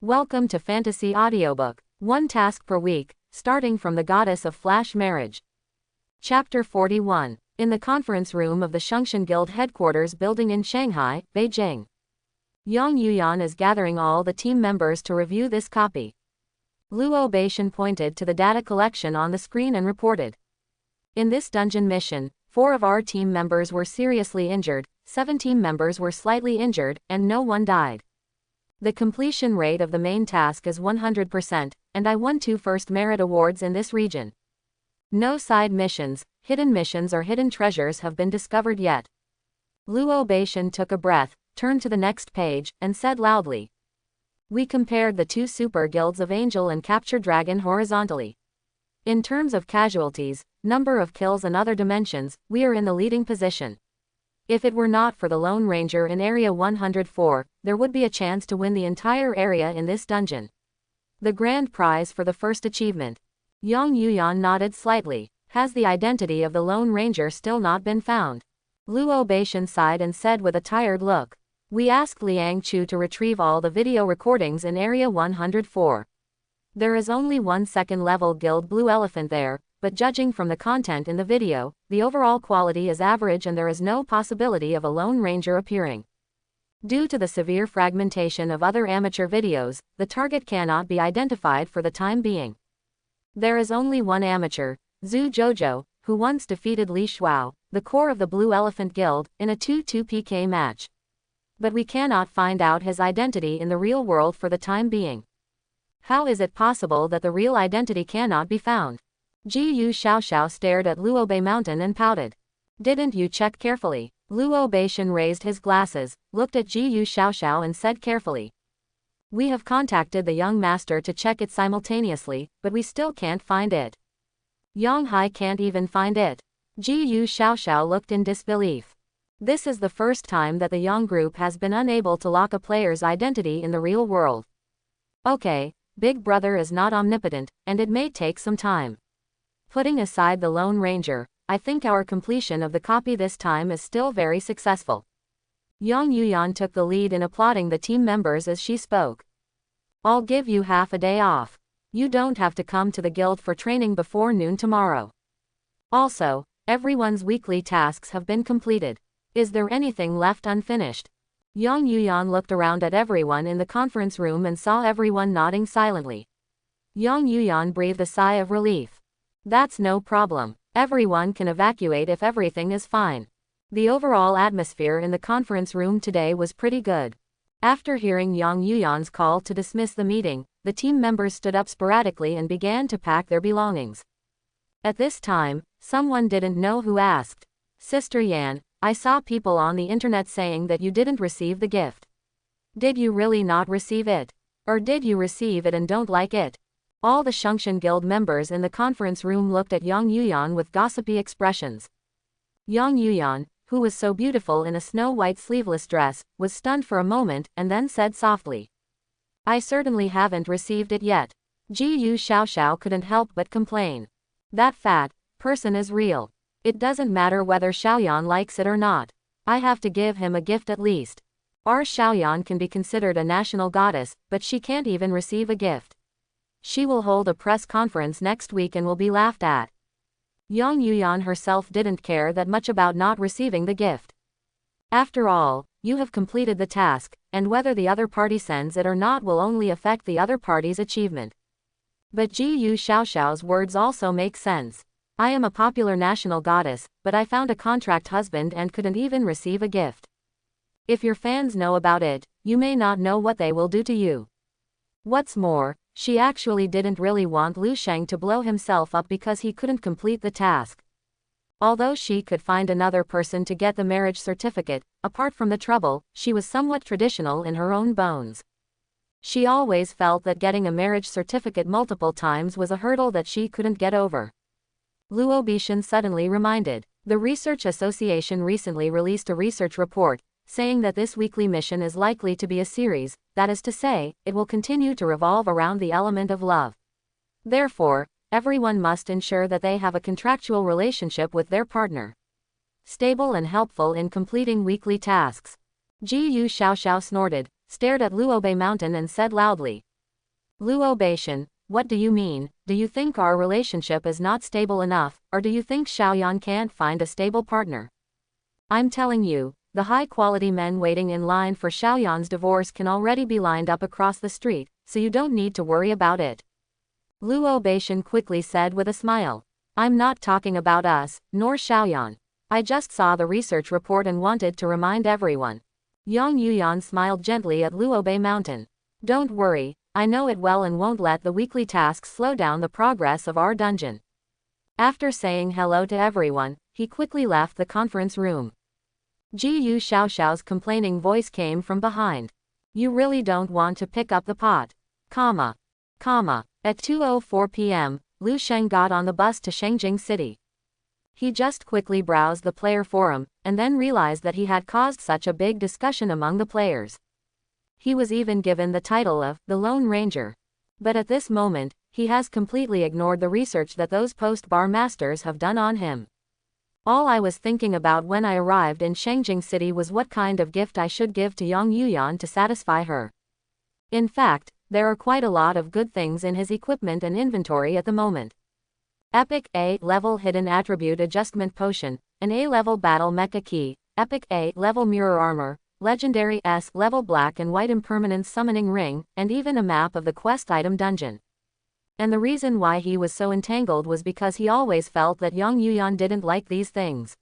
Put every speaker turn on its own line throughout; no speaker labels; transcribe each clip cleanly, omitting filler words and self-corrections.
Welcome to Fantasy Audiobook. One task per week, starting from the Goddess of Flash Marriage. Chapter 41. In the conference room of the Shengxian Guild headquarters building in Shanghai, Beijing. Yang Yuyan is gathering all the team members to review this copy. Luo Beixian pointed to the data collection on the screen and reported. In this dungeon mission, 4 of our team members were seriously injured, 7 team members were slightly injured, and no one died. The completion rate of the main task is 100%, and I won 2 first merit awards in this region. No side missions, hidden missions or hidden treasures have been discovered yet. Luo Beixian took a breath, turned to the next page, and said loudly. We compared the 2 super guilds of Angel and Capture Dragon horizontally. In terms of casualties, number of kills and other dimensions, we are in the leading position. If it were not for the Lone Ranger in Area 104, there would be a chance to win the entire area in this dungeon. The grand prize for the first achievement. Yang Yuyan nodded slightly. Has the identity of the Lone Ranger still not been found? Luo Beixian sighed and said with a tired look. We asked Liang Chu to retrieve all the video recordings in Area 104. There is only one second-level guild Blue Elephant there, but judging from the content in the video, the overall quality is average and there is no possibility of a Lone Ranger appearing. Due to the severe fragmentation of other amateur videos, the target cannot be identified for the time being. There is only one amateur, Zhu Jojo, who once defeated Li Shuao, the core of the Blue Elephant Guild, in a 2-2 PK match. But we cannot find out his identity in the real world for the time being. How is it possible that the real identity cannot be found? Ji Yu Xiaoxiao stared at Luobei Mountain and pouted. Didn't you check carefully? Luo Beixian raised his glasses, looked at Ji Yu Xiaoxiao and said carefully. We have contacted the young master to check it simultaneously, but we still can't find it. Yang Hai can't even find it. Ji Yu Xiaoxiao looked in disbelief. This is the first time that the Yang group has been unable to lock a player's identity in the real world. Okay, Big Brother is not omnipotent, and it may take some time. Putting aside the Lone Ranger, I think our completion of the copy this time is still very successful. Yang Yuyan took the lead in applauding the team members as she spoke. I'll give you half a day off. You don't have to come to the guild for training before noon tomorrow. Also, everyone's weekly tasks have been completed. Is there anything left unfinished? Yang Yuyan looked around at everyone in the conference room and saw everyone nodding silently. Yang Yuyan breathed a sigh of relief. That's no problem. Everyone can evacuate if everything is fine. The overall atmosphere in the conference room today was pretty good. After hearing Yang Yuyan's call to dismiss the meeting, the team members stood up sporadically and began to pack their belongings. At this time, someone didn't know who asked. Sister Yan, I saw people on the internet saying that you didn't receive the gift. Did you really not receive it? Or did you receive it and don't like it? All the Shengxian Guild members in the conference room looked at Yang Yuyan with gossipy expressions. Yang Yuyan, who was so beautiful in a snow-white sleeveless dress, was stunned for a moment and then said softly. I certainly haven't received it yet. Ji Yu Xiaoxiao couldn't help but complain. That fat person is real. It doesn't matter whether Xiaoyan likes it or not. I have to give him a gift at least. Our Xiaoyan can be considered a national goddess, but she can't even receive a gift. She will hold a press conference next week and will be laughed at. Yang Yuyan herself didn't care that much about not receiving the gift. After all, you have completed the task, and whether the other party sends it or not will only affect the other party's achievement. But Ji Yu Xiaoxiao's words also make sense. I am a popular national goddess, but I found a contract husband and couldn't even receive a gift. If your fans know about it, you may not know what they will do to you. What's more, she actually didn't really want Lu Sheng to blow himself up because he couldn't complete the task. Although she could find another person to get the marriage certificate, apart from the trouble, she was somewhat traditional in her own bones. She always felt that getting a marriage certificate multiple times was a hurdle that she couldn't get over. Luo Beixian suddenly reminded. The Research Association recently released a research report, saying that this weekly mission is likely to be a series, that is to say, it will continue to revolve around the element of love. Therefore, everyone must ensure that they have a contractual relationship with their partner. Stable and helpful in completing weekly tasks. Ji Yu Xiaoxiao snorted, stared at Luobei Mountain and said loudly, Luo Beishan, what do you mean? Do you think our relationship is not stable enough, or do you think Xiaoyan can't find a stable partner? I'm telling you, the high-quality men waiting in line for Xiaoyan's divorce can already be lined up across the street, so you don't need to worry about it. Luo Beishan quickly said with a smile. I'm not talking about us, nor Xiaoyan. I just saw the research report and wanted to remind everyone. Yang Yuyan smiled gently at Luobei Mountain. Don't worry, I know it well and won't let the weekly tasks slow down the progress of our dungeon. After saying hello to everyone, he quickly left the conference room. Ji Xiaoxiao's complaining voice came from behind. You really don't want to pick up the pot. At 2:04 p.m., Lu Sheng got on the bus to Shengjing City. He just quickly browsed the player forum, and then realized that he had caused such a big discussion among the players. He was even given the title of the Lone Ranger. But at this moment, he has completely ignored the research that those post-bar masters have done on him. All I was thinking about when I arrived in Shengjing City was what kind of gift I should give to Yang Yuyan to satisfy her. In fact, there are quite a lot of good things in his equipment and inventory at the moment. Epic A-level Hidden Attribute Adjustment Potion, an A-level Battle Mecha Key, Epic A-level Mirror Armor, Legendary S-level Black and White Impermanence Summoning Ring, and even a map of the quest item dungeon. And the reason why he was so entangled was because he always felt that Yang Yuyan didn't like these things.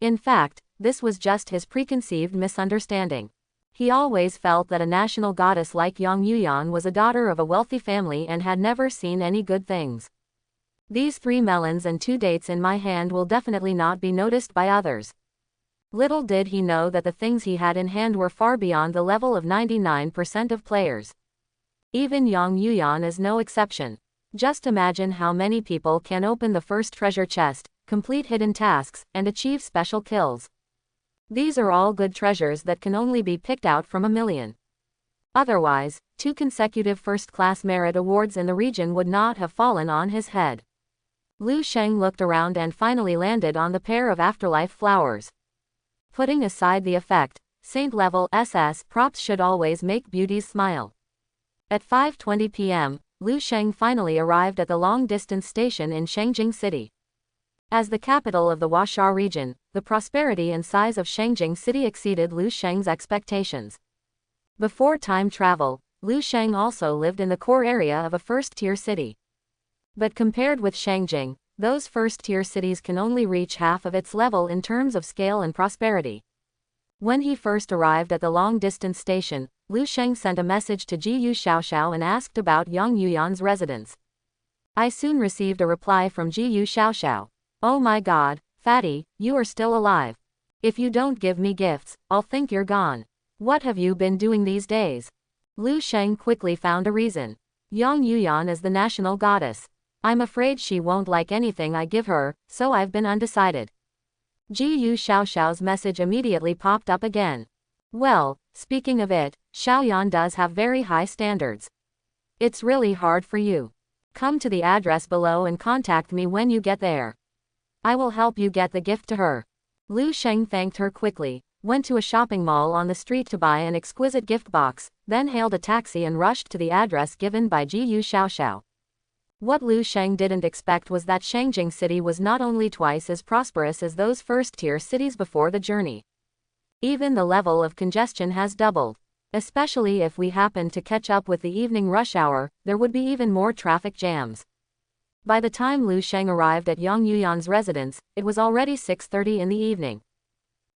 In fact, this was just his preconceived misunderstanding. He always felt that a national goddess like Yang Yuyan was a daughter of a wealthy family and had never seen any good things. These 3 melons and 2 dates in my hand will definitely not be noticed by others. Little did he know that the things he had in hand were far beyond the level of 99% of players. Even Yang Yuyan is no exception. Just imagine how many people can open the first treasure chest, complete hidden tasks, and achieve special kills. These are all good treasures that can only be picked out from a million. Otherwise, 2 consecutive first-class merit awards in the region would not have fallen on his head. Lu Sheng looked around and finally landed on the pair of afterlife flowers. Putting aside the effect, Saint-level SS props should always make beauties smile. At 5:20 p.m., Lu Sheng finally arrived at the long-distance station in Shengjing City. As the capital of the Huasha region, the prosperity and size of Shengjing City exceeded Lu Sheng's expectations. Before time travel, Lu Sheng also lived in the core area of a first-tier city. But compared with Shengjing, those first-tier cities can only reach half of its level in terms of scale and prosperity. When he first arrived at the long-distance station, Lu Sheng sent a message to Ji Xiaoxiao and asked about Yang Yuyan's residence. I soon received a reply from Ji Xiaoxiao. Oh my god, fatty, you are still alive. If you don't give me gifts, I'll think you're gone. What have you been doing these days? Lu Sheng quickly found a reason. Yang Yuyan is the national goddess. I'm afraid she won't like anything I give her, so I've been undecided. Ji Xiaoxiao's message immediately popped up again. Well, speaking of it, Xiaoyan does have very high standards. It's really hard for you. Come to the address below and contact me when you get there. I will help you get the gift to her. Lu Sheng thanked her quickly, went to a shopping mall on the street to buy an exquisite gift box, then hailed a taxi and rushed to the address given by Ji Xiaoxiao. What Lu Sheng didn't expect was that Shengjing City was not only twice as prosperous as those first-tier cities before the journey. Even the level of congestion has doubled. Especially if we happen to catch up with the evening rush hour, there would be even more traffic jams. By the time Lu Sheng arrived at Yang Yuyan's residence, it was already 6:30 in the evening.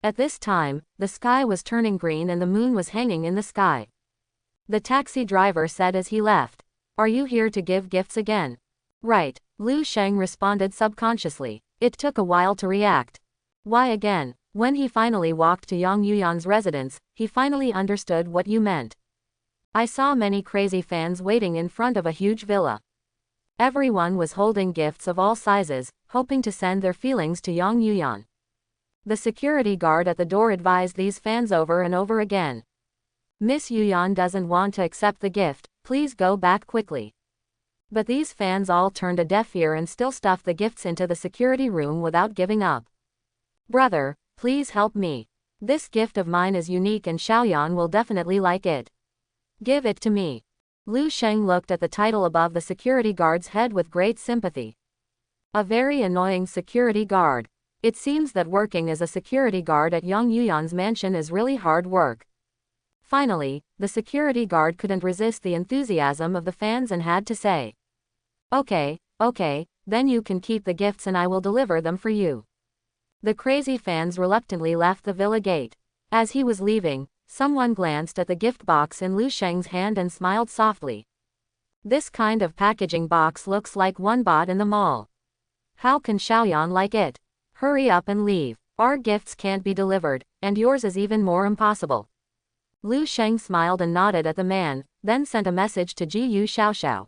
At this time, the sky was turning green and the moon was hanging in the sky. The taxi driver said as he left, "Are you here to give gifts again?" "Right," Lu Sheng responded subconsciously. It took a while to react. Why again? When he finally walked to Yang Yuyan's residence, he finally understood what you meant. I saw many crazy fans waiting in front of a huge villa. Everyone was holding gifts of all sizes, hoping to send their feelings to Yang Yuyan. The security guard at the door advised these fans over and over again. Miss Yuyan doesn't want to accept the gift, please go back quickly. But these fans all turned a deaf ear and still stuffed the gifts into the security room without giving up. Brother, please help me. This gift of mine is unique and Xiaoyan will definitely like it. Give it to me. Lu Sheng looked at the title above the security guard's head with great sympathy. A very annoying security guard. It seems that working as a security guard at Yang Yuyan's mansion is really hard work. Finally, the security guard couldn't resist the enthusiasm of the fans and had to say, "Okay, then you can keep the gifts and I will deliver them for you." The crazy fans reluctantly left the villa gate. As he was leaving, someone glanced at the gift box in Lu Sheng's hand and smiled softly. This kind of packaging box looks like one bought in the mall. How can Xiaoyan like it? Hurry up and leave. Our gifts can't be delivered, and yours is even more impossible. Lu Sheng smiled and nodded at the man, then sent a message to Ji Xiaoxiao.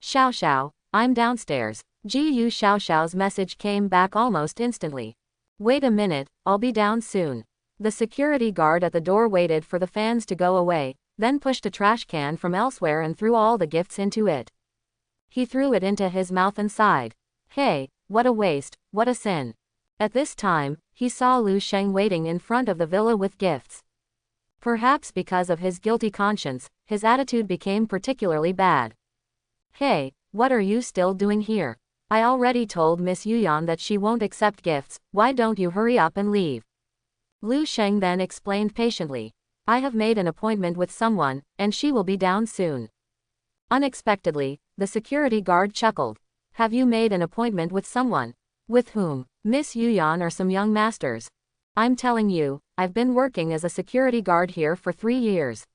"Xiaoxiao, I'm downstairs." Ji Xiaoxiao's message came back almost instantly. "Wait a minute, I'll be down soon." The security guard at the door waited for the fans to go away, then pushed a trash can from elsewhere and threw all the gifts into it. He threw it into his mouth and sighed. Hey, what a waste, what a sin. At this time, he saw Lu Sheng waiting in front of the villa with gifts. Perhaps because of his guilty conscience, his attitude became particularly bad. "Hey, what are you still doing here? I already told Miss Yuyan that she won't accept gifts, why don't you hurry up and leave?" Lu Sheng then explained patiently. "I have made an appointment with someone, and she will be down soon." Unexpectedly, the security guard chuckled. "Have you made an appointment with someone? With whom? Miss Yuyan or some young masters? I'm telling you, I've been working as a security guard here for 3 years.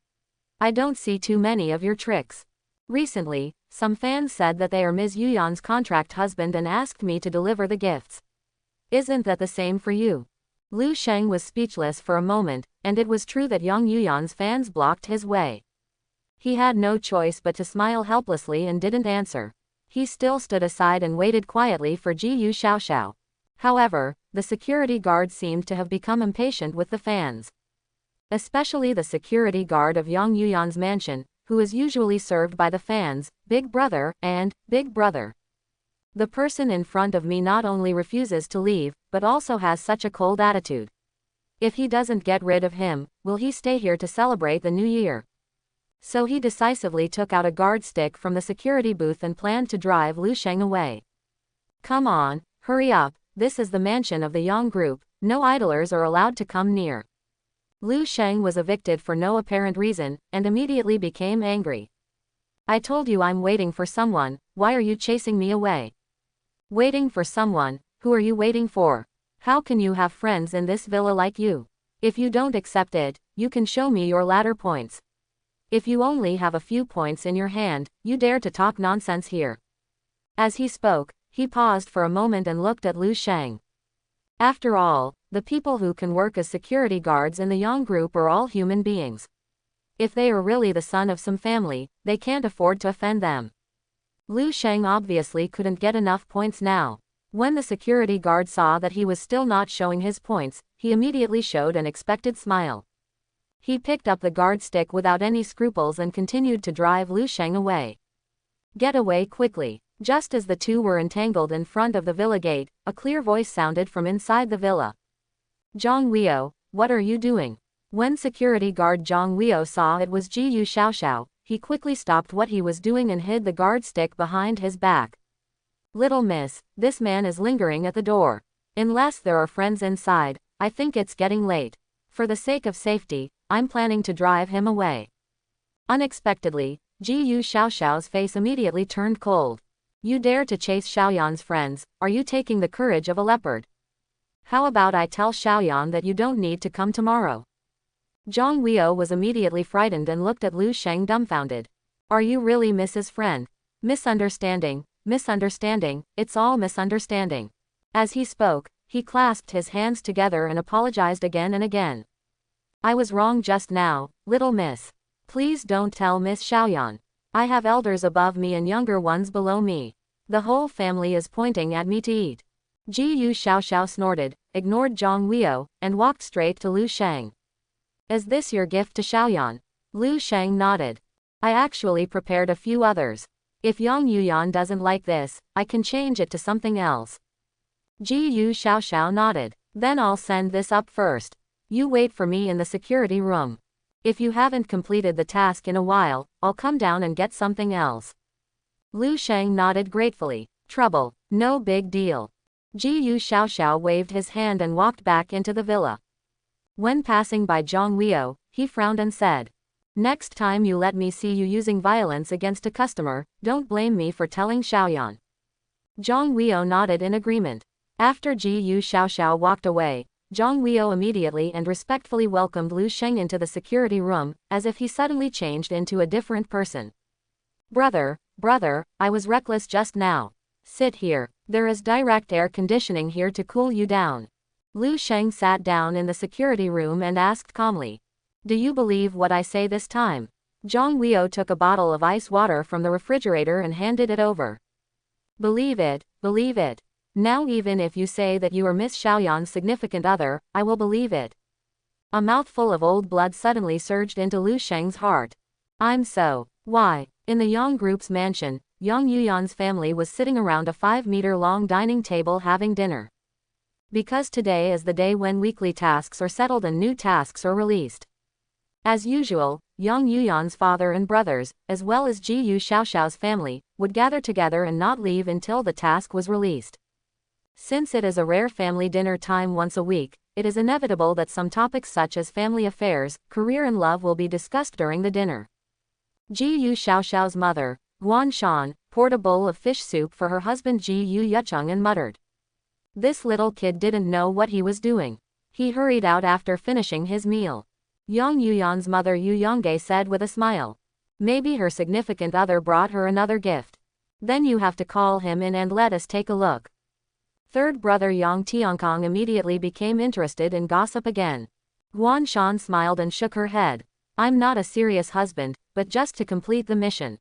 I don't see too many of your tricks. Recently, some fans said that they are Ms. Yuyan's contract husband and asked me to deliver the gifts. Isn't that the same for you?" Lu Sheng was speechless for a moment, and it was true that Yang Yuyan's fans blocked his way. He had no choice but to smile helplessly and didn't answer. He still stood aside and waited quietly for Ji Xiaoxiao. However, the security guard seemed to have become impatient with the fans. Especially the security guard of Yang Yuyan's mansion, who is usually served by the fans, "Big brother," and "Big brother. The person in front of me not only refuses to leave, but also has such a cold attitude. If he doesn't get rid of him, will he stay here to celebrate the new year?" So he decisively took out a guard stick from the security booth and planned to drive Lu Sheng away. "Come on, hurry up, this is the mansion of the Yang group, no idlers are allowed to come near." Lu Sheng was evicted for no apparent reason, and immediately became angry. "I told you I'm waiting for someone, why are you chasing me away?" "Waiting for someone? Who are you waiting for? How can you have friends in this villa like you? If you don't accept it, you can show me your ladder points. If you only have a few points in your hand, you dare to talk nonsense here." As he spoke, he paused for a moment and looked at Lu Sheng. After all, the people who can work as security guards in the Yang group are all human beings. If they are really the son of some family, they can't afford to offend them. Lu Sheng obviously couldn't get enough points now. When the security guard saw that he was still not showing his points, he immediately showed an expected smile. He picked up the guard stick without any scruples and continued to drive Lu Sheng away. "Get away quickly." Just as the two were entangled in front of the villa gate, a clear voice sounded from inside the villa. "Zhang Weio, what are you doing?" When security guard Zhang Weio saw it was Ji Xiaoxiao, he quickly stopped what he was doing and hid the guard stick behind his back. "Little miss, this man is lingering at the door. Unless there are friends inside, I think it's getting late. For the sake of safety, I'm planning to drive him away." Unexpectedly, Ji Xiaoxiao's face immediately turned cold. "You dare to chase Xiaoyan's friends, are you taking the courage of a leopard? How about I tell Xiaoyan that you don't need to come tomorrow?" Zhang Weio was immediately frightened and looked at Lu Sheng dumbfounded. "Are you really Mrs. Friend? Misunderstanding, it's all misunderstanding." As he spoke, he clasped his hands together and apologized again and again. "I was wrong just now, little miss. Please don't tell Miss Xiaoyan. I have elders above me and younger ones below me. The whole family is pointing at me to eat." Ji Xiaoxiao snorted, ignored Zhang Weio, and walked straight to Lu Sheng. "Is this your gift to Xiaoyan?" Lu Sheng nodded. "I actually prepared a few others. If Yang Yuyan doesn't like this, I can change it to something else." Ji Xiaoxiao nodded. "Then I'll send this up first. You wait for me in the security room. If you haven't completed the task in a while, I'll come down and get something else. Lu Sheng nodded gratefully. Trouble. No big deal. Ji Yu Xiaoxiao waved his hand and walked back into the villa. When passing by Zhang Weio, he frowned and said, "Next time you let me see you using violence against a customer, don't blame me for telling Xiaoyan." Zhang Weio nodded in agreement. After Ji Yu Xiaoxiao walked away, Zhang Weio immediately and respectfully welcomed Lu Sheng into the security room, as if he suddenly changed into a different person. Brother, I was reckless just now. Sit here. There is direct air conditioning here to cool you down. Lu Sheng sat down in the security room and asked calmly. Do you believe what I say this time? Zhang Weio took a bottle of ice water from the refrigerator and handed it over. Believe it, believe it. Now even if you say that you are Miss Xiaoyan's significant other, I will believe it. A mouthful of old blood suddenly surged into Lu Sheng's heart. I'm so. Why? In the Yang Group's mansion, Yang Yuyan's family was sitting around a 5-meter-long dining table having dinner. Because today is the day when weekly tasks are settled and new tasks are released. As usual, Yang Yuyan's father and brothers, as well as Ji Yu Xiaoxiao's family, would gather together and not leave until the task was released. Since it is a rare family dinner time once a week, it is inevitable that some topics such as family affairs, career and love will be discussed during the dinner. Ji Yu Xiaoxiao's mother, Guan Shan, poured a bowl of fish soup for her husband Ji Yu Yucheng and muttered. This little kid didn't know what he was doing. He hurried out after finishing his meal. Yang Yuyan's mother Yu Yongge said with a smile. Maybe her significant other brought her another gift. Then you have to call him in and let us take a look. Third brother Yang Tiankong immediately became interested in gossip again. Guan Shan smiled and shook her head. I'm not a serious husband, but just to complete the mission.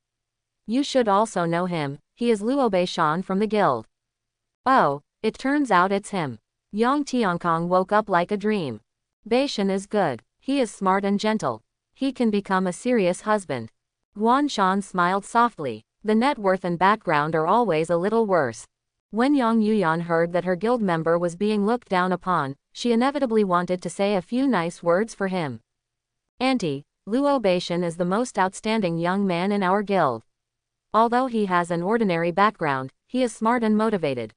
You should also know him, he is Luobei Shan from the guild. Oh. It turns out it's him. Yang Tiankong woke up like a dream. Beishan is good. He is smart and gentle. He can become a serious husband. Guan Shan smiled softly. The net worth and background are always a little worse. When Yang Yuyan heard that her guild member was being looked down upon, she inevitably wanted to say a few nice words for him. Auntie, Luo Beishan is the most outstanding young man in our guild. Although he has an ordinary background, he is smart and motivated.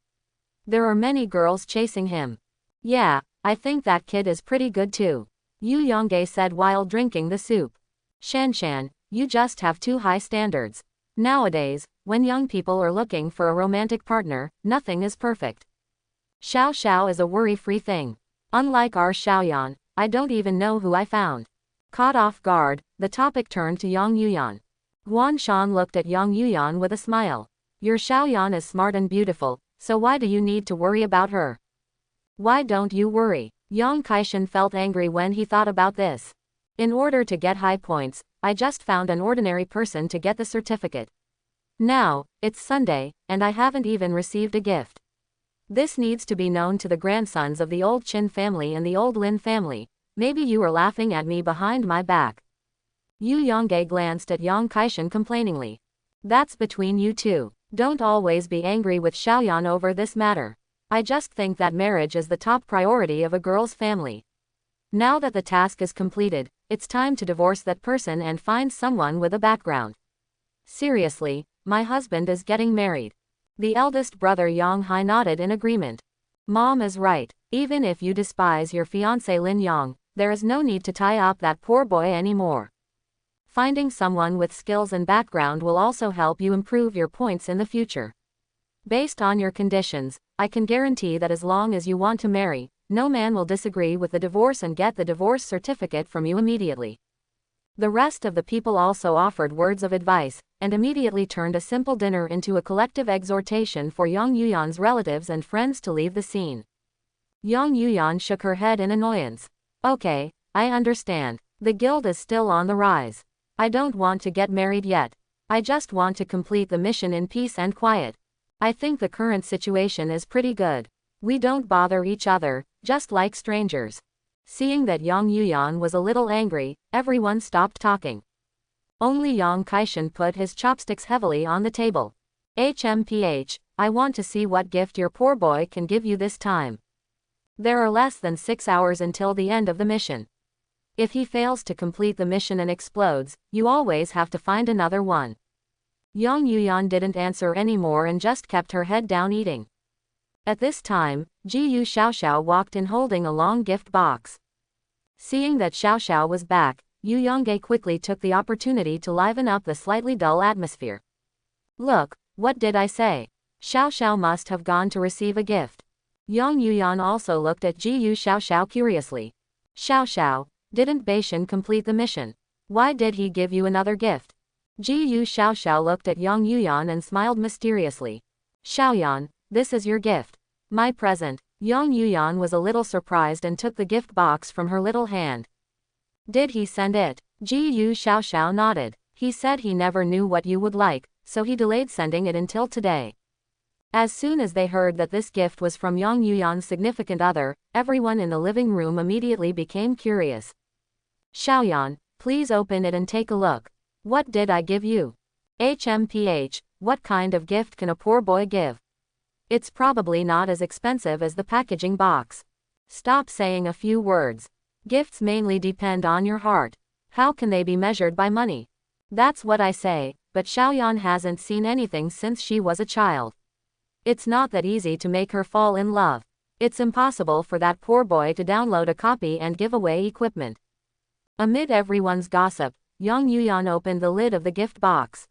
There are many girls chasing him. Yeah, I think that kid is pretty good too. Yu Yongge said while drinking the soup. Shanshan, you just have too high standards. Nowadays, when young people are looking for a romantic partner, nothing is perfect. Xiao Xiao is a worry-free thing. Unlike our Xiaoyan, I don't even know who I found. Caught off guard, the topic turned to Yang Yuyan. Guan Shan looked at Yang Yuyan with a smile. Your Xiaoyan is smart and beautiful. So why do you need to worry about her? Why don't you worry? Yang Kaishan felt angry when he thought about this. In order to get high points, I just found an ordinary person to get the certificate. Now, it's Sunday, and I haven't even received a gift. This needs to be known to the grandsons of the old Qin family and the old Lin family. Maybe you are laughing at me behind my back. Yu Yongge glanced at Yang Kaishan complainingly. That's between you two. Don't always be angry with Xiaoyan over this matter. I just think that marriage is the top priority of a girl's family. Now that the task is completed, it's time to divorce that person and find someone with a background. Seriously, my husband is getting married. The eldest brother Yang Hai nodded in agreement. Mom is right. Even if you despise your fiancé Lin Yang, there is no need to tie up that poor boy anymore. Finding someone with skills and background will also help you improve your points in the future. Based on your conditions, I can guarantee that as long as you want to marry, no man will disagree with the divorce and get the divorce certificate from you immediately. The rest of the people also offered words of advice, and immediately turned a simple dinner into a collective exhortation for Yang Yuyan's relatives and friends to leave the scene. Yang Yuyan shook her head in annoyance. Okay, I understand. The guild is still on the rise. I don't want to get married yet. I just want to complete the mission in peace and quiet. I think the current situation is pretty good. We don't bother each other, just like strangers. Seeing that Yang Yuyan was a little angry, everyone stopped talking. Only Yang Kaishan put his chopsticks heavily on the table. HMPH, I want to see what gift your poor boy can give you this time. There are less than 6 hours until the end of the mission. If he fails to complete the mission and explodes, you always have to find another one. Yang Yuyan didn't answer anymore and just kept her head down eating. At this time, Ji Xiaoxiao walked in holding a long gift box. Seeing that Xiaoxiao was back, Yu Yongge quickly took the opportunity to liven up the slightly dull atmosphere. Look, what did I say? Xiaoxiao must have gone to receive a gift. Yang Yuyan also looked at Ji Xiaoxiao curiously. Xiaoxiao, didn't Beishan complete the mission? Why did he give you another gift? Ji Xiaoxiao looked at Yang Yuyan and smiled mysteriously. Xiaoyan, this is your gift. My present. Yang Yuyan was a little surprised and took the gift box from her little hand. Did he send it? Ji Xiaoxiao nodded. He said he never knew what you would like, so he delayed sending it until today. As soon as they heard that this gift was from Yang Yuyan's significant other, everyone in the living room immediately became curious. Xiaoyan, please open it and take a look. What did I give you? HMPH, what kind of gift can a poor boy give? It's probably not as expensive as the packaging box. Stop saying a few words. Gifts mainly depend on your heart. How can they be measured by money? That's what I say, but Xiaoyan hasn't seen anything since she was a child. It's not that easy to make her fall in love. It's impossible for that poor boy to download a copy and give away equipment. Amid everyone's gossip, Yang Yuyan opened the lid of the gift box.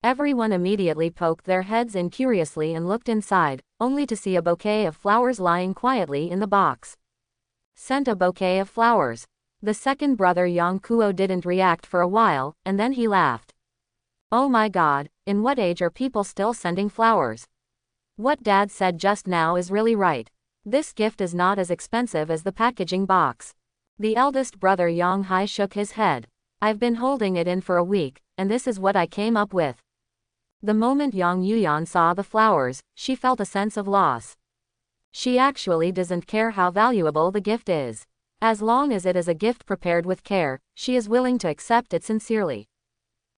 Everyone immediately poked their heads in curiously and looked inside, only to see a bouquet of flowers lying quietly in the box. Sent a bouquet of flowers. The second brother Yang Kuo didn't react for a while, and then he laughed. Oh my god, in what age are people still sending flowers? What Dad said just now is really right. This gift is not as expensive as the packaging box. The eldest brother Yang Hai shook his head. I've been holding it in for a week, and this is what I came up with. The moment Yang Yuyan saw the flowers, she felt a sense of loss. She actually doesn't care how valuable the gift is. As long as it is a gift prepared with care, she is willing to accept it sincerely.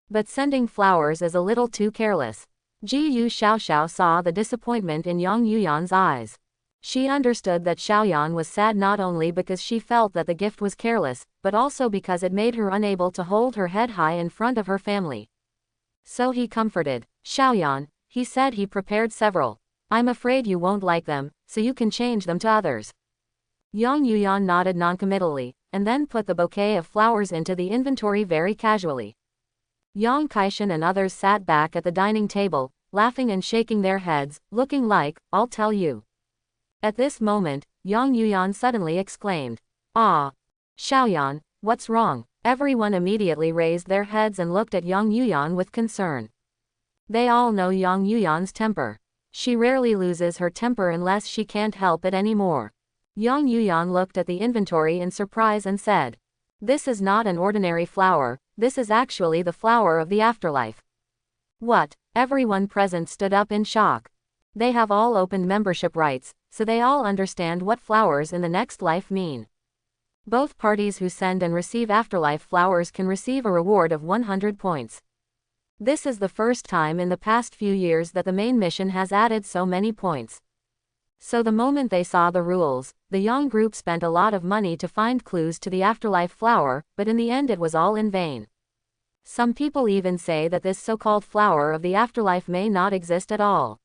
But sending flowers is a little too careless. Ji Xiaoxiao saw the disappointment in Yang Yuyan's eyes. She understood that Xiaoyan was sad not only because she felt that the gift was careless, but also because it made her unable to hold her head high in front of her family. So he comforted Xiaoyan. He said he prepared several. I'm afraid you won't like them, so you can change them to others. Yang Yuyan nodded noncommittally, and then put the bouquet of flowers into the inventory very casually. Yang Kaishan and others sat back at the dining table, laughing and shaking their heads, looking like, I'll tell you. At this moment, Yang Yuyan suddenly exclaimed, Ah! Xiaoyan, what's wrong? Everyone immediately raised their heads and looked at Yang Yuyan with concern. They all know Yang Yuyan's temper. She rarely loses her temper unless she can't help it anymore. Yang Yuyan looked at the inventory in surprise and said, This is not an ordinary flower, this is actually the flower of the afterlife. What? Everyone present stood up in shock. They have all opened membership rights, so they all understand what flowers in the next life mean. Both parties who send and receive afterlife flowers can receive a reward of 100 points. This is the first time in the past few years that the main mission has added so many points. So the moment they saw the rules, the Yang group spent a lot of money to find clues to the afterlife flower, but in the end it was all in vain. Some people even say that this so-called flower of the afterlife may not exist at all.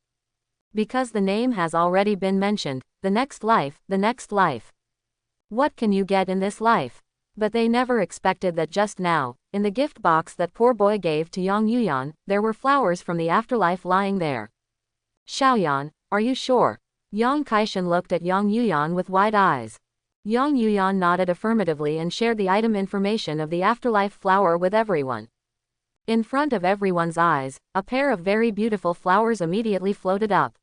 Because the name has already been mentioned, the next life, the next life. What can you get in this life? But they never expected that just now, in the gift box that poor boy gave to Yang Yuyan, there were flowers from the afterlife lying there. Xiaoyan, are you sure? Yang Kaishan looked at Yang Yuyan with wide eyes. Yang Yuyan nodded affirmatively and shared the item information of the afterlife flower with everyone. In front of everyone's eyes, a pair of very beautiful flowers immediately floated up.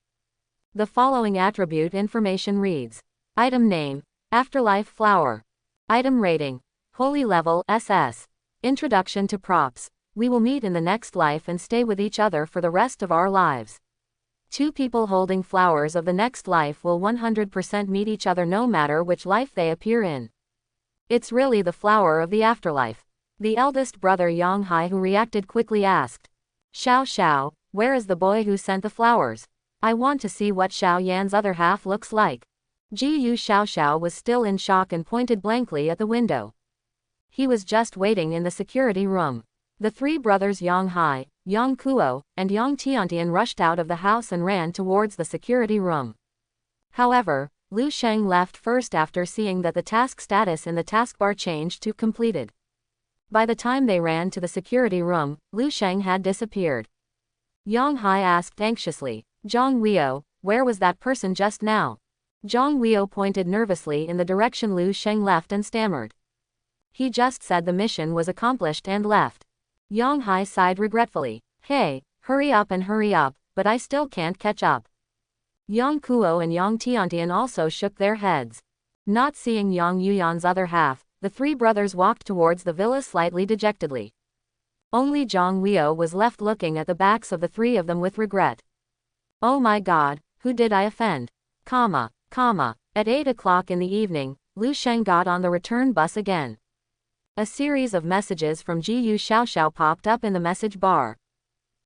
The following attribute information reads. Item name, Afterlife Flower. Item rating, Holy Level SS. Introduction to props. We will meet in the next life and stay with each other for the rest of our lives. Two people holding flowers of the next life will 100% meet each other no matter which life they appear in. It's really the flower of the afterlife. The eldest brother Yang Hai, who reacted quickly, asked. Xiao, where is the boy who sent the flowers? I want to see what Xiao Yan's other half looks like. Ji Xiao was still in shock and pointed blankly at the window. He was just waiting in the security room. The three brothers Yang Hai, Yang Kuo, and Yang Tiantian rushed out of the house and ran towards the security room. However, Lu Sheng left first after seeing that the task status in the taskbar changed to completed. By the time they ran to the security room, Lu Sheng had disappeared. Yang Hai asked anxiously, "Zhang Weio, where was that person just now?" Zhang Weio pointed nervously in the direction Lu Sheng left and stammered. "He just said the mission was accomplished and left." Yang Hai sighed regretfully. "Hey, hurry up, but I still can't catch up." Yang Kuo and Yang Tiantian also shook their heads. Not seeing Yang Yuyan's other half, the three brothers walked towards the villa slightly dejectedly. Only Zhang Weio was left looking at the backs of the three of them with regret. "Oh my god, who did I offend?" At 8 o'clock in the evening, Lu Sheng got on the return bus again. A series of messages from Jiyu Xiaoxiao popped up in the message bar.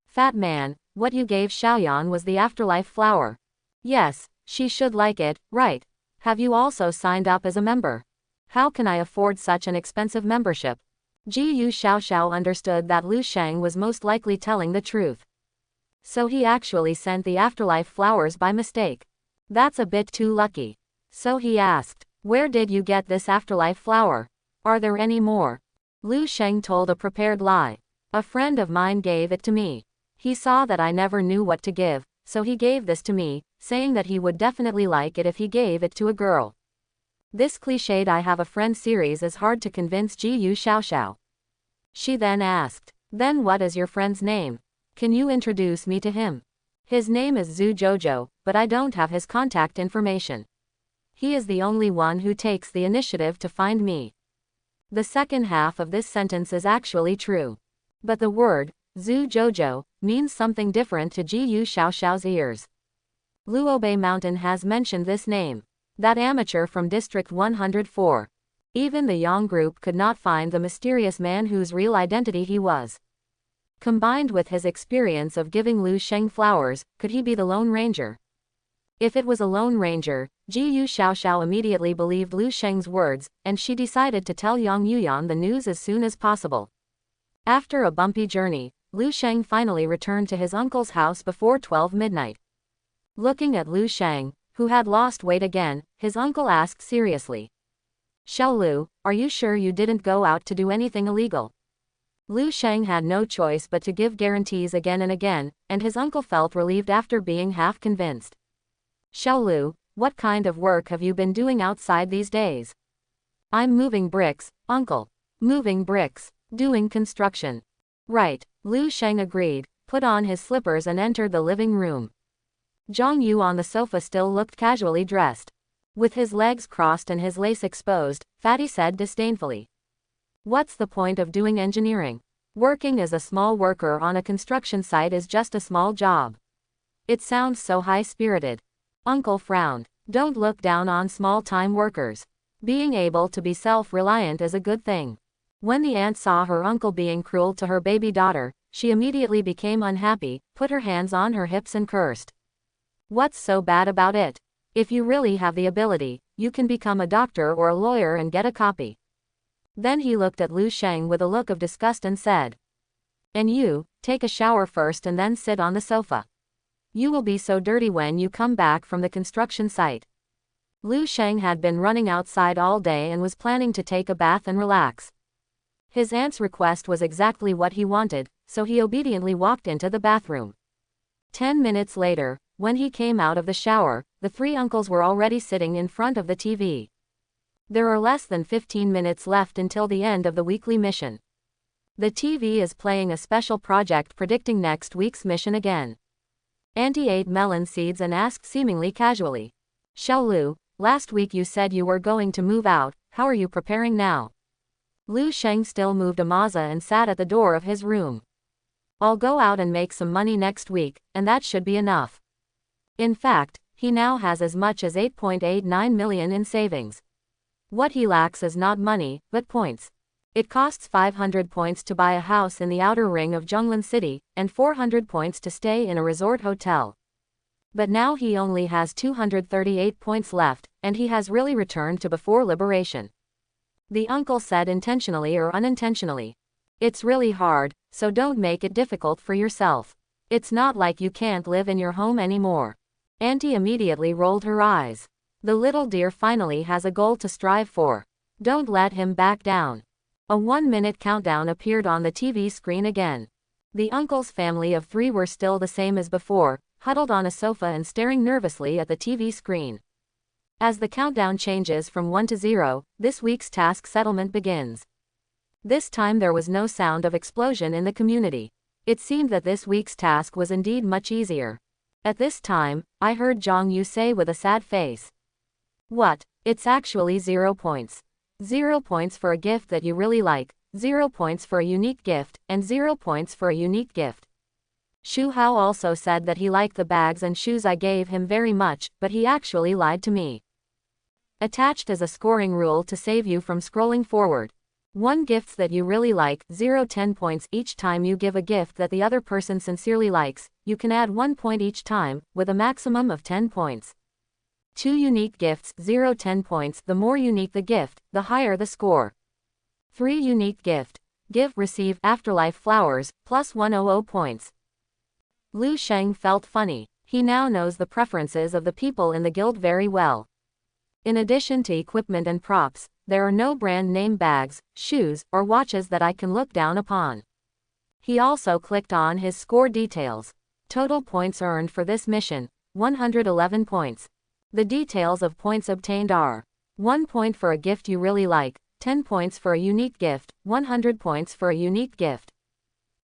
"Fat man, what you gave Xiaoyan was the afterlife flower. Yes, she should like it, right? Have you also signed up as a member? How can I afford such an expensive membership?" Jiyu Xiaoxiao understood that Lu Sheng was most likely telling the truth. So he actually sent the afterlife flowers by mistake. That's a bit too lucky. So he asked, "Where did you get this afterlife flower? Are there any more?" Lu Sheng told a prepared lie. "A friend of mine gave it to me. He saw that I never knew what to give, so he gave this to me, saying that he would definitely like it if he gave it to a girl." This cliched "I have a friend" series is hard to convince Jiyu Xiaoxiao. She then asked, "Then what is your friend's name? Can you introduce me to him? His name is Zhu Jojo, but I don't have his contact information. He is the only one who takes the initiative to find me." The second half of this sentence is actually true. But the word, Zhu Jojo, means something different to Jiyu Xiaoxiao's ears. Luobei Mountain has mentioned this name. That amateur from District 104. Even the Yang group could not find the mysterious man whose real identity he was. Combined with his experience of giving Lu Sheng flowers, could he be the Lone Ranger? If it was a Lone Ranger, Jiyu Xiaoxiao immediately believed Lu Sheng's words, and she decided to tell Yang Yuyan the news as soon as possible. After a bumpy journey, Lu Sheng finally returned to his uncle's house before 12 midnight. Looking at Lu Sheng, who had lost weight again, his uncle asked seriously, "Xiao Lu, are you sure you didn't go out to do anything illegal?" Lu Sheng had no choice but to give guarantees again and again, and his uncle felt relieved after being half convinced. "Xiao Lu, what kind of work have you been doing outside these days?" "I'm moving bricks, uncle." "Moving bricks. Doing construction." "Right," Lu Sheng agreed, put on his slippers and entered the living room. Zhang Yu on the sofa still looked casually dressed. With his legs crossed and his lace exposed, Fatty said disdainfully, "What's the point of doing engineering? Working as a small worker on a construction site is just a small job." "It sounds so high-spirited." Uncle frowned. "Don't look down on small-time workers. Being able to be self-reliant is a good thing." When the aunt saw her uncle being cruel to her baby daughter, she immediately became unhappy, put her hands on her hips and cursed. "What's so bad about it? If you really have the ability, you can become a doctor or a lawyer and get a copy." Then he looked at Lu Sheng with a look of disgust and said, "And you, take a shower first and then sit on the sofa. You will be so dirty when you come back from the construction site." Lu Sheng had been running outside all day and was planning to take a bath and relax. His aunt's request was exactly what he wanted, so he obediently walked into the bathroom. 10 minutes later, when he came out of the shower, the three uncles were already sitting in front of the TV. There are less than 15 minutes left until the end of the weekly mission. The TV is playing a special project predicting next week's mission again. Auntie ate melon seeds and asked seemingly casually, "Xiao Lu, last week you said you were going to move out, how are you preparing now?" Lu Sheng still moved a maza and sat at the door of his room. "I'll go out and make some money next week, and that should be enough." In fact, he now has as much as 8.89 million in savings. What he lacks is not money, but points. It costs 500 points to buy a house in the outer ring of Zhonglin City, and 400 points to stay in a resort hotel. But now he only has 238 points left, and he has really returned to before liberation. The uncle said intentionally or unintentionally. It's really hard, so don't make it difficult for yourself. It's not like you can't live in your home anymore. Auntie immediately rolled her eyes. The little dear finally has a goal to strive for. Don't let him back down. A 1-minute countdown appeared on the TV screen again. The uncle's family of 3 were still the same as before, huddled on a sofa and staring nervously at the TV screen. As the countdown changes from 1 to 0, this week's task settlement begins. This time there was no sound of explosion in the community. It seemed that this week's task was indeed much easier. At this time, I heard Zhang Yu say with a sad face. What? It's actually 0 points. 0 points for a gift that you really like, 0 points for a unique gift, and 0 points for a unique gift. Shu Hao also said that he liked the bags and shoes I gave him very much, but he actually lied to me. Attached as a scoring rule to save you from scrolling forward. 1 gifts that you really like, 10 points each time you give a gift that the other person sincerely likes, you can add 1 point each time, with a maximum of 10 points. 2 unique gifts, 10 points, the more unique the gift, the higher the score. 3 unique gift, receive afterlife flowers, plus 100 points. Lu Sheng felt funny. He now knows the preferences of the people in the guild very well. In addition to equipment and props, there are no brand name bags, shoes, or watches that I can look down upon. He also clicked on his score details. Total points earned for this mission, 111 points. The details of points obtained are 1 point for a gift you really like, 10 points for a unique gift, 100 points for a unique gift.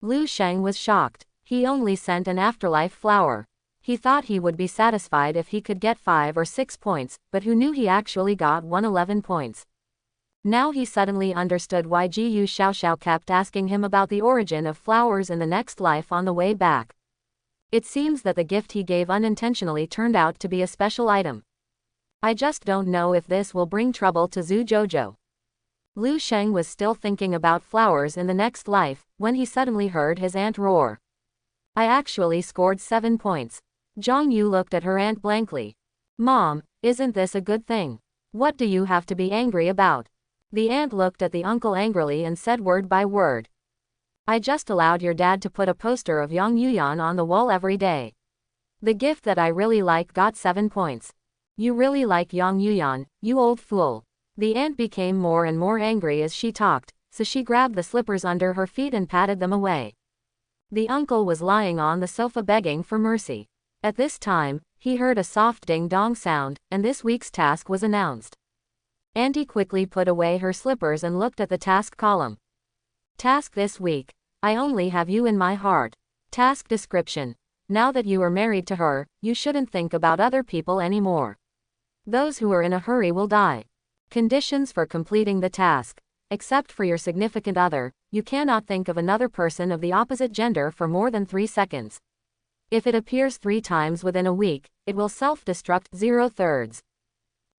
Lu Sheng was shocked. He only sent an afterlife flower. He thought he would be satisfied if he could get 5 or 6 points, but who knew he actually got 111 points. Now he suddenly understood why Jiyu Xiaoxiao kept asking him about the origin of flowers in the next life on the way back. It seems that the gift he gave unintentionally turned out to be a special item. I just don't know if this will bring trouble to Zhu Jojo. Lu Sheng was still thinking about flowers in the next life, when he suddenly heard his aunt roar. I actually scored 7 points. Zhang Yu looked at her aunt blankly. Mom, isn't this a good thing? What do you have to be angry about? The aunt looked at the uncle angrily and said word by word. I just allowed your dad to put a poster of Yang Yuyan on the wall every day. The gift that I really like got 7 points. You really like Yang Yuyan, you old fool. The aunt became more and more angry as she talked, so she grabbed the slippers under her feet and patted them away. The uncle was lying on the sofa begging for mercy. At this time, he heard a soft ding-dong sound, and this week's task was announced. Auntie quickly put away her slippers and looked at the task column. Task this week. I only have you in my heart. Task description. Now that you are married to her, you shouldn't think about other people anymore. Those who are in a hurry will die. Conditions for completing the task. Except for your significant other, you cannot think of another person of the opposite gender for more than 3 seconds. If it appears 3 times within a week, it will self-destruct 0/3.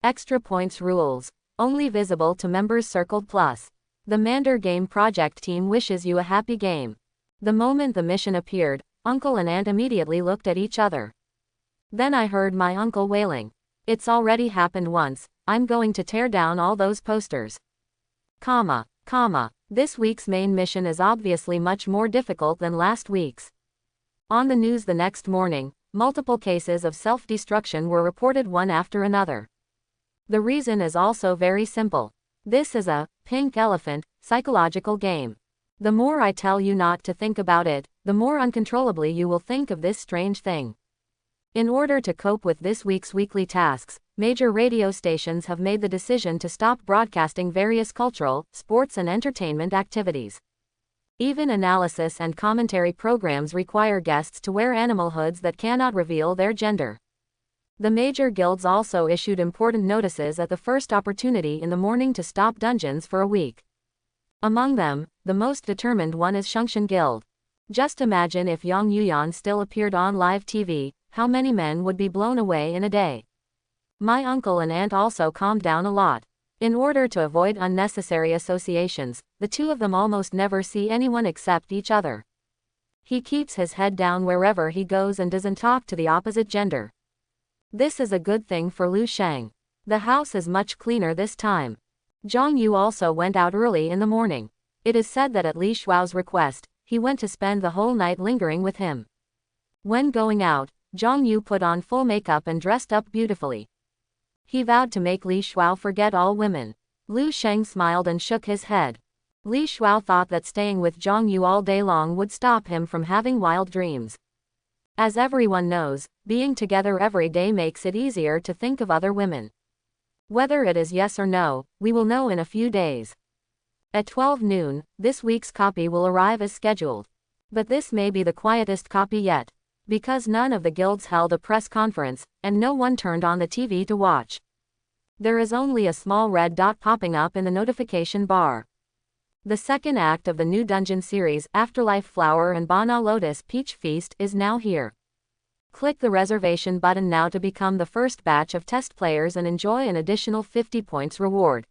Extra points rules. Only visible to members circled plus. The Mander Game Project team wishes you a happy game. The moment the mission appeared, uncle and aunt immediately looked at each other. Then I heard my uncle wailing. It's already happened once, I'm going to tear down all those posters. This week's main mission is obviously much more difficult than last week's. On the news the next morning, multiple cases of self-destruction were reported one after another. The reason is also very simple. This is a pink elephant psychological game. The more I tell you not to think about it, the more uncontrollably you will think of this strange thing. In order to cope with this week's weekly tasks, major radio stations have made the decision to stop broadcasting various cultural, sports and entertainment activities. Even analysis and commentary programs require guests to wear animal hoods that cannot reveal their gender. The major guilds also issued important notices at the first opportunity in the morning to stop dungeons for a week. Among them, the most determined one is Shungshan Guild. Just imagine if Yang Yuyan still appeared on live TV, how many men would be blown away in a day. My uncle and aunt also calmed down a lot. In order to avoid unnecessary associations, the two of them almost never see anyone except each other. He keeps his head down wherever he goes and doesn't talk to the opposite gender. This is a good thing for Lu Sheng. The house is much cleaner this time. Zhang Yu also went out early in the morning. It is said that at Li Shuao's request, he went to spend the whole night lingering with him. When going out, Zhang Yu put on full makeup and dressed up beautifully. He vowed to make Li Shuao forget all women. Lu Sheng smiled and shook his head. Li Shuao thought that staying with Zhang Yu all day long would stop him from having wild dreams. As everyone knows, being together every day makes it easier to think of other women. Whether it is yes or no, we will know in a few days. At 12 noon, this week's copy will arrive as scheduled. But this may be the quietest copy yet, because none of the guilds held a press conference, and no one turned on the TV to watch. There is only a small red dot popping up in the notification bar. The second act of the new dungeon series, Afterlife Flower and Bana Lotus Peach Feast, is now here. Click the reservation button now to become the first batch of test players and enjoy an additional 50 points reward.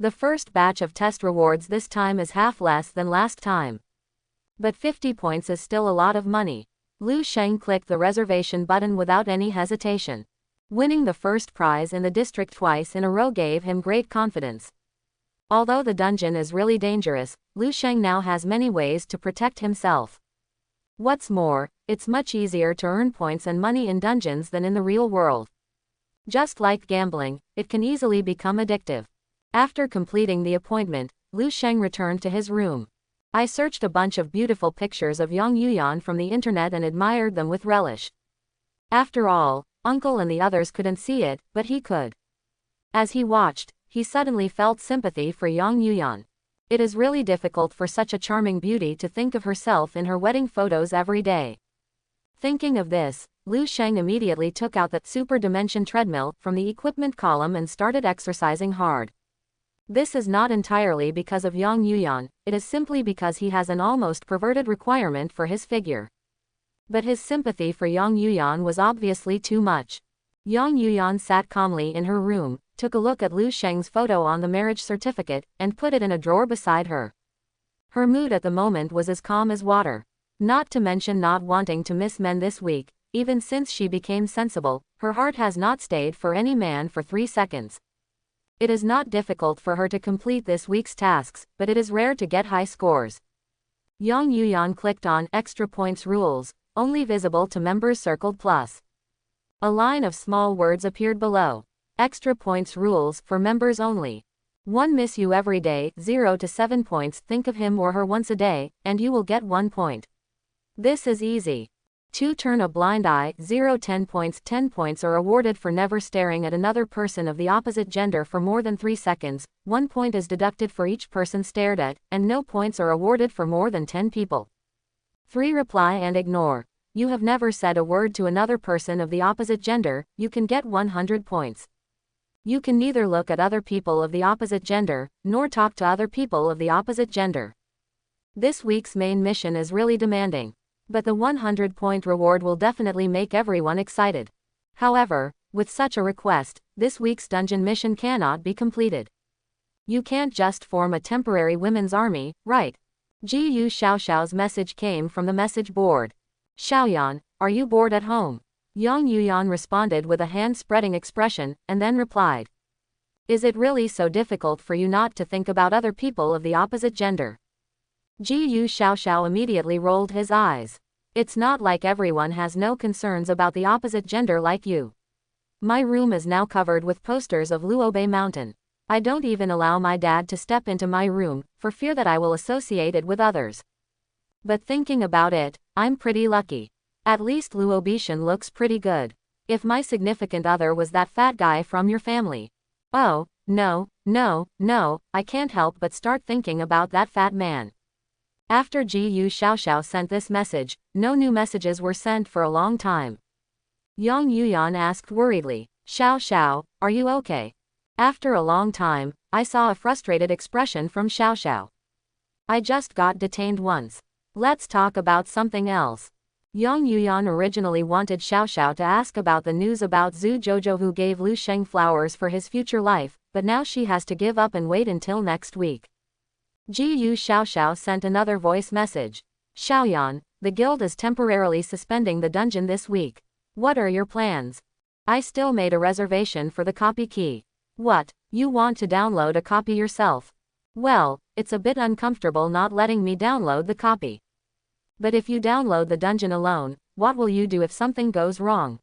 The first batch of test rewards this time is half less than last time. But 50 points is still a lot of money. Lu Sheng clicked the reservation button without any hesitation. Winning the first prize in the district twice in a row gave him great confidence. Although the dungeon is really dangerous, Lu Sheng now has many ways to protect himself. What's more, it's much easier to earn points and money in dungeons than in the real world. Just like gambling, it can easily become addictive. After completing the appointment, Lu Sheng returned to his room. I searched a bunch of beautiful pictures of Yang Yuyan from the internet and admired them with relish. After all, Uncle and the others couldn't see it, but he could. As he watched, he suddenly felt sympathy for Yang Yuyan. It is really difficult for such a charming beauty to think of herself in her wedding photos every day. Thinking of this, Lu Sheng immediately took out that super dimension treadmill from the equipment column and started exercising hard. This is not entirely because of Yang Yuyan, it is simply because he has an almost perverted requirement for his figure. But his sympathy for Yang Yuyan was obviously too much. Yang Yuyan sat calmly in her room, took a look at Lu Sheng's photo on the marriage certificate, and put it in a drawer beside her. Her mood at the moment was as calm as water. Not to mention not wanting to miss men this week, even since she became sensible, her heart has not stayed for any man for 3 seconds. It is not difficult for her to complete this week's tasks, but it is rare to get high scores. Yang Yuyan clicked on Extra Points Rules, only visible to members circled plus. A line of small words appeared below. Extra Points Rules, for members only. 1 Miss you every day, 0 to 7 points, think of him or her once a day, and you will get 1 point. This is easy. 2 Turn a blind eye, 0 10 points, 10 points are awarded for never staring at another person of the opposite gender for more than 3 seconds, 1 point is deducted for each person stared at, and no points are awarded for more than 10 people. 3 Reply and ignore. You have never said a word to another person of the opposite gender, you can get 100 points. You can neither look at other people of the opposite gender, nor talk to other people of the opposite gender. This week's main mission is really demanding. But the 100-point reward will definitely make everyone excited. However, with such a request, this week's dungeon mission cannot be completed. You can't just form a temporary women's army, right? Ji Xiaoxiao's message came from the message board. Xiaoyan, are you bored at home? Yang Yuyan responded with a hand-spreading expression, and then replied. Is it really so difficult for you not to think about other people of the opposite gender? Ji Xiaoxiao immediately rolled his eyes. It's not like everyone has no concerns about the opposite gender like you. My room is now covered with posters of Luobei Mountain. I don't even allow my dad to step into my room, for fear that I will associate it with others. But thinking about it, I'm pretty lucky. At least Luobishan looks pretty good. If my significant other was that fat guy from your family. Oh, no, I can't help but start thinking about that fat man. After Ji Xiaoxiao sent this message, no new messages were sent for a long time. Yang Yuyan asked worriedly, Xiaoxiao, are you okay? After a long time, I saw a frustrated expression from Xiaoxiao. I just got detained once. Let's talk about something else. Yang Yuyan originally wanted Xiaoxiao to ask about the news about Zhu Jojo who gave Lu Sheng flowers for his future life, but now she has to give up and wait until next week. Ji Xiaoxiao sent another voice message. Xiaoyan, the guild is temporarily suspending the dungeon this week. What are your plans? I still made a reservation for the copy key. What? You want to download a copy yourself. Well, it's a bit uncomfortable not letting me download the copy. But if you download the dungeon alone, what will you do if something goes wrong?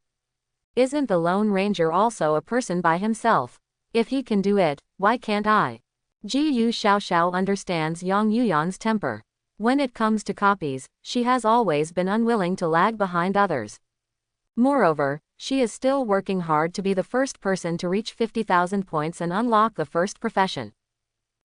Isn't the Lone Ranger also a person by himself? If he can do it, why can't I? Jiu Xiaoxiao understands Yang Yuyan's temper. When it comes to copies, she has always been unwilling to lag behind others. Moreover, she is still working hard to be the first person to reach 50,000 points and unlock the first profession.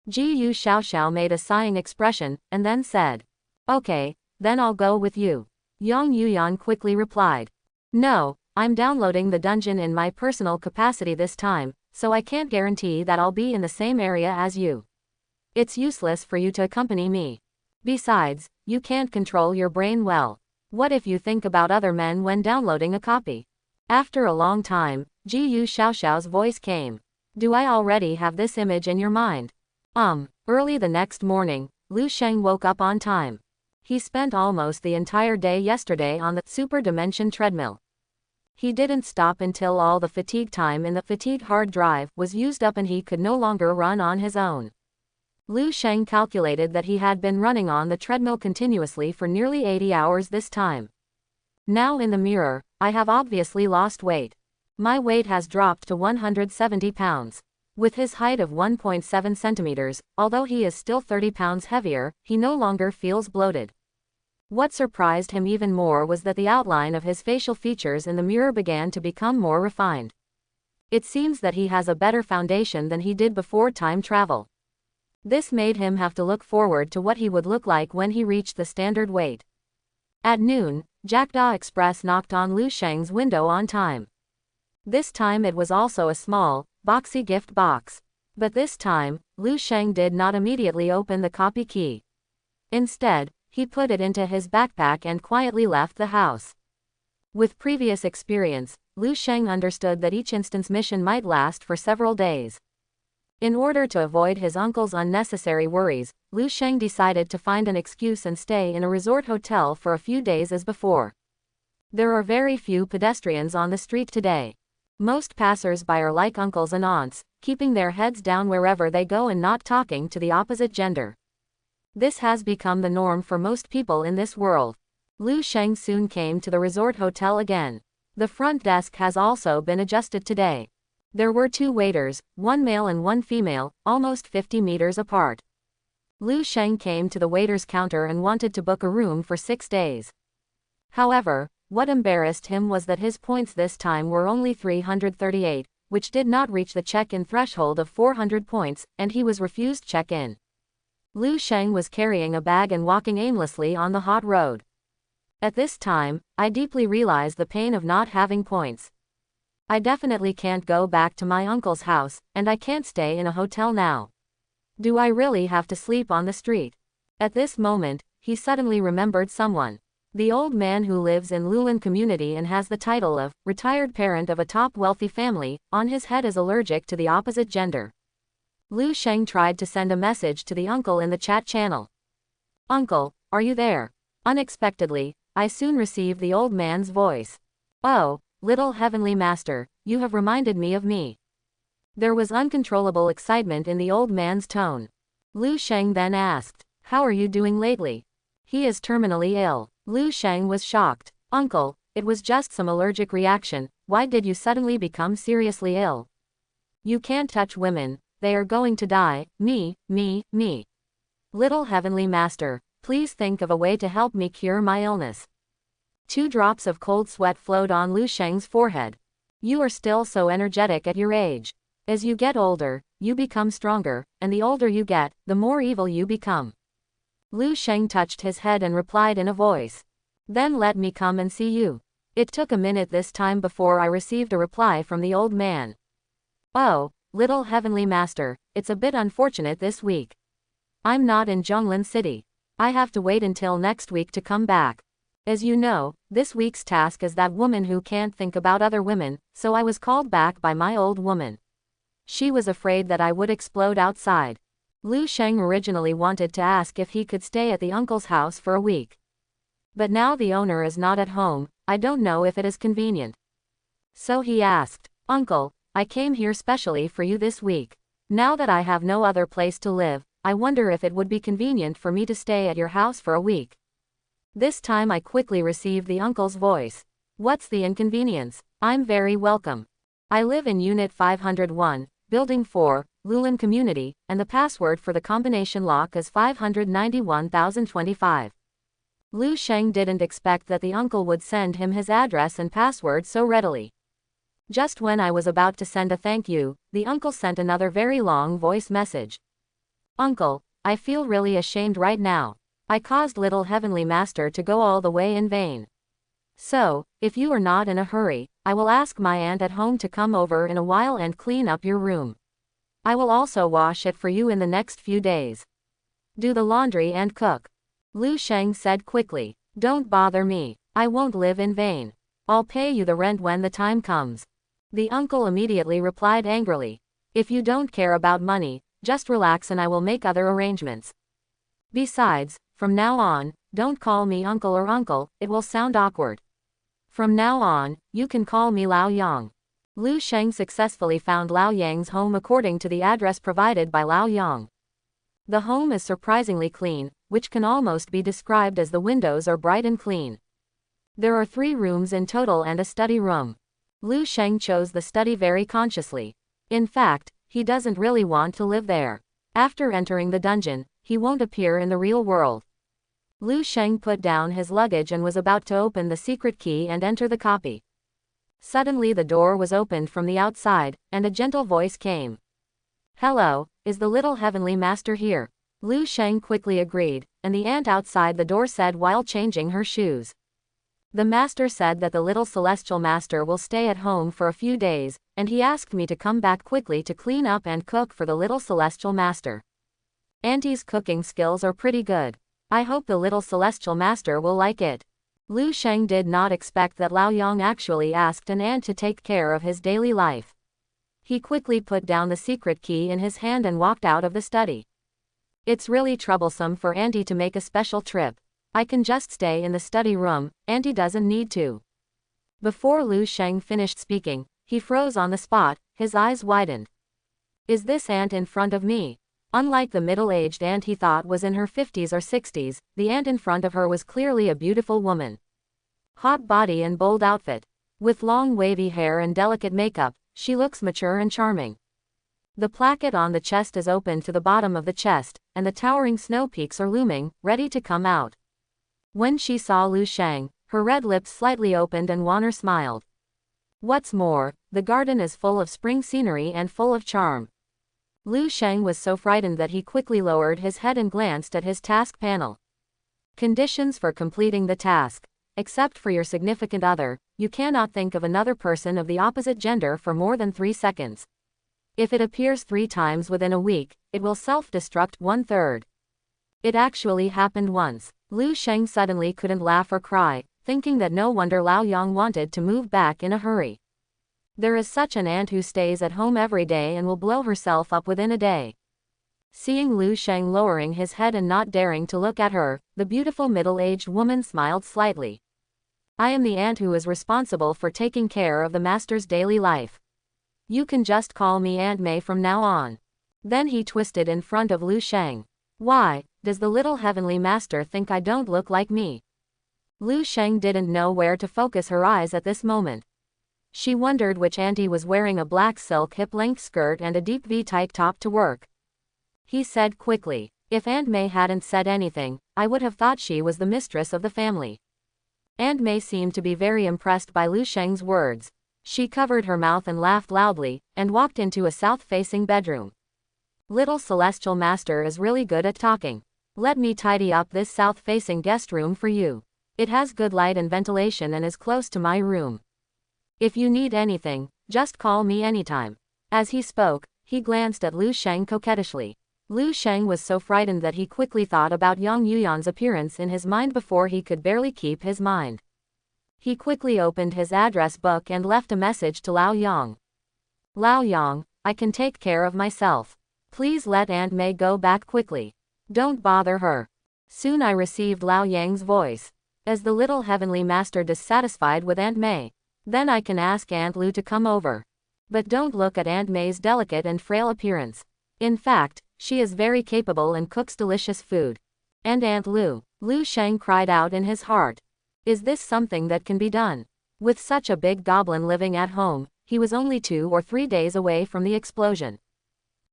Jiu Xiaoxiao made a sighing expression, and then said, "Okay, then I'll go with you." Yang Yuyan quickly replied, "No, I'm downloading the dungeon in my personal capacity this time, so I can't guarantee that I'll be in the same area as you. It's useless for you to accompany me. Besides, you can't control your brain well. What if you think about other men when downloading a copy?" After a long time, Jiu Xiaoxiao's voice came. "Do I already have this image in your mind?" Early the next morning, Lu Sheng woke up on time. He spent almost the entire day yesterday on the super dimension treadmill. He didn't stop until all the fatigue time in the fatigue hard drive was used up and he could no longer run on his own. Lu Sheng calculated that he had been running on the treadmill continuously for nearly 80 hours this time. Now in the mirror, I have obviously lost weight. My weight has dropped to 170 pounds. With his height of 1.7 centimeters, although he is still 30 pounds heavier, he no longer feels bloated. What surprised him even more was that the outline of his facial features in the mirror began to become more refined. It seems that he has a better foundation than he did before time travel. This made him have to look forward to what he would look like when he reached the standard weight. At noon, Jackdaw Express knocked on Lu Sheng's window on time. This time it was also a small, boxy gift box. But this time, Lu Sheng did not immediately open the copy key. Instead, he put it into his backpack and quietly left the house. With previous experience, Lu Sheng understood that each instance mission might last for several days. In order to avoid his uncle's unnecessary worries, Lu Sheng decided to find an excuse and stay in a resort hotel for a few days as before. There are very few pedestrians on the street today. Most passers-by are like uncles and aunts, keeping their heads down wherever they go and not talking to the opposite gender. This has become the norm for most people in this world. Lu Sheng soon came to the resort hotel again. The front desk has also been adjusted today. There were 2 waiters, 1 male and 1 female, almost 50 meters apart. Lu Sheng came to the waiter's counter and wanted to book a room for 6 days. However, what embarrassed him was that his points this time were only 338, which did not reach the check-in threshold of 400 points, and he was refused check-in. Lu Sheng was carrying a bag and walking aimlessly on the hot road. At this time, I deeply realized the pain of not having points. I definitely can't go back to my uncle's house, and I can't stay in a hotel now. Do I really have to sleep on the street? At this moment, he suddenly remembered someone. The old man who lives in Lulin community and has the title of retired parent of a top wealthy family, on his head is allergic to the opposite gender. Lu Sheng tried to send a message to the uncle in the chat channel. "Uncle, are you there?" Unexpectedly, I soon received the old man's voice. "Oh, little heavenly master, you have reminded me of me." There was uncontrollable excitement in the old man's tone. Lu Sheng then asked, "How are you doing lately?" "He is terminally ill." Lu Sheng was shocked. "Uncle, it was just some allergic reaction, why did you suddenly become seriously ill?" "You can't touch women, they are going to die, me. Little heavenly master, please think of a way to help me cure my illness." 2 drops of cold sweat flowed on Lu Sheng's forehead. "You are still so energetic at your age. As you get older, you become stronger, and the older you get, the more evil you become." Lu Sheng touched his head and replied in a voice, "Then let me come and see you." It took a minute this time before I received a reply from the old man. "Oh, little heavenly master, it's a bit unfortunate this week. I'm not in Zhonglin City. I have to wait until next week to come back. As you know, this week's task is that woman who can't think about other women, so I was called back by my old woman. She was afraid that I would explode outside." Lu Sheng originally wanted to ask if he could stay at the uncle's house for a week. But now the owner is not at home, I don't know if it is convenient. So he asked, "Uncle, I came here specially for you this week. Now that I have no other place to live, I wonder if it would be convenient for me to stay at your house for a week. This time I quickly received the uncle's voice. What's the inconvenience? I'm very welcome. I live in Unit 501, Building 4, Lulan Community, and the password for the combination lock is 591,025. Lu Sheng didn't expect that the uncle would send him his address and password so readily. Just when I was about to send a thank you, the uncle sent another very long voice message. Uncle, I feel really ashamed right now. I caused little Heavenly Master to go all the way in vain. So, if you are not in a hurry, I will ask my aunt at home to come over in a while and clean up your room. I will also wash it for you in the next few days. Do the laundry and cook. Lu Sheng said quickly. Don't bother me. I won't live in vain. I'll pay you the rent when the time comes. The uncle immediately replied angrily. If you don't care about money, just relax and I will make other arrangements. Besides, from now on, don't call me uncle or uncle, it will sound awkward. From now on, you can call me Lao Yang. Lu Sheng successfully found Lao Yang's home according to the address provided by Lao Yang. The home is surprisingly clean, which can almost be described as the windows are bright and clean. There are 3 rooms in total and a study room. Lu Sheng chose the study very consciously. In fact, he doesn't really want to live there. After entering the dungeon, he won't appear in the real world. Lu Sheng put down his luggage and was about to open the secret key and enter the copy. Suddenly the door was opened from the outside, and a gentle voice came. Hello, is the little Heavenly Master here? Lu Sheng quickly agreed, and the aunt outside the door said while changing her shoes. The master said that the little celestial master will stay at home for a few days, and he asked me to come back quickly to clean up and cook for the little celestial master. Auntie's cooking skills are pretty good. I hope the little celestial master will like it. Lu Sheng did not expect that Lao Yang actually asked an aunt to take care of his daily life. He quickly put down the secret key in his hand and walked out of the study. It's really troublesome for Auntie to make a special trip. I can just stay in the study room, Auntie doesn't need to. Before Lu Sheng finished speaking, he froze on the spot, his eyes widened. Is this aunt in front of me? Unlike the middle-aged aunt he thought was in her 50s or 60s, the aunt in front of her was clearly a beautiful woman. Hot body and bold outfit. With long wavy hair and delicate makeup, she looks mature and charming. The placket on the chest is open to the bottom of the chest, and the towering snow peaks are looming, ready to come out. When she saw Lu Sheng, her red lips slightly opened and Wanner smiled. What's more, the garden is full of spring scenery and full of charm. Lu Sheng was so frightened that he quickly lowered his head and glanced at his task panel. Conditions for completing the task. Except for your significant other, you cannot think of another person of the opposite gender for more than 3 seconds. If it appears 3 times within a week, it will self-destruct 1/3. It actually happened once. Lu Sheng suddenly couldn't laugh or cry, thinking that no wonder Lao Yang wanted to move back in a hurry. There is such an aunt who stays at home every day and will blow herself up within a day. Seeing Lu Sheng lowering his head and not daring to look at her, the beautiful middle-aged woman smiled slightly. I am the aunt who is responsible for taking care of the master's daily life. You can just call me Aunt May from now on. Then he twisted in front of Lu Sheng. Why, does the little Heavenly Master think I don't look like me? Lu Sheng didn't know where to focus her eyes at this moment. She wondered which auntie was wearing a black silk hip-length skirt and a deep V-type top to work. He said quickly, if Aunt May hadn't said anything, I would have thought she was the mistress of the family. Aunt May seemed to be very impressed by Lu Sheng's words. She covered her mouth and laughed loudly, and walked into a south-facing bedroom. Little Celestial Master is really good at talking. Let me tidy up this south-facing guest room for you. It has good light and ventilation and is close to my room. If you need anything, just call me anytime. As he spoke, he glanced at Lu Sheng coquettishly. Lu Sheng was so frightened that he quickly thought about Yang Yuyan's appearance in his mind before he could barely keep his mind. He quickly opened his address book and left a message to Lao Yang. Lao Yang, I can take care of myself. Please let Aunt May go back quickly. Don't bother her. Soon I received Lao Yang's voice. Is the little Heavenly Master dissatisfied with Aunt May? Then I can ask Aunt Lu to come over. But don't look at Aunt May's delicate and frail appearance. In fact, she is very capable and cooks delicious food. And Aunt Lu. Lu Sheng cried out in his heart. Is this something that can be done? With such a big goblin living at home, he was only 2 or 3 days away from the explosion.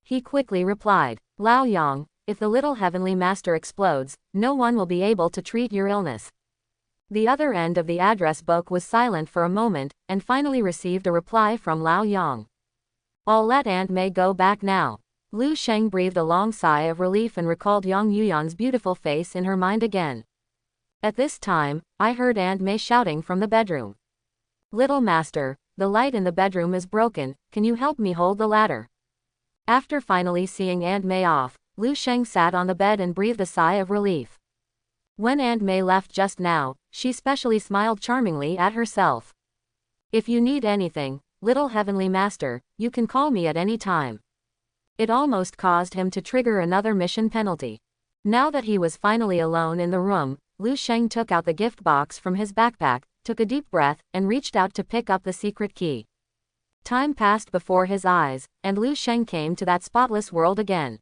He quickly replied, Lao Yang, if the little heavenly master explodes, no one will be able to treat your illness. The other end of the address book was silent for a moment, and finally received a reply from Lao Yang. I'll let Aunt May go back now. Lu Sheng breathed a long sigh of relief and recalled Yang Yuyan's beautiful face in her mind again. At this time, I heard Aunt May shouting from the bedroom. Little master, the light in the bedroom is broken, can you help me hold the ladder? After finally seeing Aunt May off, Lu Sheng sat on the bed and breathed a sigh of relief. When Aunt May left just now, she specially smiled charmingly at herself. If you need anything, little heavenly master, you can call me at any time. It almost caused him to trigger another mission penalty. Now that he was finally alone in the room, Lu Sheng took out the gift box from his backpack, took a deep breath, and reached out to pick up the secret key. Time passed before his eyes, and Lu Sheng came to that spotless world again.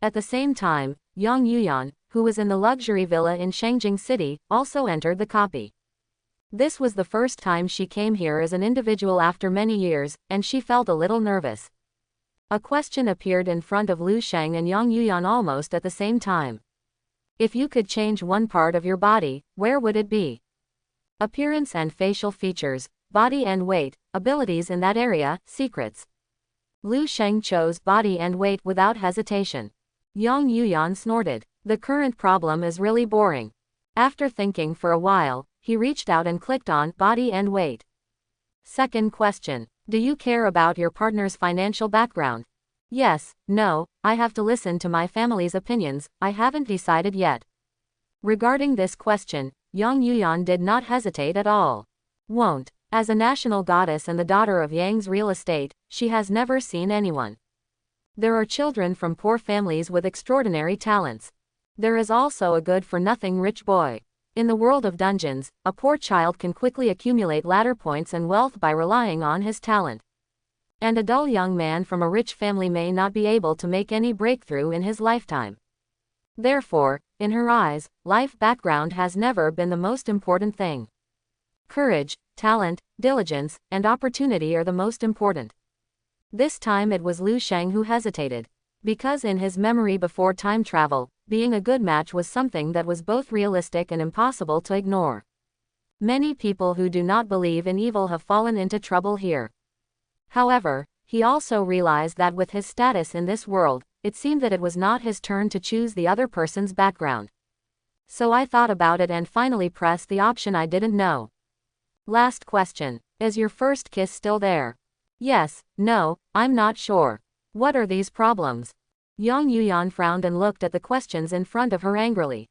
At the same time, Yang Yuyan, who was in the luxury villa in Shangjing City, also entered the copy. This was the first time she came here as an individual after many years, and she felt a little nervous. A question appeared in front of Lu Sheng and Yang Yuyan almost at the same time. If you could change one part of your body, where would it be? Appearance and facial features, body and weight, abilities in that area, secrets. Lu Sheng chose body and weight without hesitation. Yang Yuyan snorted. The current problem is really boring. After thinking for a while, he reached out and clicked on body and weight. Second question. Do you care about your partner's financial background? Yes, no, I have to listen to my family's opinions, I haven't decided yet. Regarding this question, Yang Yuyan did not hesitate at all. Won't. As a national goddess and the daughter of Yang's real estate, she has never seen anyone. There are children from poor families with extraordinary talents. There is also a good-for-nothing rich boy. In the world of dungeons, a poor child can quickly accumulate ladder points and wealth by relying on his talent. And a dull young man from a rich family may not be able to make any breakthrough in his lifetime. Therefore, in her eyes, life background has never been the most important thing. Courage, talent, diligence, and opportunity are the most important. This time it was Lu Sheng who hesitated. Because in his memory before time travel, being a good match was something that was both realistic and impossible to ignore. Many people who do not believe in evil have fallen into trouble here. However, he also realized that with his status in this world, it seemed that it was not his turn to choose the other person's background. So I thought about it and finally pressed the option I didn't know. Last question. Is your first kiss still there? Yes, no, I'm not sure. What are these problems? Yang Yuyan frowned and looked at the questions in front of her angrily.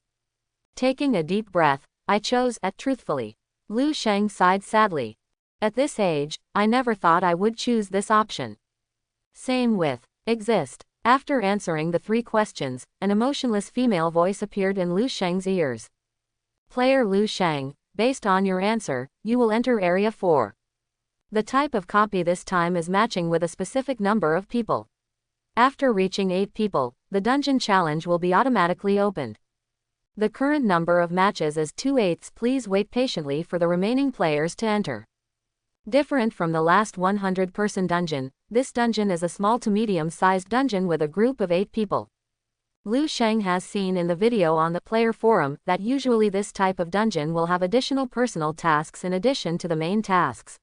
Taking a deep breath, I chose at truthfully. Lu Sheng sighed sadly. At this age, I never thought I would choose this option. Same with exist. After answering the 3 questions, an emotionless female voice appeared in Lu Sheng's ears. Player Lu Sheng, based on your answer, you will enter Area 4. The type of copy this time is matching with a specific number of people. After reaching 8 people, the dungeon challenge will be automatically opened. The current number of matches is 2/8. Please wait patiently for the remaining players to enter. Different from the last 100-person dungeon, this dungeon is a small to medium-sized dungeon with a group of 8 people. Lu Sheng has seen in the video on the player forum that usually this type of dungeon will have additional personal tasks in addition to the main tasks.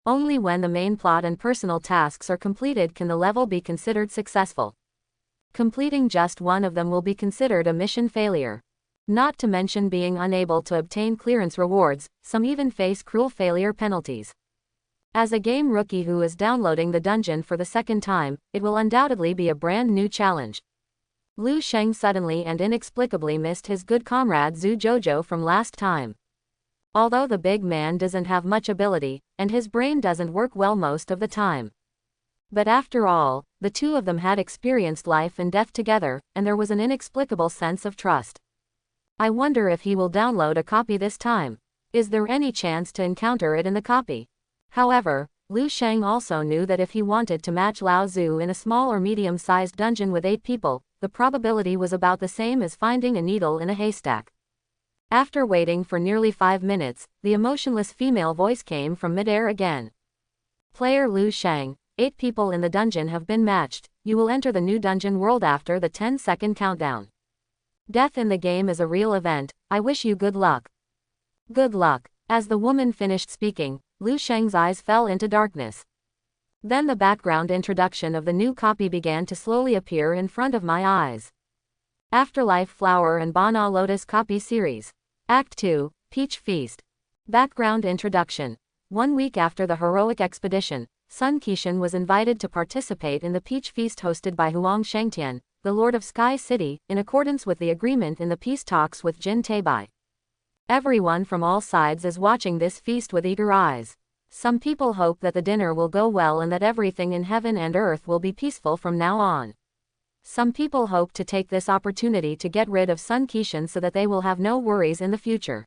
Only when the main plot and personal tasks are completed can the level be considered successful. Completing just one of them will be considered a mission failure. Not to mention being unable to obtain clearance rewards, some even face cruel failure penalties. As a game rookie who is downloading the dungeon for the second time, it will undoubtedly be a brand new challenge. Lu Sheng suddenly and inexplicably missed his good comrade Zhu Jojo from last time. Although the big man doesn't have much ability, and his brain doesn't work well most of the time. But after all, the two of them had experienced life and death together, and there was an inexplicable sense of trust. I wonder if he will download a copy this time. Is there any chance to encounter it in the copy? However, Liu Sheng also knew that if he wanted to match Lao Zhu in a small or medium-sized dungeon with 8 people, the probability was about the same as finding a needle in a haystack. After waiting for nearly 5 minutes, the emotionless female voice came from midair again. Player Liu Sheng, 8 people in the dungeon have been matched. You will enter the new dungeon world after the 10-second countdown. Death in the game is a real event. I wish you good luck. Good luck. As the woman finished speaking, Liu Sheng's eyes fell into darkness. Then the background introduction of the new copy began to slowly appear in front of my eyes. Afterlife Flower and Bana Lotus Copy Series. Act 2, Peach Feast. Background introduction. 1 week after the heroic expedition, Sun Qixin was invited to participate in the Peach Feast hosted by Huang Shengtian, the Lord of Sky City, in accordance with the agreement in the peace talks with Jin Teibai. Everyone from all sides is watching this feast with eager eyes. Some people hope that the dinner will go well and that everything in heaven and earth will be peaceful from now on. Some people hope to take this opportunity to get rid of Sun Qixin so that they will have no worries in the future.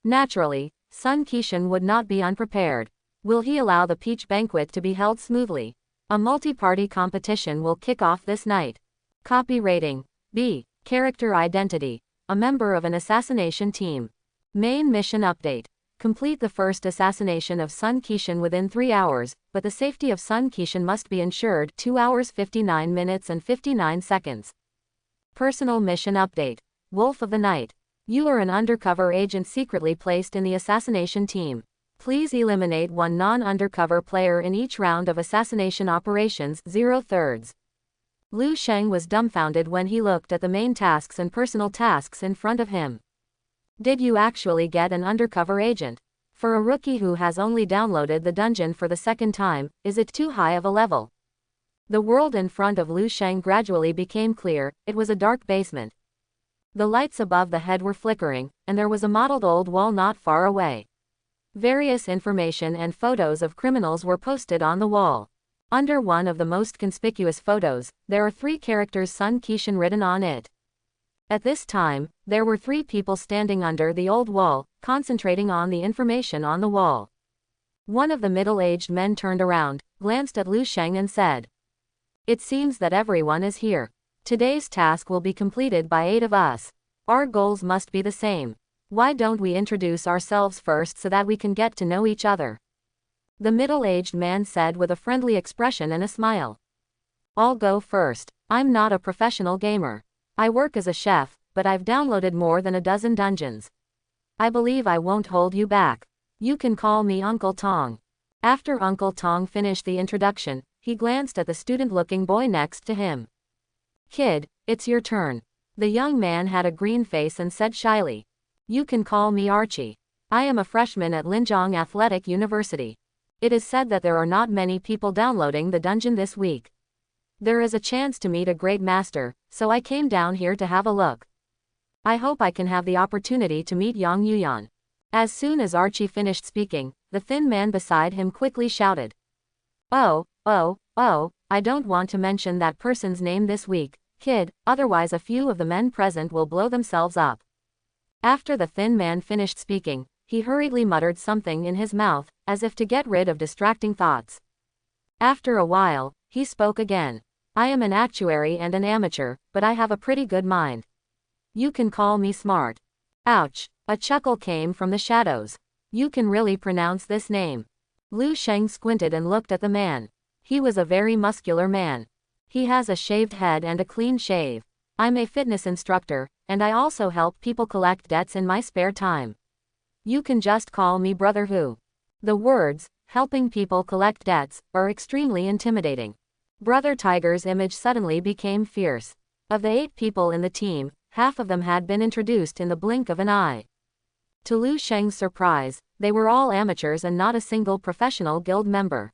Naturally, Sun Qixin would not be unprepared. Will he allow the peach banquet to be held smoothly? A multi-party competition will kick off this night. Copy rating. B. Character identity. A member of an assassination team. Main mission update. Complete the first assassination of Sun Qixin within 3 hours, but the safety of Sun Qixin must be ensured. 2 hours 59 minutes and 59 seconds. Personal mission update. Wolf of the Night. You are an undercover agent secretly placed in the assassination team. Please eliminate 1 non-undercover player in each round of assassination operations. 0/3. Liu Sheng was dumbfounded when he looked at the main tasks and personal tasks in front of him. Did you actually get an undercover agent? For a rookie who has only downloaded the dungeon for the second time, is it too high of a level? The world in front of Liu Sheng gradually became clear. It was a dark basement. The lights above the head were flickering, and there was a mottled old wall not far away. Various information and photos of criminals were posted on the wall. Under one of the most conspicuous photos, there are 3 characters Sun Qixin written on it. At this time, there were 3 people standing under the old wall, concentrating on the information on the wall. One of the middle-aged men turned around, glanced at Liu Sheng and said, "It seems that everyone is here. Today's task will be completed by 8 of us. Our goals must be the same. Why don't we introduce ourselves first so that we can get to know each other?" The middle-aged man said with a friendly expression and a smile. "I'll go first. I'm not a professional gamer. I work as a chef, but I've downloaded more than a dozen dungeons. I believe I won't hold you back. You can call me Uncle Tong." After Uncle Tong finished the introduction, he glanced at the student-looking boy next to him. "Kid, it's your turn." The young man had a green face and said shyly, "You can call me Archie. I am a freshman at Linjiang Athletic University. It is said that there are not many people downloading the dungeon this week. There is a chance to meet a great master, so I came down here to have a look. I hope I can have the opportunity to meet Yang Yuyan." As soon as Archie finished speaking, the thin man beside him quickly shouted, Oh, I don't want to mention that person's name this week, kid, otherwise a few of the men present will blow themselves up." After the thin man finished speaking, he hurriedly muttered something in his mouth, as if to get rid of distracting thoughts. After a while, he spoke again. "I am an actuary and an amateur, but I have a pretty good mind. You can call me smart." Ouch! A chuckle came from the shadows. "You can really pronounce this name." Liu Sheng squinted and looked at the man. He was a very muscular man. He has a shaved head and a clean shave. "I'm a fitness instructor, and I also help people collect debts in my spare time. You can just call me Brother Hu." The words, "helping people collect debts," are extremely intimidating. Brother Tiger's image suddenly became fierce. Of the 8 people in the team, half of them had been introduced in the blink of an eye. To Liu Sheng's surprise, they were all amateurs and not a single professional guild member.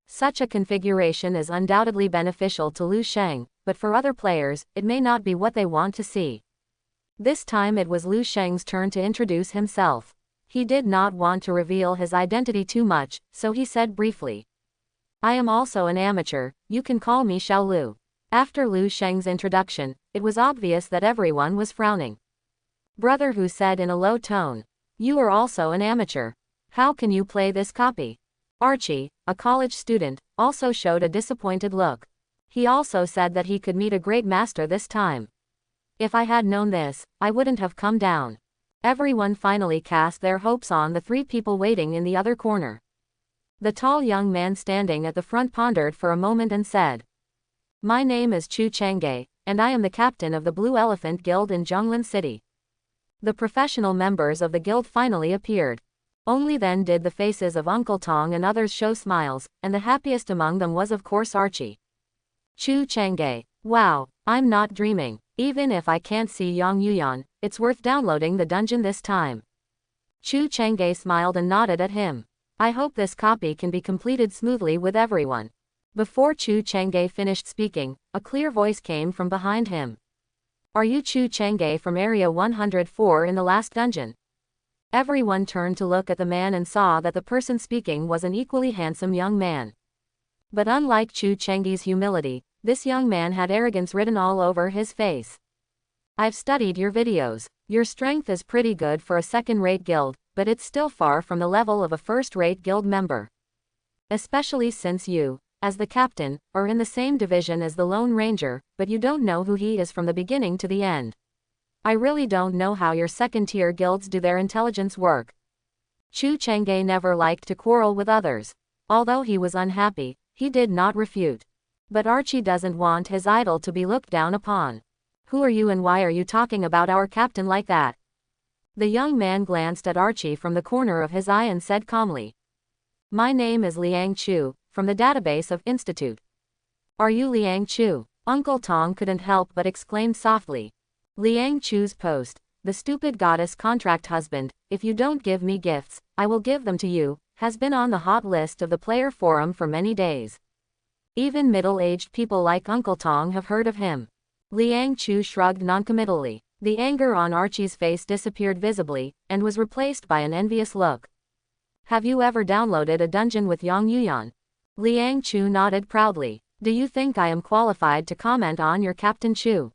Such a configuration is undoubtedly beneficial to Liu Sheng, but for other players, it may not be what they want to see. This time it was Liu Sheng's turn to introduce himself. He did not want to reveal his identity too much, so he said briefly, "I am also an amateur, you can call me Xiao Lu." After Liu Sheng's introduction, it was obvious that everyone was frowning. Brother Hu said in a low tone, "You are also an amateur. How can you play this copy?" Archie, a college student, also showed a disappointed look. He also said that he could meet a great master this time. If I had known this, I wouldn't have come down. Everyone finally cast their hopes on the 3 people waiting in the other corner. The tall young man standing at the front pondered for a moment and said, "My name is Chu Changge, and I am the captain of the Blue Elephant Guild in Zhonglin City." The professional members of the guild finally appeared. Only then did the faces of Uncle Tong and others show smiles, and the happiest among them was of course Archie. Chu Changge. Wow, I'm not dreaming. Even if I can't see Yang Yuyan, it's worth downloading the dungeon this time. Chu Changge smiled and nodded at him. I hope this copy can be completed smoothly with everyone. Before Chu Changge finished speaking, a clear voice came from behind him. Are you Chu Changge from Area 104 in the last dungeon? Everyone turned to look at the man and saw that the person speaking was an equally handsome young man. But unlike Chu Changge's humility, this young man had arrogance written all over his face. I've studied your videos. Your strength is pretty good for a second-rate guild, but it's still far from the level of a first-rate guild member. Especially since you, as the captain, are in the same division as the Lone Ranger, but you don't know who he is from the beginning to the end. I really don't know how your second-tier guilds do their intelligence work. Chu Changge never liked to quarrel with others. Although he was unhappy, he did not refute. But Archie doesn't want his idol to be looked down upon. Who are you and why are you talking about our captain like that? The young man glanced at Archie from the corner of his eye and said calmly. My name is Liang Chu, from the database of Institute. Are you Liang Chu? Uncle Tong couldn't help but exclaim softly. Liang Chu's post, the stupid goddess contract husband, if you don't give me gifts, I will give them to you, has been on the hot list of the player forum for many days. Even middle-aged people like Uncle Tong have heard of him. Liang Chu shrugged noncommittally. The anger on Archie's face disappeared visibly, and was replaced by an envious look. Have you ever downloaded a dungeon with Yang Yuyan? Liang Chu nodded proudly. Do you think I am qualified to comment on your Captain Chu?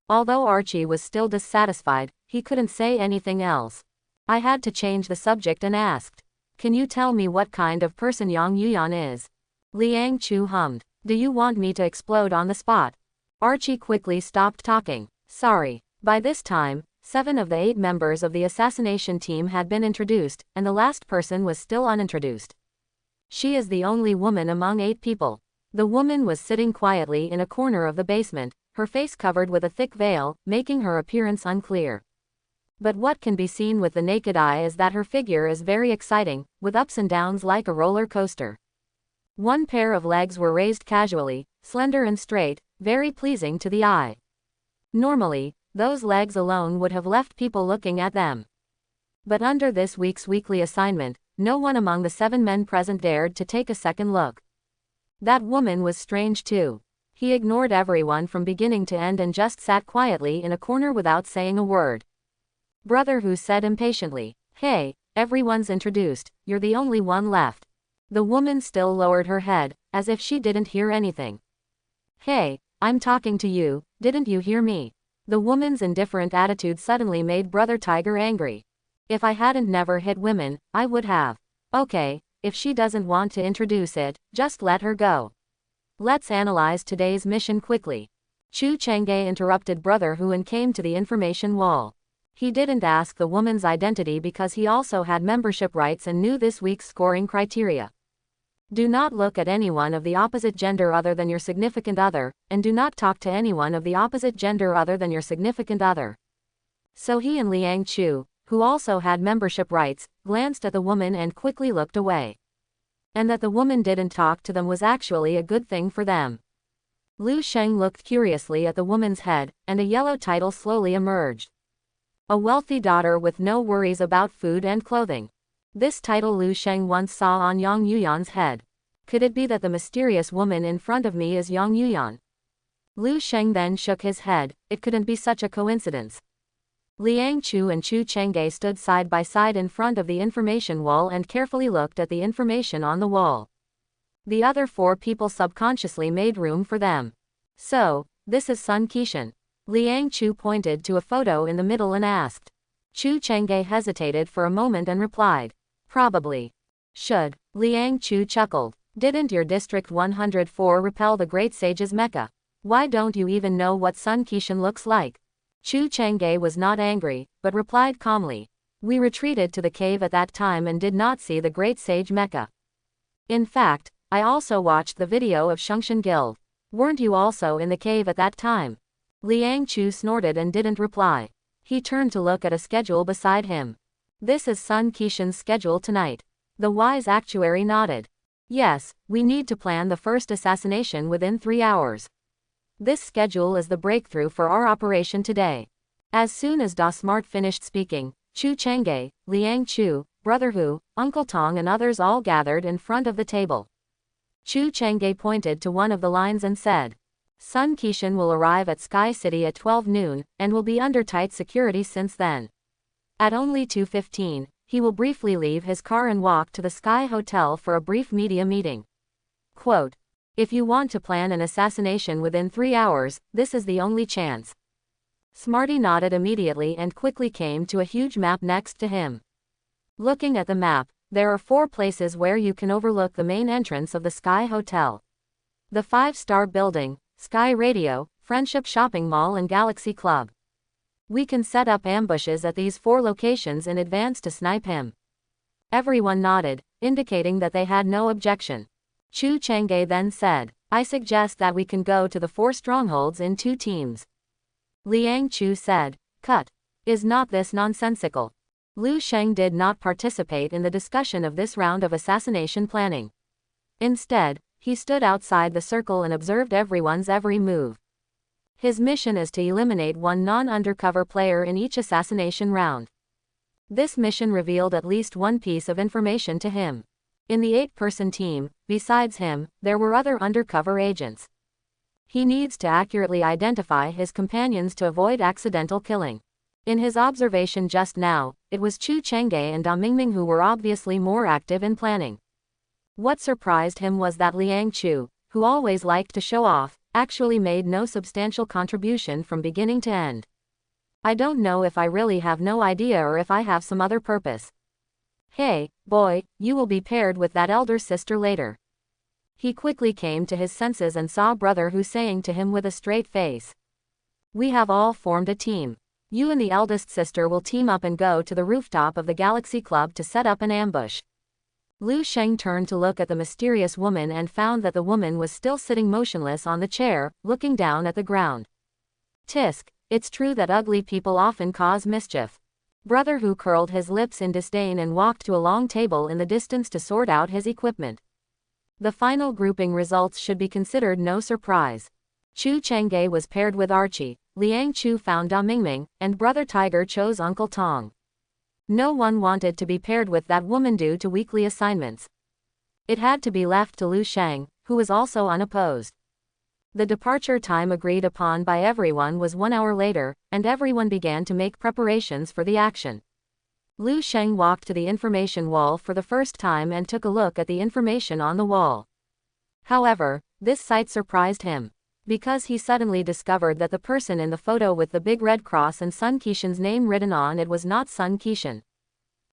Although Archie was still dissatisfied, he couldn't say anything else. I had to change the subject and asked. Can you tell me what kind of person Yang Yuyan is? Liang Chu hummed. Do you want me to explode on the spot? Archie quickly stopped talking. Sorry. By this time, 7 of the 8 members of the assassination team had been introduced, and the last person was still unintroduced. She is the only woman among 8 people. The woman was sitting quietly in a corner of the basement, her face covered with a thick veil, making her appearance unclear. But what can be seen with the naked eye is that her figure is very exciting, with ups and downs like a roller coaster. One pair of legs were raised casually, slender and straight, very pleasing to the eye. Normally, those legs alone would have left people looking at them. But under this week's weekly assignment, no one among the 7 men present dared to take a second look. That woman was strange too. He ignored everyone from beginning to end and just sat quietly in a corner without saying a word. Brother Hu said impatiently, Hey, everyone's introduced, you're the only one left. The woman still lowered her head, as if she didn't hear anything. Hey, I'm talking to you, didn't you hear me? The woman's indifferent attitude suddenly made Brother Tiger angry. If I hadn't never hit women, I would have. Okay, if she doesn't want to introduce it, just let her go. Let's analyze today's mission quickly. Chu Changge interrupted Brother Hu and came to the information wall. He didn't ask the woman's identity because he also had membership rights and knew this week's scoring criteria. Do not look at anyone of the opposite gender other than your significant other, and do not talk to anyone of the opposite gender other than your significant other. So he and Liang Chu, who also had membership rights, glanced at the woman and quickly looked away. And that the woman didn't talk to them was actually a good thing for them. Lu Sheng looked curiously at the woman's head, and a yellow title slowly emerged. A wealthy daughter with no worries about food and clothing. This title Lu Sheng once saw on Yang Yuyan's head. Could it be that the mysterious woman in front of me is Yang Yuyan? Lu Sheng then shook his head. It couldn't be such a coincidence. Liang Chu and Chu Changge stood side by side in front of the information wall and carefully looked at the information on the wall. The other 4 people subconsciously made room for them. So, this is Sun Qishan. Liang Chu pointed to a photo in the middle and asked. Chu Changge hesitated for a moment and replied. Probably. Should. Liang Chu chuckled. Didn't your District 104 repel the great sage's mecha? Why don't you even know what Sun Kishan looks like? Chu Chang'e was not angry, but replied calmly. We retreated to the cave at that time and did not see the great sage mecha. In fact, I also watched the video of Shungshan Guild. Weren't you also in the cave at that time? Liang Chu snorted and didn't reply. He turned to look at a schedule beside him. This is Sun Kishan's schedule tonight. The wise actuary nodded. Yes, we need to plan the first assassination within 3 hours. This schedule is the breakthrough for our operation today. As soon as Da Smart finished speaking, Chu Chang'e, Liang Chu, Brother Hu, Uncle Tong and others all gathered in front of the table. Chu Chang'e pointed to one of the lines and said, Sun Kishan will arrive at Sky City at 12 noon, and will be under tight security since then. At only 2:15, he will briefly leave his car and walk to the Sky Hotel for a brief media meeting. Quote, if you want to plan an assassination within 3 hours, this is the only chance. Smarty nodded immediately and quickly came to a huge map next to him. Looking at the map, there are 4 places where you can overlook the main entrance of the Sky Hotel. The 5-star building, Sky Radio, Friendship Shopping Mall and Galaxy Club. We can set up ambushes at these 4 locations in advance to snipe him. Everyone nodded, indicating that they had no objection. Chu Chang'e then said, I suggest that we can go to the 4 strongholds in 2 teams. Liang Chu said, cut. Is not this nonsensical? Lu Sheng did not participate in the discussion of this round of assassination planning. Instead, he stood outside the circle and observed everyone's every move. His mission is to eliminate 1 non-undercover player in each assassination round. This mission revealed at least 1 piece of information to him. In the 8-person team, besides him, there were other undercover agents. He needs to accurately identify his companions to avoid accidental killing. In his observation just now, it was Chu Chang'e and Da Mingming who were obviously more active in planning. What surprised him was that Liang Chu, who always liked to show off, actually made no substantial contribution from beginning to end. I don't know if I really have no idea or if I have some other purpose. Hey, boy, you will be paired with that elder sister later. He quickly came to his senses and saw Brother Hu saying to him with a straight face. We have all formed a team. You and the eldest sister will team up and go to the rooftop of the Galaxy Club to set up an ambush. Lu Sheng turned to look at the mysterious woman and found that the woman was still sitting motionless on the chair, looking down at the ground. Tisk, it's true that ugly people often cause mischief. Brother Hu curled his lips in disdain and walked to a long table in the distance to sort out his equipment. The final grouping results should be considered no surprise. Chu Chang'e was paired with Archie, Liang Chu found Da Mingming, and Brother Tiger chose Uncle Tong. No one wanted to be paired with that woman due to weekly assignments. It had to be left to Lu Sheng, who was also unopposed. The departure time agreed upon by everyone was 1 hour later, and everyone began to make preparations for the action. Lu Sheng walked to the information wall for the first time and took a look at the information on the wall. However, this sight surprised him, because he suddenly discovered that the person in the photo with the big red cross and Sun Kishan's name written on it was not Sun Kishan.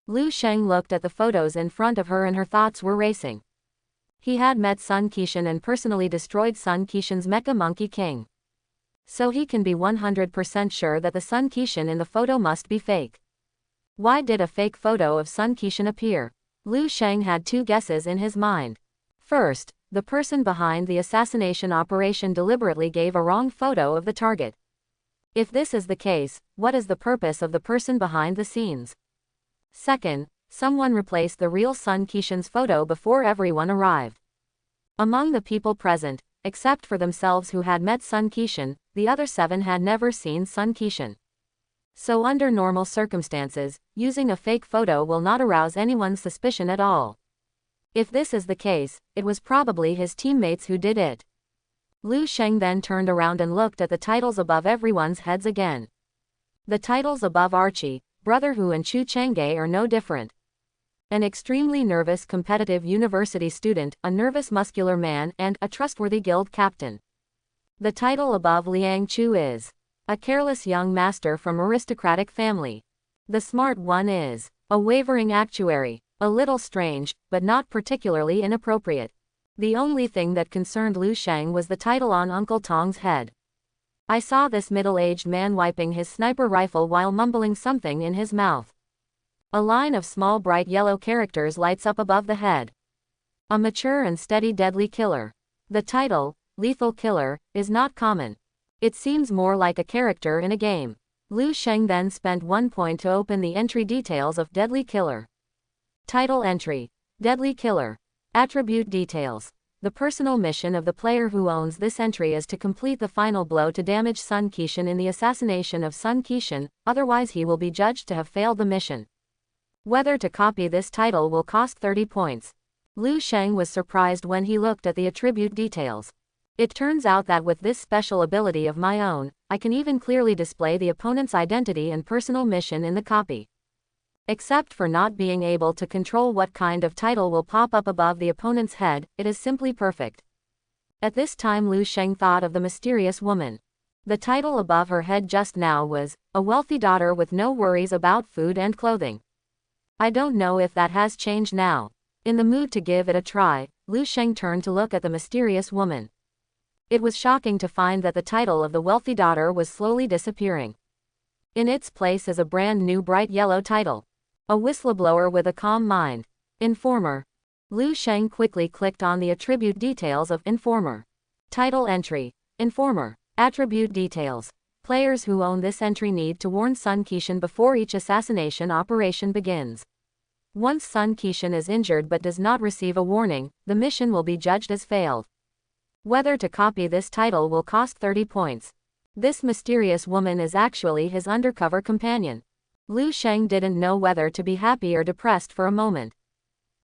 Lu Sheng looked at the photos in front of her and her thoughts were racing. He had met Sun Kishan and personally destroyed Sun Kishan's Mecha Monkey King. So he can be 100% sure that the Sun Kishan in the photo must be fake. Why did a fake photo of Sun Kishan appear? Lu Sheng had 2 guesses in his mind. First, the person behind the assassination operation deliberately gave a wrong photo of the target. If this is the case, what is the purpose of the person behind the scenes? Second, someone replaced the real Sun Kishan's photo before everyone arrived. Among the people present, except for themselves who had met Sun Kishan, the other 7 had never seen Sun Kishan. So under normal circumstances, using a fake photo will not arouse anyone's suspicion at all. If this is the case, it was probably his teammates who did it. Lu Sheng then turned around and looked at the titles above everyone's heads again. The titles above Archie, Brother Hu and Chu Chang'e are no different. An extremely nervous competitive university student, a nervous muscular man, and a trustworthy guild captain. The title above Liang Chu is a careless young master from aristocratic family. The smart one is a wavering actuary. A little strange, but not particularly inappropriate. The only thing that concerned Lu Sheng was the title on Uncle Tong's head. I saw this middle-aged man wiping his sniper rifle while mumbling something in his mouth. A line of small bright yellow characters lights up above the head. A mature and steady deadly killer. The title, Lethal Killer, is not common. It seems more like a character in a game. Lu Sheng then spent 1 point to open the entry details of Deadly Killer. Title entry. Deadly Killer. Attribute details. The personal mission of the player who owns this entry is to complete the final blow to damage Sun Qixin in the assassination of Sun Qixin, otherwise he will be judged to have failed the mission. Whether to copy this title will cost 30 points. Lu Sheng was surprised when he looked at the attribute details. It turns out that with this special ability of my own, I can even clearly display the opponent's identity and personal mission in the copy. Except for not being able to control what kind of title will pop up above the opponent's head, it is simply perfect. At this time Lu Sheng thought of the mysterious woman. The title above her head just now was, A Wealthy Daughter with No Worries About Food and Clothing. I don't know if that has changed now. In the mood to give it a try, Lu Sheng turned to look at the mysterious woman. It was shocking to find that the title of the wealthy daughter was slowly disappearing. In its place is a brand new bright yellow title. A whistleblower with a calm mind. Informer. Lu Sheng quickly clicked on the attribute details of Informer. Title entry. Informer. Attribute details. Players who own this entry need to warn Sun Qixin before each assassination operation begins. Once Sun Qixin is injured but does not receive a warning, the mission will be judged as failed. Whether to copy this title will cost 30 points. This mysterious woman is actually his undercover companion. Lu Sheng didn't know whether to be happy or depressed for a moment.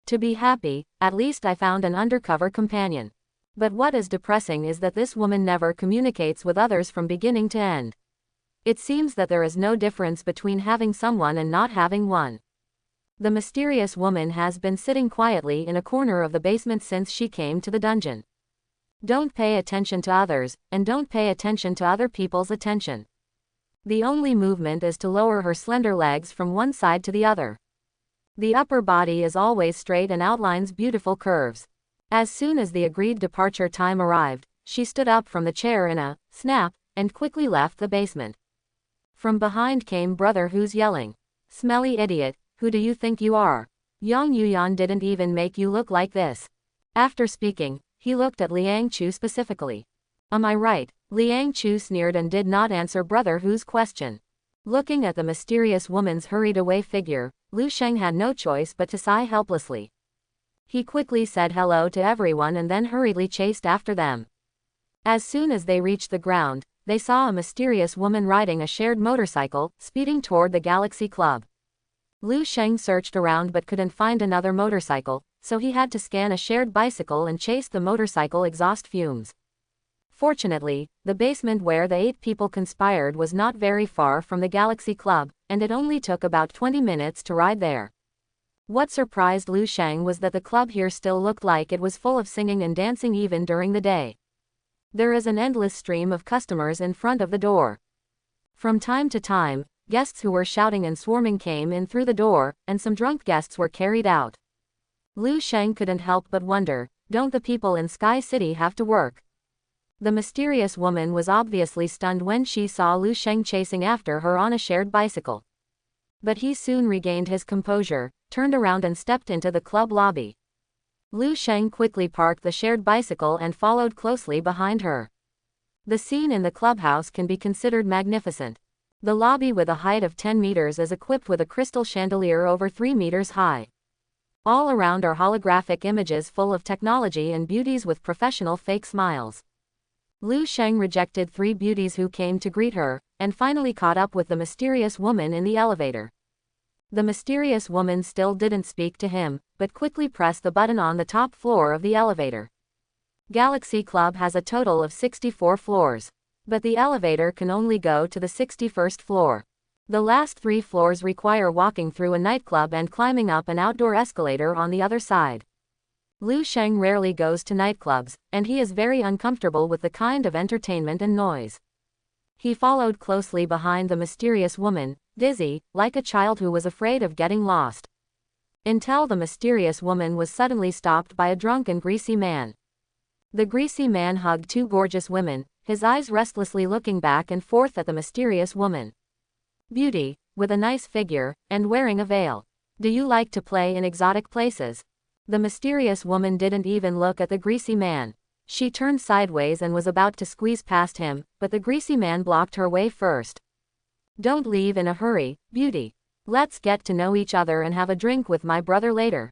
To be happy, at least I found an undercover companion. But what is depressing is that this woman never communicates with others from beginning to end. It seems that there is no difference between having someone and not having one. The mysterious woman has been sitting quietly in a corner of the basement since she came to the dungeon. Don't pay attention to others, and don't pay attention to other people's attention. The only movement is to lower her slender legs from one side to the other. The upper body is always straight and outlines beautiful curves. As soon as the agreed departure time arrived, she stood up from the chair in a snap, and quickly left the basement. From behind came Brother Hu's yelling. Smelly idiot, who do you think you are? Yang Yuyan didn't even make you look like this. After speaking, he looked at Liang Chu specifically. Am I right? Liang Chu sneered and did not answer Brother Hu's question. Looking at the mysterious woman's hurried away figure, Lu Sheng had no choice but to sigh helplessly. He quickly said hello to everyone and then hurriedly chased after them. As soon as they reached the ground, they saw a mysterious woman riding a shared motorcycle, speeding toward the Galaxy Club. Lu Sheng searched around but couldn't find another motorcycle, so he had to scan a shared bicycle and chase the motorcycle exhaust fumes. Fortunately, the basement where the 8 people conspired was not very far from the Galaxy Club, and it only took about 20 minutes to ride there. What surprised Lu Sheng was that the club here still looked like it was full of singing and dancing even during the day. There is an endless stream of customers in front of the door. From time to time, guests who were shouting and swarming came in through the door, and some drunk guests were carried out. Lu Sheng couldn't help but wonder, don't the people in Sky City have to work? The mysterious woman was obviously stunned when she saw Lu Sheng chasing after her on a shared bicycle. But he soon regained his composure, turned around and stepped into the club lobby. Lu Sheng quickly parked the shared bicycle and followed closely behind her. The scene in the clubhouse can be considered magnificent. The lobby with a height of 10 meters is equipped with a crystal chandelier over 3 meters high. All around are holographic images full of technology and beauties with professional fake smiles. Lu Sheng rejected 3 beauties who came to greet her, and finally caught up with the mysterious woman in the elevator. The mysterious woman still didn't speak to him, but quickly pressed the button on the top floor of the elevator. Galaxy Club has a total of 64 floors. But the elevator can only go to the 61st floor. The last 3 floors require walking through a nightclub and climbing up an outdoor escalator on the other side. Lu Sheng rarely goes to nightclubs, and he is very uncomfortable with the kind of entertainment and noise. He followed closely behind the mysterious woman, dizzy, like a child who was afraid of getting lost. until the mysterious woman was suddenly stopped by a drunk and greasy man. The greasy man hugged two gorgeous women, his eyes restlessly looking back and forth at the mysterious woman. Beauty, with a nice figure, and wearing a veil. Do you like to play in exotic places? The mysterious woman didn't even look at the greasy man. She turned sideways and was about to squeeze past him, but the greasy man blocked her way first. Don't leave in a hurry, beauty. Let's get to know each other and have a drink with my brother later.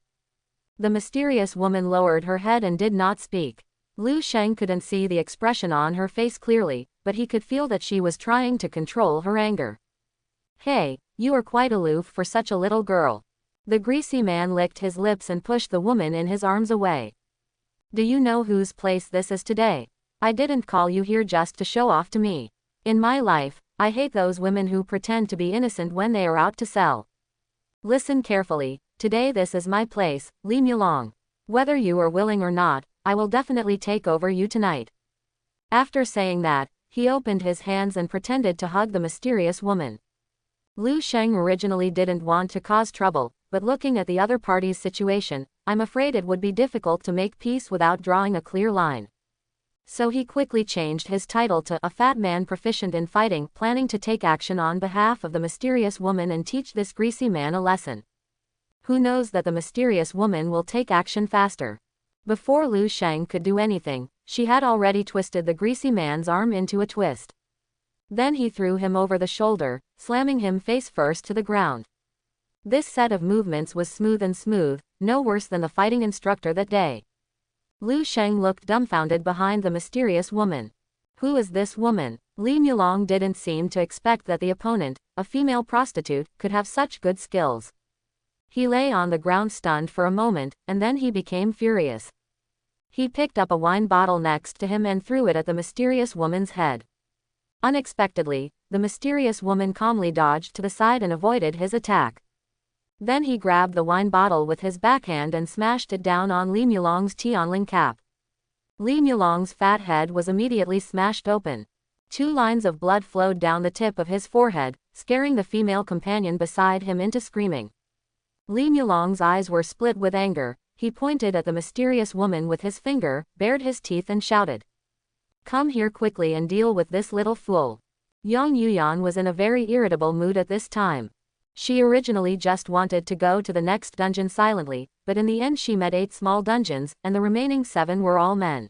The mysterious woman lowered her head and did not speak. Lu Sheng couldn't see the expression on her face clearly, but he could feel that she was trying to control her anger. Hey, you are quite aloof for such a little girl. The greasy man licked his lips and pushed the woman in his arms away. Do you know whose place this is today? I didn't call you here just to show off to me. In my life, I hate those women who pretend to be innocent when they are out to sell. Listen carefully, today this is my place, Li Mulong. Whether you are willing or not, I will definitely take over you tonight. After saying that, he opened his hands and pretended to hug the mysterious woman. Lu Sheng originally didn't want to cause trouble, but looking at the other party's situation, I'm afraid it would be difficult to make peace without drawing a clear line. So he quickly changed his title to a fat man proficient in fighting, planning to take action on behalf of the mysterious woman and teach this greasy man a lesson. Who knows that the mysterious woman will take action faster? Before Lu Sheng could do anything, she had already twisted the greasy man's arm into a twist. Then he threw him over the shoulder, slamming him face first to the ground. This set of movements was smooth, no worse than the fighting instructor that day. Lu Sheng looked dumbfounded behind the mysterious woman. Who is this woman? Li Mulong didn't seem to expect that the opponent, a female prostitute, could have such good skills. He lay on the ground stunned for a moment, and then he became furious. He picked up a wine bottle next to him and threw it at the mysterious woman's head. Unexpectedly, the mysterious woman calmly dodged to the side and avoided his attack. Then he grabbed the wine bottle with his backhand and smashed it down on Li Mulong's Tianling cap. Li Mulong's fat head was immediately smashed open. 2 lines of blood flowed down the tip of his forehead, scaring the female companion beside him into screaming. Li Mulong's eyes were split with anger. He pointed at the mysterious woman with his finger, bared his teeth and shouted. Come here quickly and deal with this little fool. Yang Yuyan was in a very irritable mood at this time. She originally just wanted to go to the next dungeon silently, but in the end she met 8 small dungeons, and the remaining 7 were all men.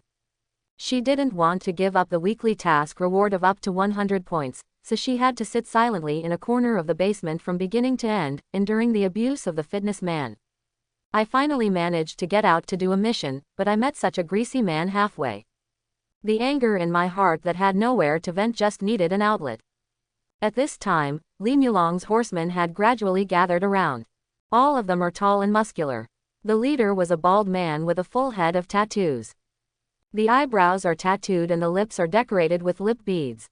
She didn't want to give up the weekly task reward of up to 100 points, so she had to sit silently in a corner of the basement from beginning to end, enduring the abuse of the fitness man. I finally managed to get out to do a mission, but I met such a greasy man halfway. The anger in my heart that had nowhere to vent just needed an outlet. At this time, Li Mulong's horsemen had gradually gathered around. All of them are tall and muscular. The leader was a bald man with a full head of tattoos. The eyebrows are tattooed and the lips are decorated with lip beads.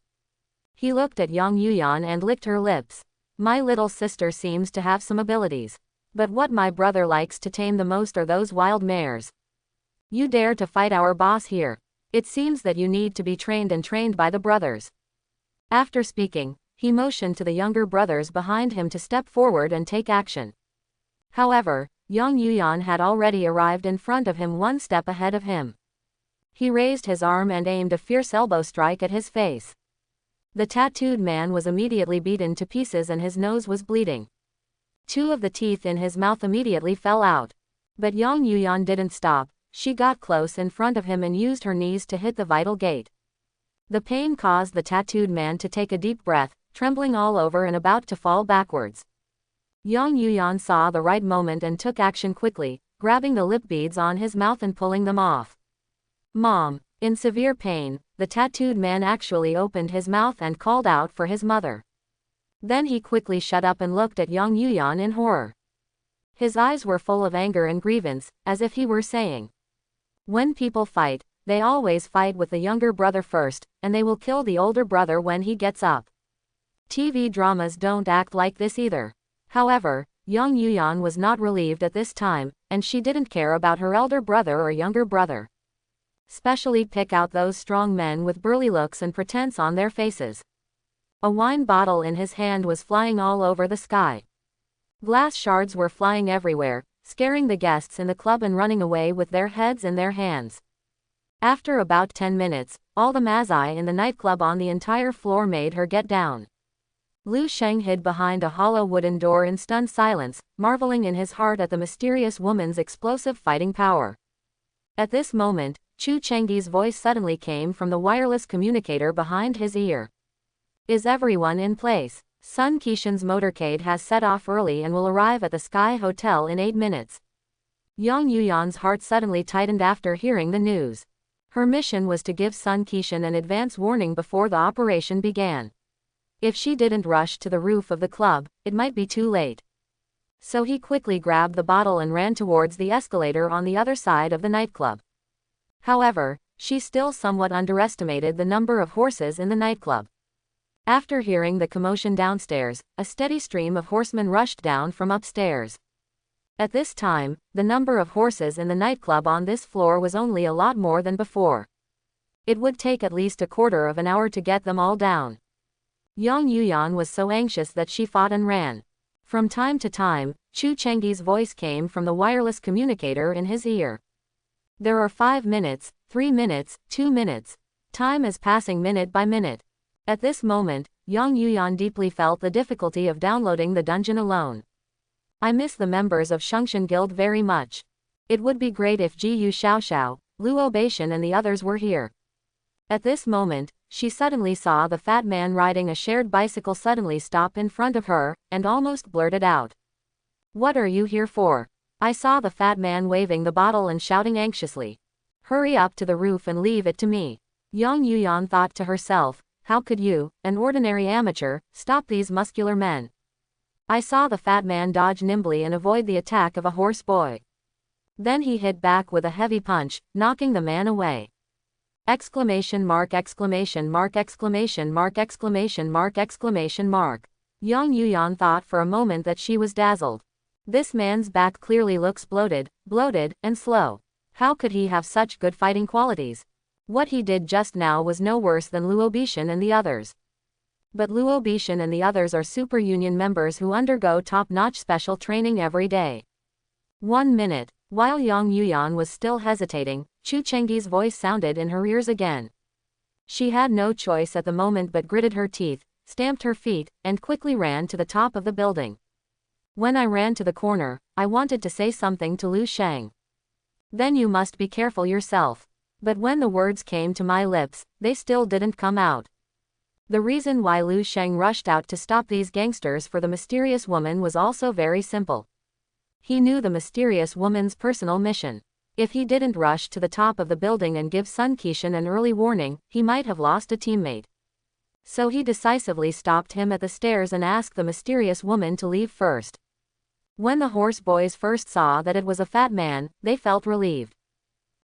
He looked at Yang Yuyan and licked her lips. My little sister seems to have some abilities. But what my brother likes to tame the most are those wild mares. You dare to fight our boss here. It seems that you need to be trained by the brothers. After speaking, he motioned to the younger brothers behind him to step forward and take action. However, Yang Yuyan had already arrived in front of him 1 step ahead of him. He raised his arm and aimed a fierce elbow strike at his face. The tattooed man was immediately beaten to pieces and his nose was bleeding. 2 of the teeth in his mouth immediately fell out. But Yang Yuyan didn't stop. She got close in front of him and used her knees to hit the vital gate. The pain caused the tattooed man to take a deep breath, trembling all over and about to fall backwards. Yang Yuyan saw the right moment and took action quickly, grabbing the lip beads on his mouth and pulling them off. Mom! In severe pain, the tattooed man actually opened his mouth and called out for his mother. Then he quickly shut up and looked at Yang Yuyan in horror. His eyes were full of anger and grievance, as if he were saying, when people fight, they always fight with the younger brother first, and they will kill the older brother when he gets up. TV dramas don't act like this either. However, Yang Yuyan was not relieved at this time, and she didn't care about her elder brother or younger brother. Specially pick out those strong men with burly looks and pretense on their faces. A wine bottle in his hand was flying all over the sky. Glass shards were flying everywhere, scaring the guests in the club and running away with their heads in their hands. After about 10 minutes, all the mazai in the nightclub on the entire floor made her get down. Lu Sheng hid behind a hollow wooden door in stunned silence, marveling in his heart at the mysterious woman's explosive fighting power. At this moment, Chu Chenggi's voice suddenly came from the wireless communicator behind his ear. Is everyone in place? Sun Qixin's motorcade has set off early and will arrive at the Sky Hotel in 8 minutes. Yang Yuyan's heart suddenly tightened after hearing the news. Her mission was to give Sun Qixin an advance warning before the operation began. If she didn't rush to the roof of the club, it might be too late. So he quickly grabbed the bottle and ran towards the escalator on the other side of the nightclub. However, she still somewhat underestimated the number of horses in the nightclub. After hearing the commotion downstairs, a steady stream of horsemen rushed down from upstairs. At this time, the number of horses in the nightclub on this floor was only a lot more than before. It would take at least a quarter of an hour to get them all down. Yang Yuyan was so anxious that she fought and ran. From time to time, Chu Chenggi's voice came from the wireless communicator in his ear. There are 5 minutes, 3 minutes, 2 minutes. Time is passing minute by minute. At this moment, Yang Yuyan deeply felt the difficulty of downloading the dungeon alone. I miss the members of Shungshan Guild very much. It would be great if Ji Xiaoxiao, Luo Beishan and the others were here. At this moment, she suddenly saw the fat man riding a shared bicycle suddenly stop in front of her, and almost blurted out. What are you here for? I saw the fat man waving the bottle and shouting anxiously. Hurry up to the roof and leave it to me. Yang Yuyan thought to herself, how could you, an ordinary amateur, stop these muscular men? I saw the fat man dodge nimbly and avoid the attack of a horse boy. Then he hit back with a heavy punch, knocking the man away. Exclamation mark, exclamation mark, exclamation mark, exclamation mark, exclamation mark. Yang Yuyan thought for a moment that she was dazzled. This man's back clearly looks bloated, and slow. How could he have such good fighting qualities? What he did just now was no worse than Luo Beishan and the others. But Luo Beishan and the others are super union members who undergo top-notch special training every day. 1 minute. While Yang Yuyan was still hesitating, Chu Chenggi's voice sounded in her ears again. She had no choice at the moment but gritted her teeth, stamped her feet, and quickly ran to the top of the building. When I ran to the corner, I wanted to say something to Lu Sheng. Then you must be careful yourself. But when the words came to my lips, they still didn't come out. The reason why Lu Sheng rushed out to stop these gangsters for the mysterious woman was also very simple. He knew the mysterious woman's personal mission. If he didn't rush to the top of the building and give Sun Qixin an early warning, he might have lost a teammate. So he decisively stopped him at the stairs and asked the mysterious woman to leave first. When the horse boys first saw that it was a fat man, they felt relieved.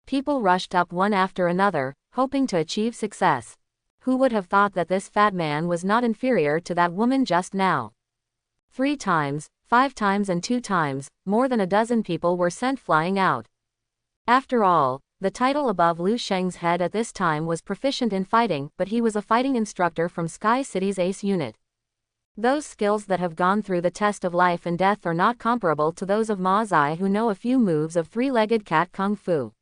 People rushed up one after another, hoping to achieve success. Who would have thought that this fat man was not inferior to that woman just now? 3 times, 5 times and 2 times, more than a dozen people were sent flying out. After all, the title above Lu Sheng's head at this time was proficient in fighting, but he was a fighting instructor from Sky City's ace unit. Those skills that have gone through the test of life and death are not comparable to those of Ma Zai, who know a few moves of 3-legged cat kung fu.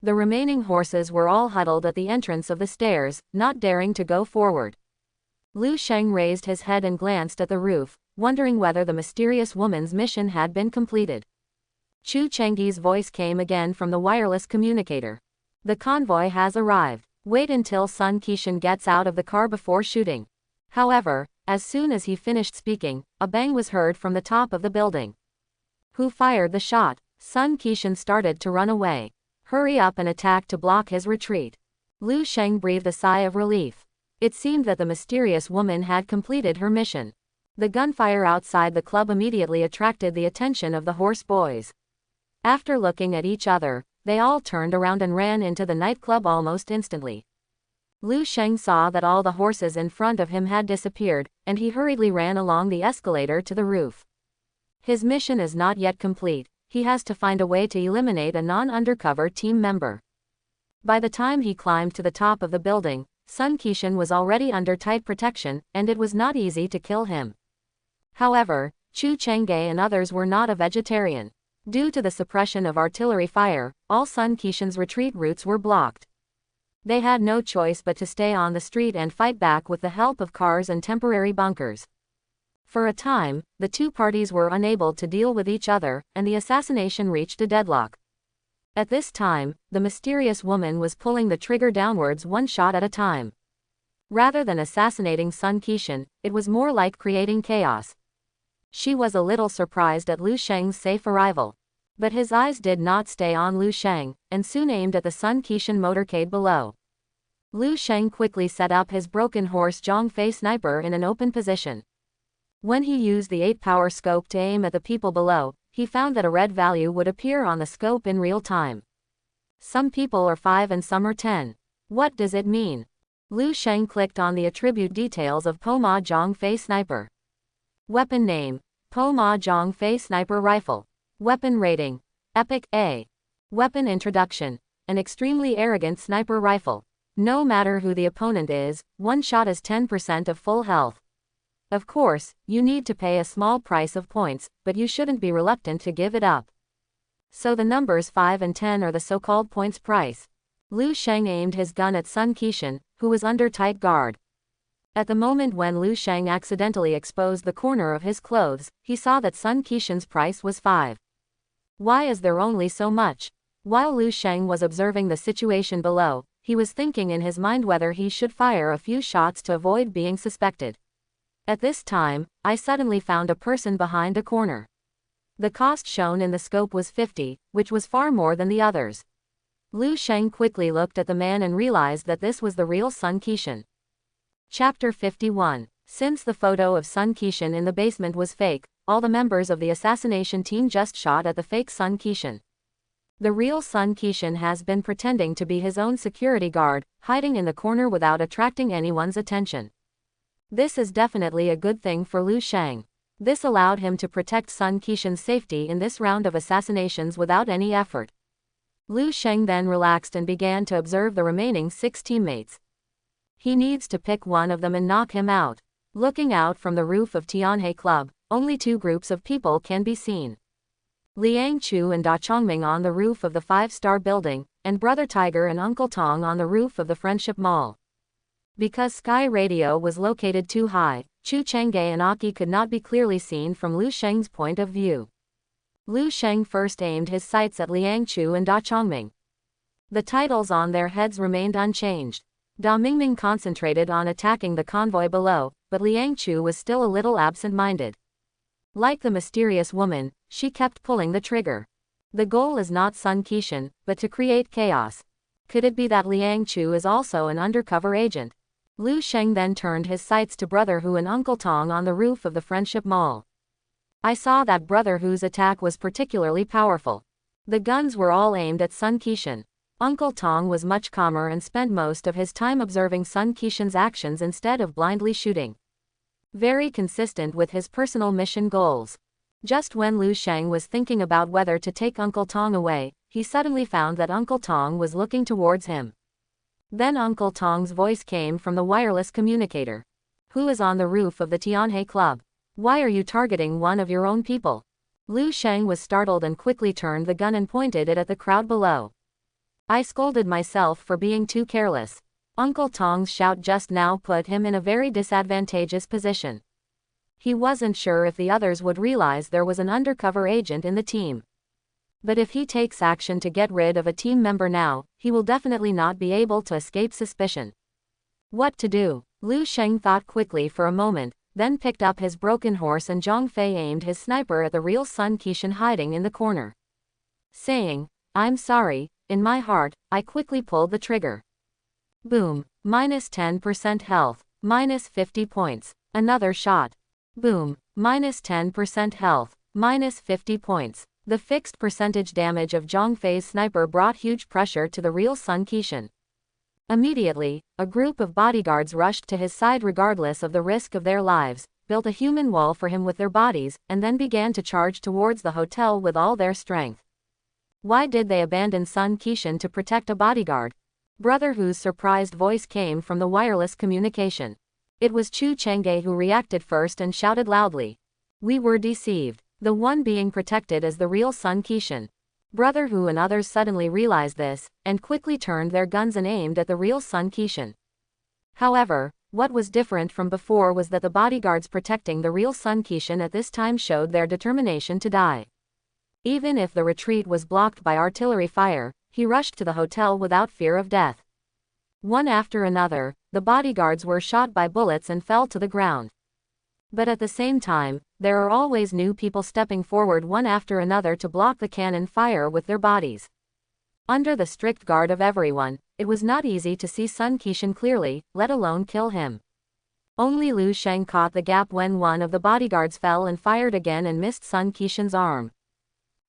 The remaining horses were all huddled at the entrance of the stairs, not daring to go forward. Lu Sheng raised his head and glanced at the roof, wondering whether the mysterious woman's mission had been completed. Chu Chenggi's voice came again from the wireless communicator. The convoy has arrived. Wait until Sun Qixin gets out of the car before shooting. However, as soon as he finished speaking, a bang was heard from the top of the building. Who fired the shot? Sun Qixin started to run away. Hurry up and attack to block his retreat. Lu Sheng breathed a sigh of relief. It seemed that the mysterious woman had completed her mission. The gunfire outside the club immediately attracted the attention of the horse boys. After looking at each other, they all turned around and ran into the nightclub almost instantly. Lu Sheng saw that all the horses in front of him had disappeared, and he hurriedly ran along the escalator to the roof. His mission is not yet complete. He has to find a way to eliminate a non-undercover team member. By the time he climbed to the top of the building, Sun Qixin was already under tight protection, and it was not easy to kill him. However, Chu Chengge and others were not a vegetarian. Due to the suppression of artillery fire, all Sun Kishan's retreat routes were blocked. They had no choice but to stay on the street and fight back with the help of cars and temporary bunkers. For a time, the two parties were unable to deal with each other, and the assassination reached a deadlock. At this time, the mysterious woman was pulling the trigger downwards one shot at a time. Rather than assassinating Sun Kishan, it was more like creating chaos. She was a little surprised at Lu Sheng's safe arrival. But his eyes did not stay on Lu Sheng, and soon aimed at the Sun Kishan motorcade below. Lu Sheng quickly set up his broken horse Zhongfei sniper in an open position. When he used the 8-power scope to aim at the people below, he found that a red value would appear on the scope in real time. Some people are 5 and some are 10. What does it mean? Lu Sheng clicked on the attribute details of Po Ma Zhongfei sniper. Weapon name: Po Ma Zhongfei sniper rifle. Weapon rating: Epic A. Weapon introduction: an extremely arrogant sniper rifle. No matter who the opponent is, one shot is 10% of full health. Of course, you need to pay a small price of points, but you shouldn't be reluctant to give it up. So the numbers 5 and 10 are the so-called points price. Lu Sheng aimed his gun at Sun Kishan, who was under tight guard. At the moment when Lu Sheng accidentally exposed the corner of his clothes, he saw that Sun Kishan's price was 5. Why is there only so much? While Lu Sheng was observing the situation below, he was thinking in his mind whether he should fire a few shots to avoid being suspected. At this time, I suddenly found a person behind a corner. The cost shown in the scope was 50, which was far more than the others. Lu Sheng quickly looked at the man and realized that this was the real Sun Kishan. Chapter 51. Since the photo of Sun Kishan in the basement was fake, all the members of the assassination team just shot at the fake Sun Kishan. The real Sun Kishan has been pretending to be his own security guard, hiding in the corner without attracting anyone's attention. This is definitely a good thing for Lu Sheng. This allowed him to protect Sun Kishan's safety in this round of assassinations without any effort. Lu Sheng then relaxed and began to observe the remaining 6 teammates. He needs to pick one of them and knock him out. Looking out from the roof of Tianhe Club, only 2 groups of people can be seen. Liang Chu and Da Chongming on the roof of the 5-star building, and Brother Tiger and Uncle Tong on the roof of the Friendship Mall. Because Sky Radio was located too high, Chu Changge and Aki could not be clearly seen from Lu Sheng's point of view. Lu Sheng first aimed his sights at Liang Chu and Da Chongming. The titles on their heads remained unchanged. Da Mingming concentrated on attacking the convoy below, but Liang Chu was still a little absent-minded. Like the mysterious woman, she kept pulling the trigger. The goal is not Sun Kishan, but to create chaos. Could it be that Liang Chu is also an undercover agent? Lu Sheng then turned his sights to Brother Hu and Uncle Tong on the roof of the Friendship Mall. I saw that Brother Hu's attack was particularly powerful. The guns were all aimed at Sun Kishan. Uncle Tong was much calmer and spent most of his time observing Sun Kishan's actions instead of blindly shooting. Very consistent with his personal mission goals. Just when Lu Sheng was thinking about whether to take Uncle Tong away, he suddenly found that Uncle Tong was looking towards him. Then Uncle Tong's voice came from the wireless communicator. Who is on the roof of the Tianhe Club? Why are you targeting one of your own people? Lu Sheng was startled and quickly turned the gun and pointed it at the crowd below. I scolded myself for being too careless. Uncle Tong's shout just now put him in a very disadvantageous position. He wasn't sure if the others would realize there was an undercover agent in the team. But if he takes action to get rid of a team member now, he will definitely not be able to escape suspicion. What to do? Lu Sheng thought quickly for a moment, then picked up his broken horse and Zhongfei aimed his sniper at the real Sun Kishan hiding in the corner. Saying, "I'm sorry," in my heart, I quickly pulled the trigger. Boom. Minus 10% health. Minus 50 points. Another shot. Boom. Minus 10% health. Minus 50 points. The fixed percentage damage of Zhongfei's sniper brought huge pressure to the real Sun Kishan. Immediately, a group of bodyguards rushed to his side regardless of the risk of their lives, built a human wall for him with their bodies, and then began to charge towards the hotel with all their strength. Why did they abandon Sun Kishan to protect a bodyguard? Brother Hu's surprised voice came from the wireless communication. It was Chu Changge who reacted first and shouted loudly. We were deceived. The one being protected is the real Sun Kishan. Brother Hu and others suddenly realized this, and quickly turned their guns and aimed at the real Sun Kishan. However, what was different from before was that the bodyguards protecting the real Sun Kishan at this time showed their determination to die. Even if the retreat was blocked by artillery fire, he rushed to the hotel without fear of death. One after another, the bodyguards were shot by bullets and fell to the ground. But at the same time, there are always new people stepping forward one after another to block the cannon fire with their bodies. Under the strict guard of everyone, it was not easy to see Sun Kishan clearly, let alone kill him. Only Lu Sheng caught the gap when one of the bodyguards fell and fired again and missed Sun Kishan's arm.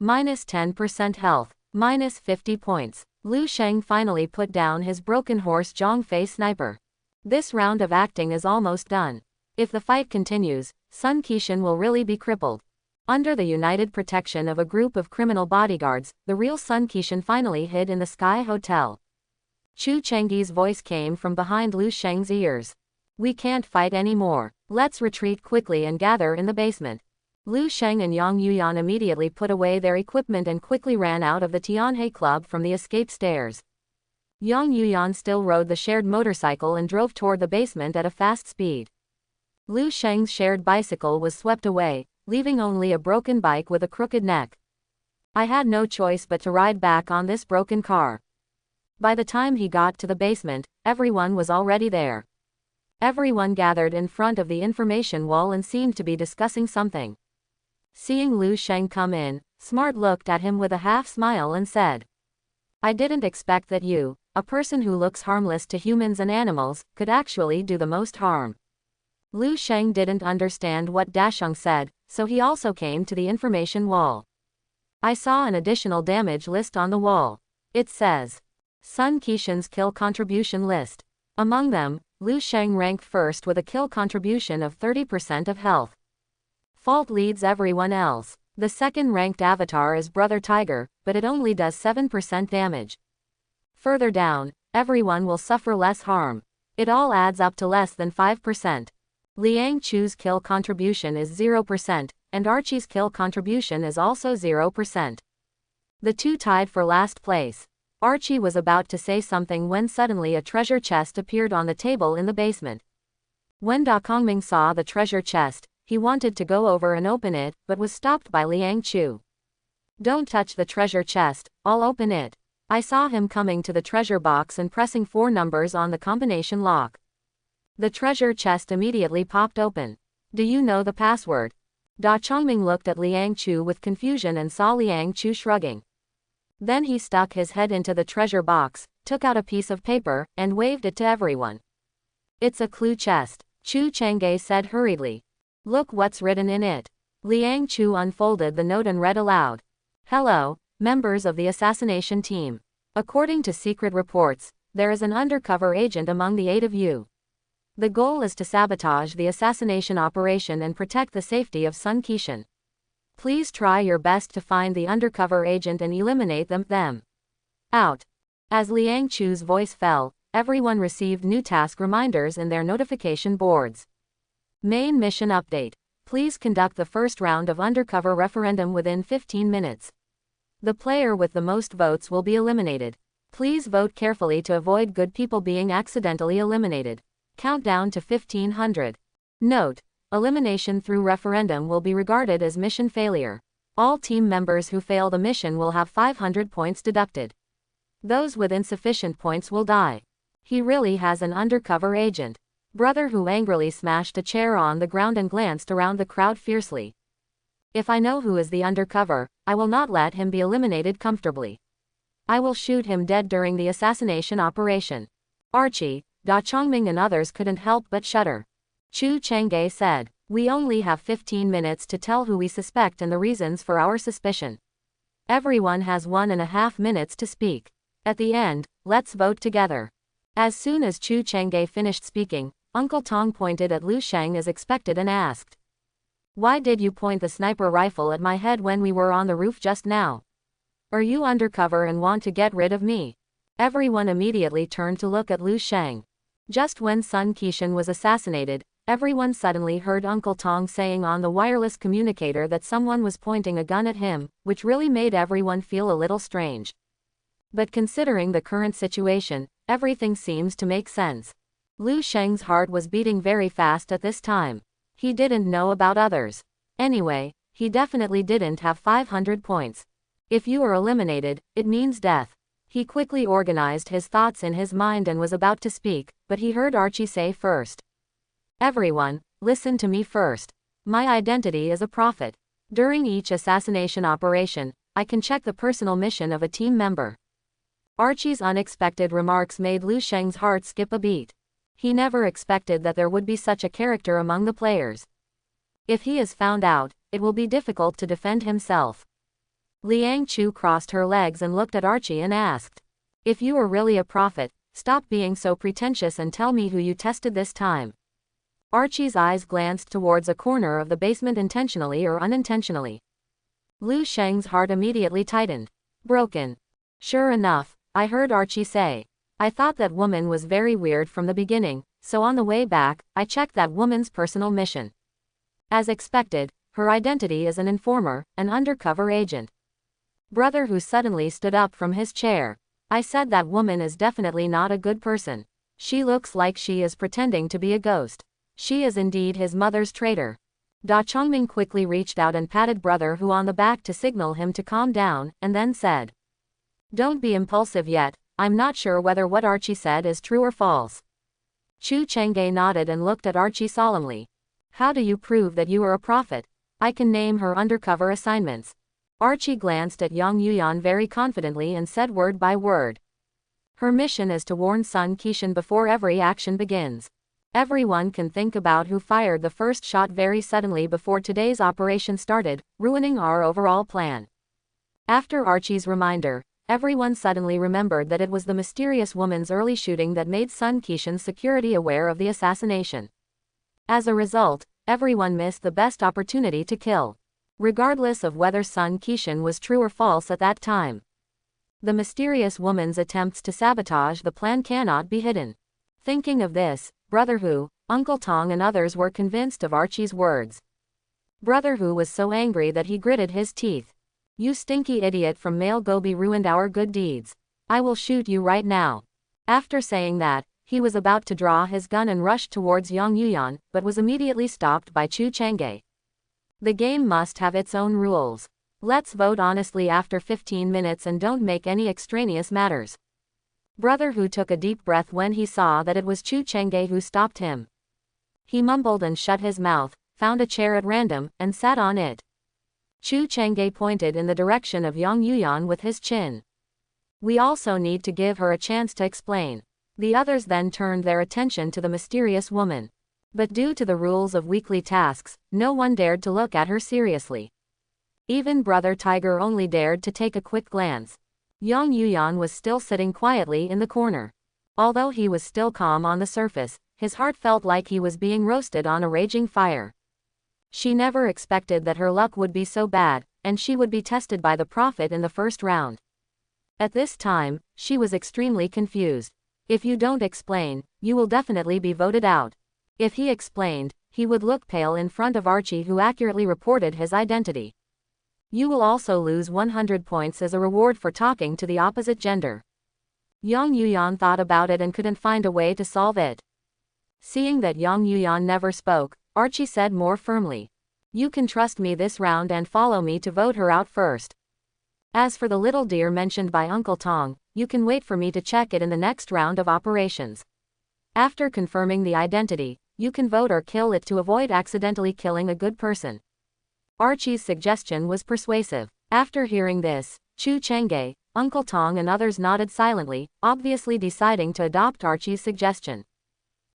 -10% health, -50 points. Lu Sheng finally put down his broken horse Zhongfei sniper. This round of acting is almost done. If the fight continues, Sun Kishan will really be crippled. Under the united protection of a group of criminal bodyguards, the real Sun Kishan finally hid in the Sky Hotel. Chu Chengyi's voice came from behind Lu Sheng's ears. "We can't fight anymore. Let's retreat quickly and gather in the basement." Lu Sheng and Yang Yuyan immediately put away their equipment and quickly ran out of the Tianhe Club from the escape stairs. Yang Yuyan still rode the shared motorcycle and drove toward the basement at a fast speed. Lu Sheng's shared bicycle was swept away, leaving only a broken bike with a crooked neck. "I had no choice but to ride back on this broken car." By the time he got to the basement, everyone was already there. Everyone gathered in front of the information wall and seemed to be discussing something. Seeing Lu Sheng come in, Smart looked at him with a half smile and said, "I didn't expect that you, a person who looks harmless to humans and animals, could actually do the most harm." Lu Sheng didn't understand what Dasheng said, so he also came to the information wall. "I saw an additional damage list on the wall. It says, Sun Kishan's kill contribution list. Among them, Lu Sheng ranked first with a kill contribution of 30% of health. Fault leads everyone else. The second-ranked avatar is Brother Tiger, but it only does 7% damage. Further down, everyone will suffer less harm. It all adds up to less than 5%. Liang Chu's kill contribution is 0%, and Archie's kill contribution is also 0%. The two tied for last place." Archie was about to say something when suddenly a treasure chest appeared on the table in the basement. When Da Kongming saw the treasure chest, he wanted to go over and open it, but was stopped by Liang Chu. "Don't touch the treasure chest, I'll open it." I saw him coming to the treasure box and pressing 4 numbers on the combination lock. The treasure chest immediately popped open. "Do you know the password?" Da Chongming looked at Liang Chu with confusion and saw Liang Chu shrugging. Then he stuck his head into the treasure box, took out a piece of paper, and waved it to everyone. "It's a clue chest," Chu Chang'e said hurriedly. "Look what's written in it." Liang Chu unfolded the note and read aloud. "Hello, members of the assassination team. According to secret reports, there is an undercover agent among the 8 of you. The goal is to sabotage the assassination operation and protect the safety of Sun Kishan. Please try your best to find the undercover agent and eliminate them. Out." As Liang Chu's voice fell, everyone received new task reminders in their notification boards. Main mission update. Please conduct the first round of undercover referendum within 15 minutes. The player with the most votes will be eliminated. Please vote carefully to avoid good people being accidentally eliminated. Countdown to 1500. Note: elimination through referendum will be regarded as mission failure. All team members who fail the mission will have 500 points deducted. Those with insufficient points will die. He really has an undercover agent. Brother Hu angrily smashed a chair on the ground and glanced around the crowd fiercely. "If I know who is the undercover, I will not let him be eliminated comfortably. I will shoot him dead during the assassination operation." Archie, Da Chongming and others couldn't help but shudder. Chu Chang'e said, "We only have 15 minutes to tell who we suspect and the reasons for our suspicion. Everyone has 1.5 minutes to speak. At the end, let's vote together." As soon as Chu Chang'e finished speaking, Uncle Tong pointed at Lu Sheng as expected and asked, "Why did you point the sniper rifle at my head when we were on the roof just now? Are you undercover and want to get rid of me?" Everyone immediately turned to look at Lu Sheng. Just when Sun Kishan was assassinated, everyone suddenly heard Uncle Tong saying on the wireless communicator that someone was pointing a gun at him, which really made everyone feel a little strange. But considering the current situation, everything seems to make sense. Lu Sheng's heart was beating very fast at this time. He didn't know about others. Anyway, he definitely didn't have 500 points. If you are eliminated, it means death. He quickly organized his thoughts in his mind and was about to speak, but he heard Archie say first. Everyone, listen to me first. My identity is a prophet. During each assassination operation, I can check the personal mission of a team member. Archie's unexpected remarks made Lu Sheng's heart skip a beat. He never expected that there would be such a character among the players. If he is found out, it will be difficult to defend himself. Liang Chu crossed her legs and looked at Archie and asked, "If you are really a prophet, stop being so pretentious and tell me who you tested this time." Archie's eyes glanced towards a corner of the basement intentionally or unintentionally. Lu Sheng's heart immediately tightened. Broken. Sure enough, I heard Archie say. I thought that woman was very weird from the beginning, so on the way back, I checked that woman's personal mission. As expected, her identity is an informer, an undercover agent. Brother Hu suddenly stood up from his chair. I said that woman is definitely not a good person. She looks like she is pretending to be a ghost. She is indeed his mother's traitor. Da Chongming quickly reached out and patted Brother Hu on the back to signal him to calm down, and then said, "Don't be impulsive yet, I'm not sure whether what Archie said is true or false." Chu Chengge nodded and looked at Archie solemnly. "How do you prove that you are a prophet?" "I can name her undercover assignments." Archie glanced at Yang Yuyan very confidently and said word by word. "Her mission is to warn Sun Qixin before every action begins. Everyone can think about who fired the first shot very suddenly before today's operation started, ruining our overall plan." After Archie's reminder, everyone suddenly remembered that it was the mysterious woman's early shooting that made Sun Qixin's security aware of the assassination. As a result, everyone missed the best opportunity to kill. Regardless of whether Sun Qixin was true or false at that time. The mysterious woman's attempts to sabotage the plan cannot be hidden. Thinking of this, Brother Hu, Uncle Tong and others were convinced of Archie's words. Brother Hu was so angry that he gritted his teeth. "You stinky idiot from Male Gobi ruined our good deeds. I will shoot you right now." After saying that, he was about to draw his gun and rush towards Yang Yuyan, but was immediately stopped by Chu Chengge. The game must have its own rules. Let's vote honestly after 15 minutes and don't make any extraneous matters. Brother Hu took a deep breath when he saw that it was Chu Chengge who stopped him. He mumbled and shut his mouth, found a chair at random, and sat on it. Chu Chengge pointed in the direction of Yang Yuyan with his chin. "We also need to give her a chance to explain." The others then turned their attention to the mysterious woman. But due to the rules of weekly tasks, no one dared to look at her seriously. Even Brother Tiger only dared to take a quick glance. Yang Yuyan was still sitting quietly in the corner. Although he was still calm on the surface, his heart felt like he was being roasted on a raging fire. She never expected that her luck would be so bad, and she would be tested by the prophet in the first round. At this time, she was extremely confused. If you don't explain, you will definitely be voted out. If he explained, he would look pale in front of Archie, who accurately reported his identity. You will also lose 100 points as a reward for talking to the opposite gender. Yang Yuyan thought about it and couldn't find a way to solve it. Seeing that Yang Yuyan never spoke, Archie said more firmly, "You can trust me this round and follow me to vote her out first. As for the little deer mentioned by Uncle Tong, you can wait for me to check it in the next round of operations. After confirming the identity, you can vote or kill it to avoid accidentally killing a good person." Archie's suggestion was persuasive. After hearing this, Chu Chengge, Uncle Tong and others nodded silently, obviously deciding to adopt Archie's suggestion.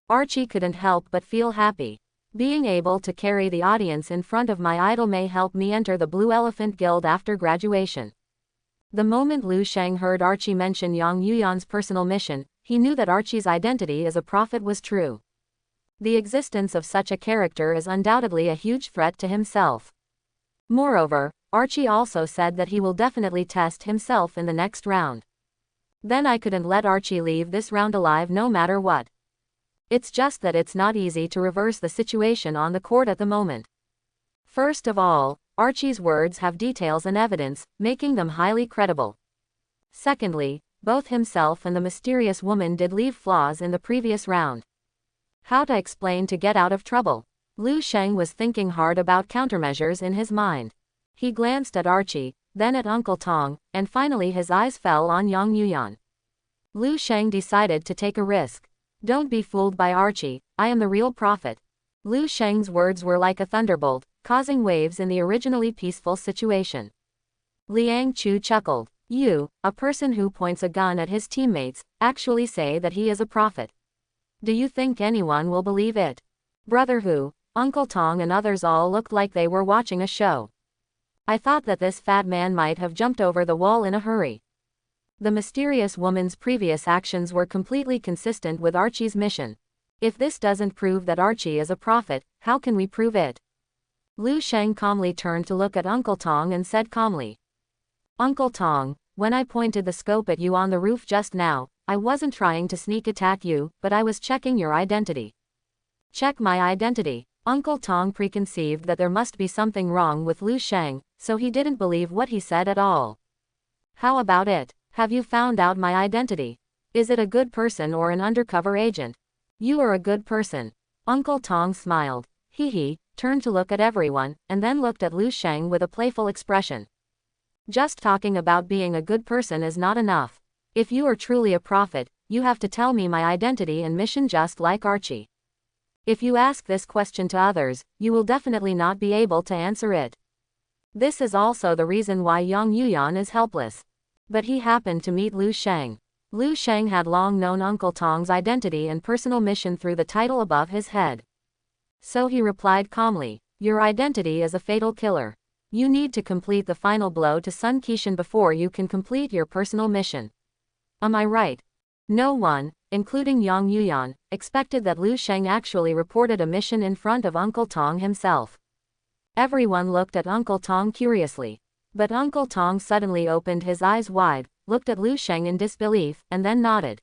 Archie couldn't help but feel happy. Being able to carry the audience in front of my idol may help me enter the Blue Elephant Guild after graduation. The moment Lu Sheng heard Archie mention Yang Yuyan's personal mission, he knew that Archie's identity as a prophet was true. The existence of such a character is undoubtedly a huge threat to himself. Moreover, Archie also said that he will definitely test himself in the next round. Then I couldn't let Archie leave this round alive no matter what. It's just that it's not easy to reverse the situation on the court at the moment. First of all, Archie's words have details and evidence, making them highly credible. Secondly, both himself and the mysterious woman did leave flaws in the previous round. How to explain to get out of trouble? Lu Sheng was thinking hard about countermeasures in his mind. He glanced at Archie, then at Uncle Tong, and finally his eyes fell on Yang Yuyan. Lu Sheng decided to take a risk. Don't be fooled by Archie, I am the real prophet. Lu Sheng's words were like a thunderbolt, causing waves in the originally peaceful situation. Liang Chu chuckled. You, a person who points a gun at his teammates, actually say that he is a prophet. Do you think anyone will believe it? Brother Hu, Uncle Tong and others all looked like they were watching a show. I thought that this fat man might have jumped over the wall in a hurry. The mysterious woman's previous actions were completely consistent with Archie's mission. If this doesn't prove that Archie is a prophet, how can we prove it? Lu Sheng calmly turned to look at Uncle Tong and said calmly. Uncle Tong, when I pointed the scope at you on the roof just now, I wasn't trying to sneak attack you, but I was checking your identity. Check my identity. Uncle Tong preconceived that there must be something wrong with Lu Sheng, so he didn't believe what he said at all. How about it? Have you found out my identity? Is it a good person or an undercover agent? You are a good person. Uncle Tong smiled. Hee, turned to look at everyone, and then looked at Lu Sheng with a playful expression. Just talking about being a good person is not enough. If you are truly a prophet, you have to tell me my identity and mission just like Archie. If you ask this question to others, you will definitely not be able to answer it. This is also the reason why Yang Yuyan is helpless. But he happened to meet Lu Sheng. Lu Sheng had long known Uncle Tong's identity and personal mission through the title above his head. So he replied calmly, your identity is a fatal killer. You need to complete the final blow to Sun Qixin before you can complete your personal mission. Am I right? No one, including Yang Yuyan, expected that Lu Sheng actually reported a mission in front of Uncle Tong himself. Everyone looked at Uncle Tong curiously. But Uncle Tong suddenly opened his eyes wide, looked at Lu Sheng in disbelief, and then nodded.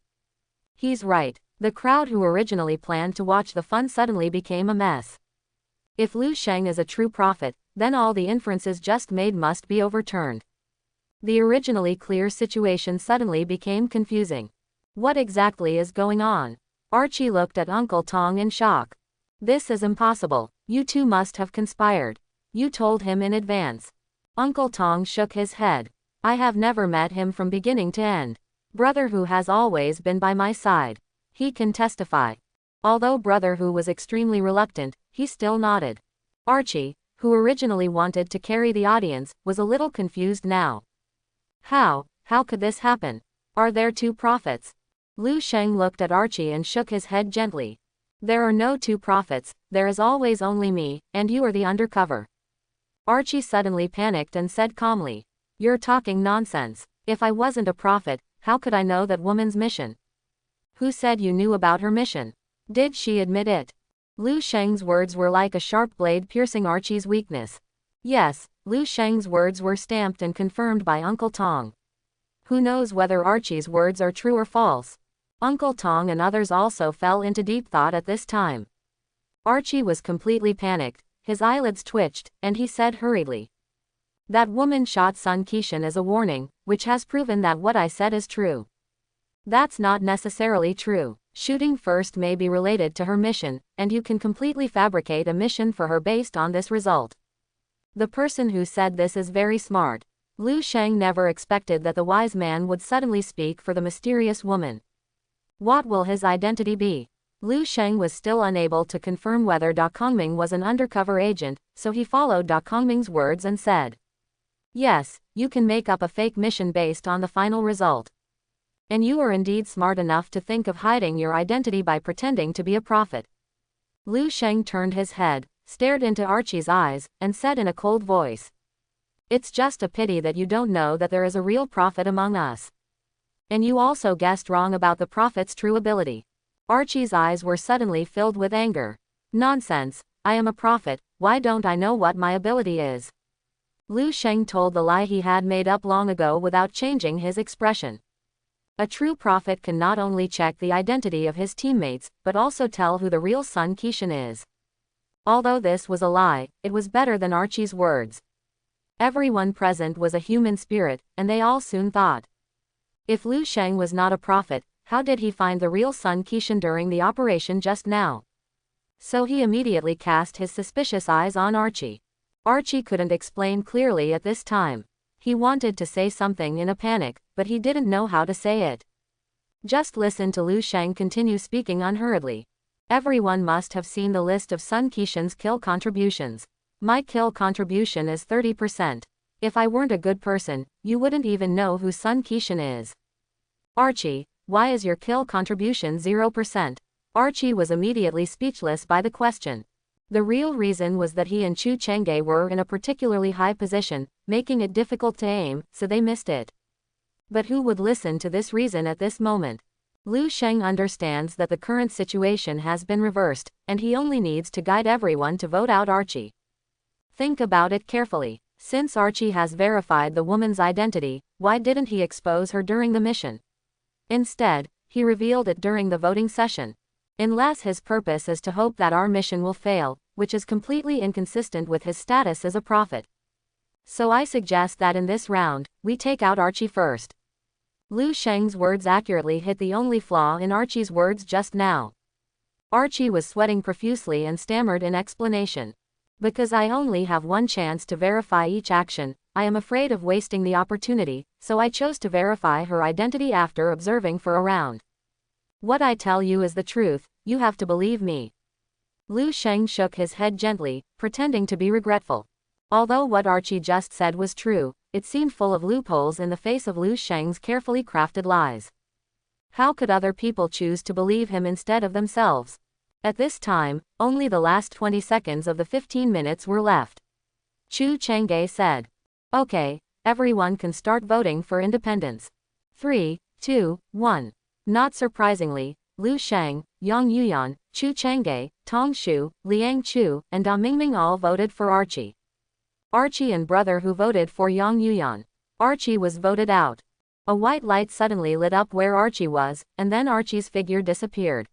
He's right. The crowd who originally planned to watch the fun suddenly became a mess. If Lu Sheng is a true prophet, then all the inferences just made must be overturned. The originally clear situation suddenly became confusing. What exactly is going on? Archie looked at Uncle Tong in shock. This is impossible. You two must have conspired. You told him in advance. Uncle Tong shook his head. I have never met him from beginning to end. Brother Hu has always been by my side. He can testify. Although Brother Hu was extremely reluctant, he still nodded. Archie, who originally wanted to carry the audience, was a little confused now. How could this happen? Are there two prophets? Lu Sheng looked at Archie and shook his head gently. There are no two prophets, there is always only me, and you are the undercover. Archie suddenly panicked and said calmly, you're talking nonsense. If I wasn't a prophet, how could I know that woman's mission? Who said you knew about her mission? Did she admit it? Lu Sheng's words were like a sharp blade piercing Archie's weakness. Yes, Lu Sheng's words were stamped and confirmed by Uncle Tong. Who knows whether Archie's words are true or false? Uncle Tong and others also fell into deep thought at this time. Archie was completely panicked, his eyelids twitched, and he said hurriedly. That woman shot Sun Qixin as a warning, which has proven that what I said is true. That's not necessarily true. Shooting first may be related to her mission, and you can completely fabricate a mission for her based on this result. The person who said this is very smart. Lu Sheng never expected that the wise man would suddenly speak for the mysterious woman. What will his identity be? Lu Sheng was still unable to confirm whether Da Kongming was an undercover agent, so he followed Da Kongming's words and said. Yes, you can make up a fake mission based on the final result. And you are indeed smart enough to think of hiding your identity by pretending to be a prophet. Lu Sheng turned his head, stared into Archie's eyes, and said in a cold voice. It's just a pity that you don't know that there is a real prophet among us. And you also guessed wrong about the prophet's true ability. Archie's eyes were suddenly filled with anger. Nonsense, I am a prophet, why don't I know what my ability is? Lu Sheng told the lie he had made up long ago without changing his expression. A true prophet can not only check the identity of his teammates, but also tell who the real Sun Kishan is. Although this was a lie, it was better than Archie's words. Everyone present was a human spirit, and they all soon thought. If Lu Sheng was not a prophet, how did he find the real Sun Kishan during the operation just now? So he immediately cast his suspicious eyes on Archie. Archie couldn't explain clearly at this time. He wanted to say something in a panic, but he didn't know how to say it. Just listen to Lu Sheng continue speaking unhurriedly. Everyone must have seen the list of Sun Kishan's kill contributions. My kill contribution is 30%. If I weren't a good person, you wouldn't even know who Sun Kishan is. Archie, why is your kill contribution 0%? Archie was immediately speechless by the question. The real reason was that he and Chu Chang'e were in a particularly high position, making it difficult to aim, so they missed it. But who would listen to this reason at this moment? Lu Sheng understands that the current situation has been reversed, and he only needs to guide everyone to vote out Archie. Think about it carefully. Since Archie has verified the woman's identity, why didn't he expose her during the mission? Instead, he revealed it during the voting session. Unless his purpose is to hope that our mission will fail, which is completely inconsistent with his status as a prophet. So I suggest that in this round, we take out Archie first. Lu Sheng's words accurately hit the only flaw in Archie's words just now. Archie was sweating profusely and stammered in explanation. Because I only have one chance to verify each action, I am afraid of wasting the opportunity, so I chose to verify her identity after observing for a round. What I tell you is the truth, you have to believe me. Lu Sheng shook his head gently, pretending to be regretful. Although what Archie just said was true, it seemed full of loopholes in the face of Lu Sheng's carefully crafted lies. How could other people choose to believe him instead of themselves? At this time, only the last 20 seconds of the 15 minutes were left. Chu Chang'e said. Okay, everyone can start voting for independence. 3, 2, 1. Not surprisingly, Lu Sheng, Yang Yuyan, Chu Chang'e, Tong Shu, Liang Chu, and Da Mingming all voted for Archie. Archie and brother who voted for Yang Yuyan. Archie was voted out. A white light suddenly lit up where Archie was, and then Archie's figure disappeared.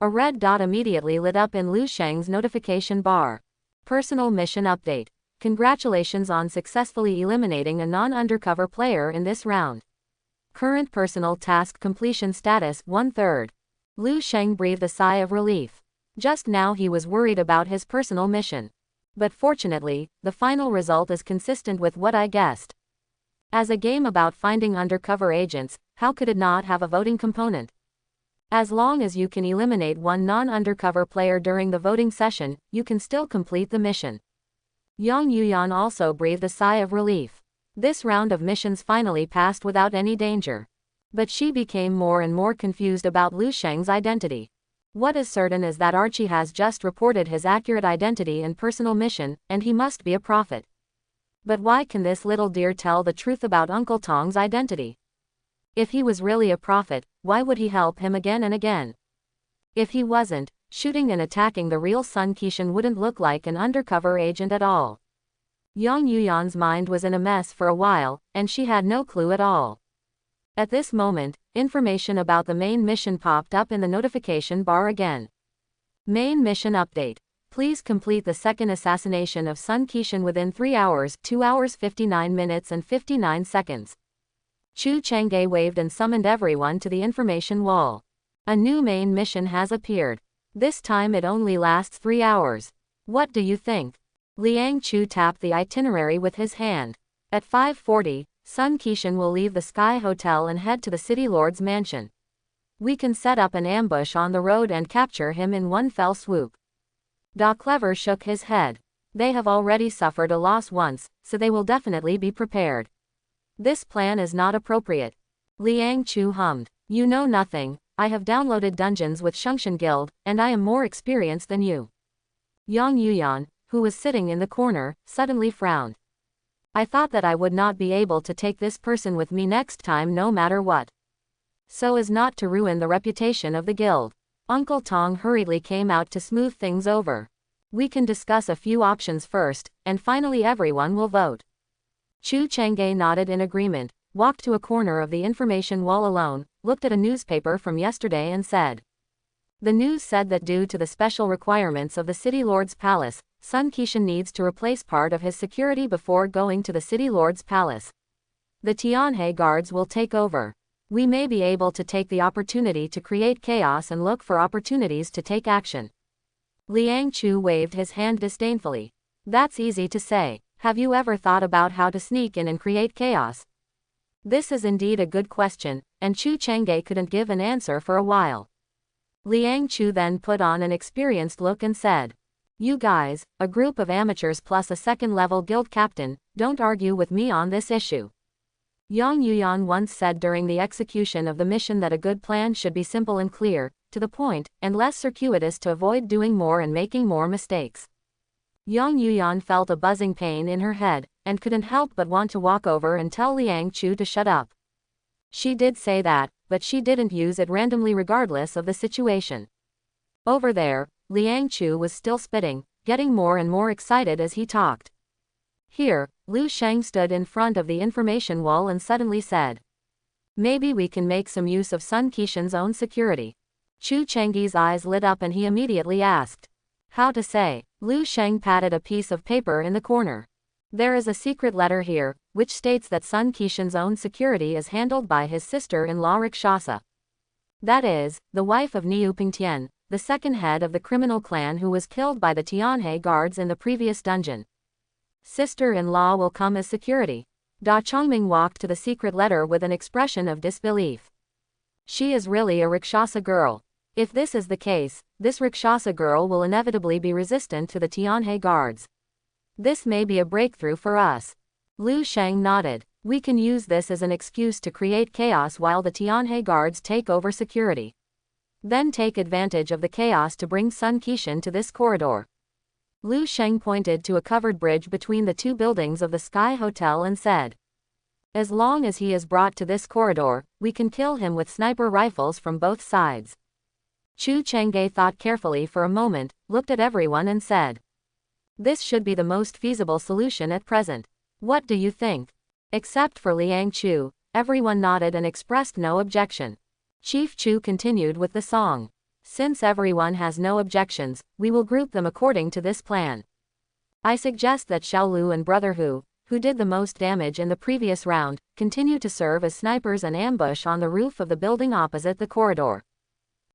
A red dot immediately lit up in Lu Sheng's notification bar. Personal mission update. Congratulations on successfully eliminating a non-undercover player in this round. Current personal task completion status 1/3. Lu Sheng breathed a sigh of relief. Just now he was worried about his personal mission. But fortunately, the final result is consistent with what I guessed. As a game about finding undercover agents, how could it not have a voting component? As long as you can eliminate one non-undercover player during the voting session, you can still complete the mission. Yang Yuyan also breathed a sigh of relief. This round of missions finally passed without any danger. But she became more and more confused about Lu Sheng's identity. What is certain is that Archie has just reported his accurate identity and personal mission, and he must be a prophet. But why can this little deer tell the truth about Uncle Tong's identity? If he was really a prophet, why would he help him again and again? If he wasn't, shooting and attacking the real Sun Kishan wouldn't look like an undercover agent at all. Yang Yuyan's mind was in a mess for a while, and she had no clue at all. At this moment, information about the main mission popped up in the notification bar again. Main mission update. Please complete the second assassination of Sun Kishan within 3 hours, 2 hours 59 minutes and 59 seconds. Chu Chang'e waved and summoned everyone to the information wall. A new main mission has appeared. This time it only lasts 3 hours. What do you think? Liang Chu tapped the itinerary with his hand. At 5:40, Sun Kishan will leave the Sky Hotel and head to the City Lord's mansion. We can set up an ambush on the road and capture him in one fell swoop. Da Clever shook his head. They have already suffered a loss once, so they will definitely be prepared. This plan is not appropriate. Liang Chu hummed. You know nothing, I have downloaded dungeons with Shungshan Guild, and I am more experienced than you. Yang Yuyan, who was sitting in the corner, suddenly frowned. I thought that I would not be able to take this person with me next time no matter what. So as not to ruin the reputation of the guild. Uncle Tong hurriedly came out to smooth things over. We can discuss a few options first, and finally everyone will vote. Chu Chang'e nodded in agreement. walked to a corner of the information wall alone, looked at a newspaper from yesterday and said. The news said that due to the special requirements of the City Lord's Palace, Sun Kishan needs to replace part of his security before going to the City Lord's Palace. The Tianhe guards will take over. We may be able to take the opportunity to create chaos and look for opportunities to take action. Liang Chu waved his hand disdainfully. That's easy to say. Have you ever thought about how to sneak in and create chaos? This is indeed a good question, and Chu Chang'e couldn't give an answer for a while. Liang Chu then put on an experienced look and said, "You guys, a group of amateurs plus a second-level guild captain, don't argue with me on this issue." Yang Yuyan once said during the execution of the mission that a good plan should be simple and clear, to the point, and less circuitous to avoid doing more and making more mistakes. Yang Yuyan felt a buzzing pain in her head, and couldn't help but want to walk over and tell Liang Chu to shut up. She did say that, but she didn't use it randomly regardless of the situation. Over there, Liang Chu was still spitting, getting more and more excited as he talked. Here, Lu Sheng stood in front of the information wall and suddenly said, "Maybe we can make some use of Sun Kishan's own security." Chu Cheng's eyes lit up and he immediately asked, "How to say?" Lu Sheng patted a piece of paper in the corner. "There is a secret letter here, which states that Sun Kishan's own security is handled by his sister-in-law Rakshasa. That is, the wife of Niu Pingtian, the second head of the criminal clan who was killed by the Tianhe guards in the previous dungeon. Sister-in-law will come as security." Da Chongming walked to the secret letter with an expression of disbelief. She is really a Rakshasa girl. If this is the case, this Rakshasa girl will inevitably be resistant to the Tianhe guards. This may be a breakthrough for us. Lu Sheng nodded. We can use this as an excuse to create chaos while the Tianhe guards take over security. Then take advantage of the chaos to bring Sun Kishan to this corridor. Lu Sheng pointed to a covered bridge between the two buildings of the Sky Hotel and said, "As long as he is brought to this corridor, we can kill him with sniper rifles from both sides." Chu Cheng'e thought carefully for a moment, looked at everyone and said, "This should be the most feasible solution at present. What do you think?" Except for Liang Chu, everyone nodded and expressed no objection. Chief Chu continued with the song. "Since everyone has no objections, we will group them according to this plan. I suggest that Xiaolu and Brother Hu did the most damage in the previous round, continue to serve as snipers and ambush on the roof of the building opposite the corridor.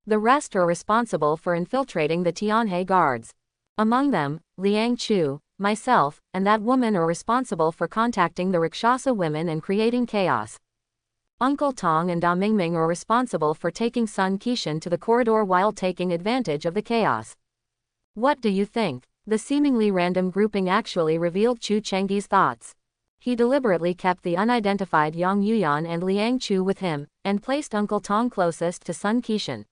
The rest are responsible for infiltrating the Tianhe guards. Among them, Liang Chu, myself, and that woman are responsible for contacting the Rakshasa women and creating chaos. Uncle Tong and Da Mingming are responsible for taking Sun Kishan to the corridor while taking advantage of the chaos. What do you think?" The seemingly random grouping actually revealed Chu Cheng's thoughts. He deliberately kept the unidentified Yang Yuyan and Liang Chu with him, and placed Uncle Tong closest to Sun Kishan.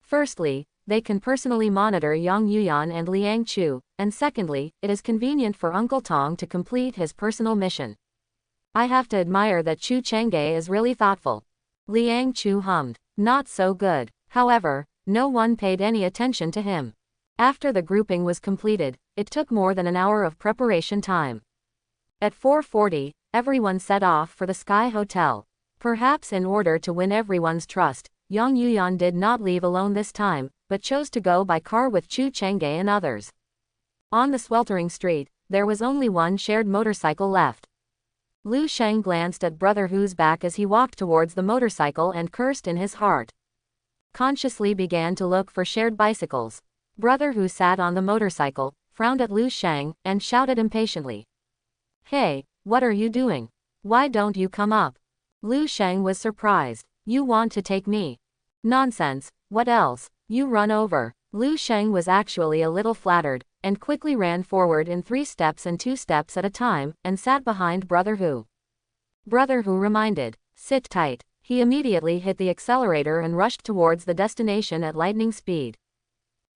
Firstly, they can personally monitor Yang Yuyan and Liang Chu, and secondly, it is convenient for Uncle Tong to complete his personal mission. I have to admire that Chu Cheng'e is really thoughtful. Liang Chu hummed. Not so good. However, no one paid any attention to him. After the grouping was completed, it took more than an hour of preparation time. At 4:40, everyone set off for the Sky Hotel. Perhaps in order to win everyone's trust, Yang Yuyan did not leave alone this time, but chose to go by car with Chu Cheng'e and others. On the sweltering street, there was only one shared motorcycle left. Lu Sheng glanced at Brother Hu's back as he walked towards the motorcycle and cursed in his heart. Consciously began to look for shared bicycles. Brother Hu sat on the motorcycle, frowned at Lu Sheng, and shouted impatiently. "Hey, what are you doing? Why don't you come up?" Lu Sheng was surprised. "You want to take me?" "Nonsense, what else? You run over." Lu Sheng was actually a little flattered, and quickly ran forward in 3 steps and 2 steps at a time, and sat behind Brother Hu. Brother Hu reminded, "Sit tight." He immediately hit the accelerator and rushed towards the destination at lightning speed.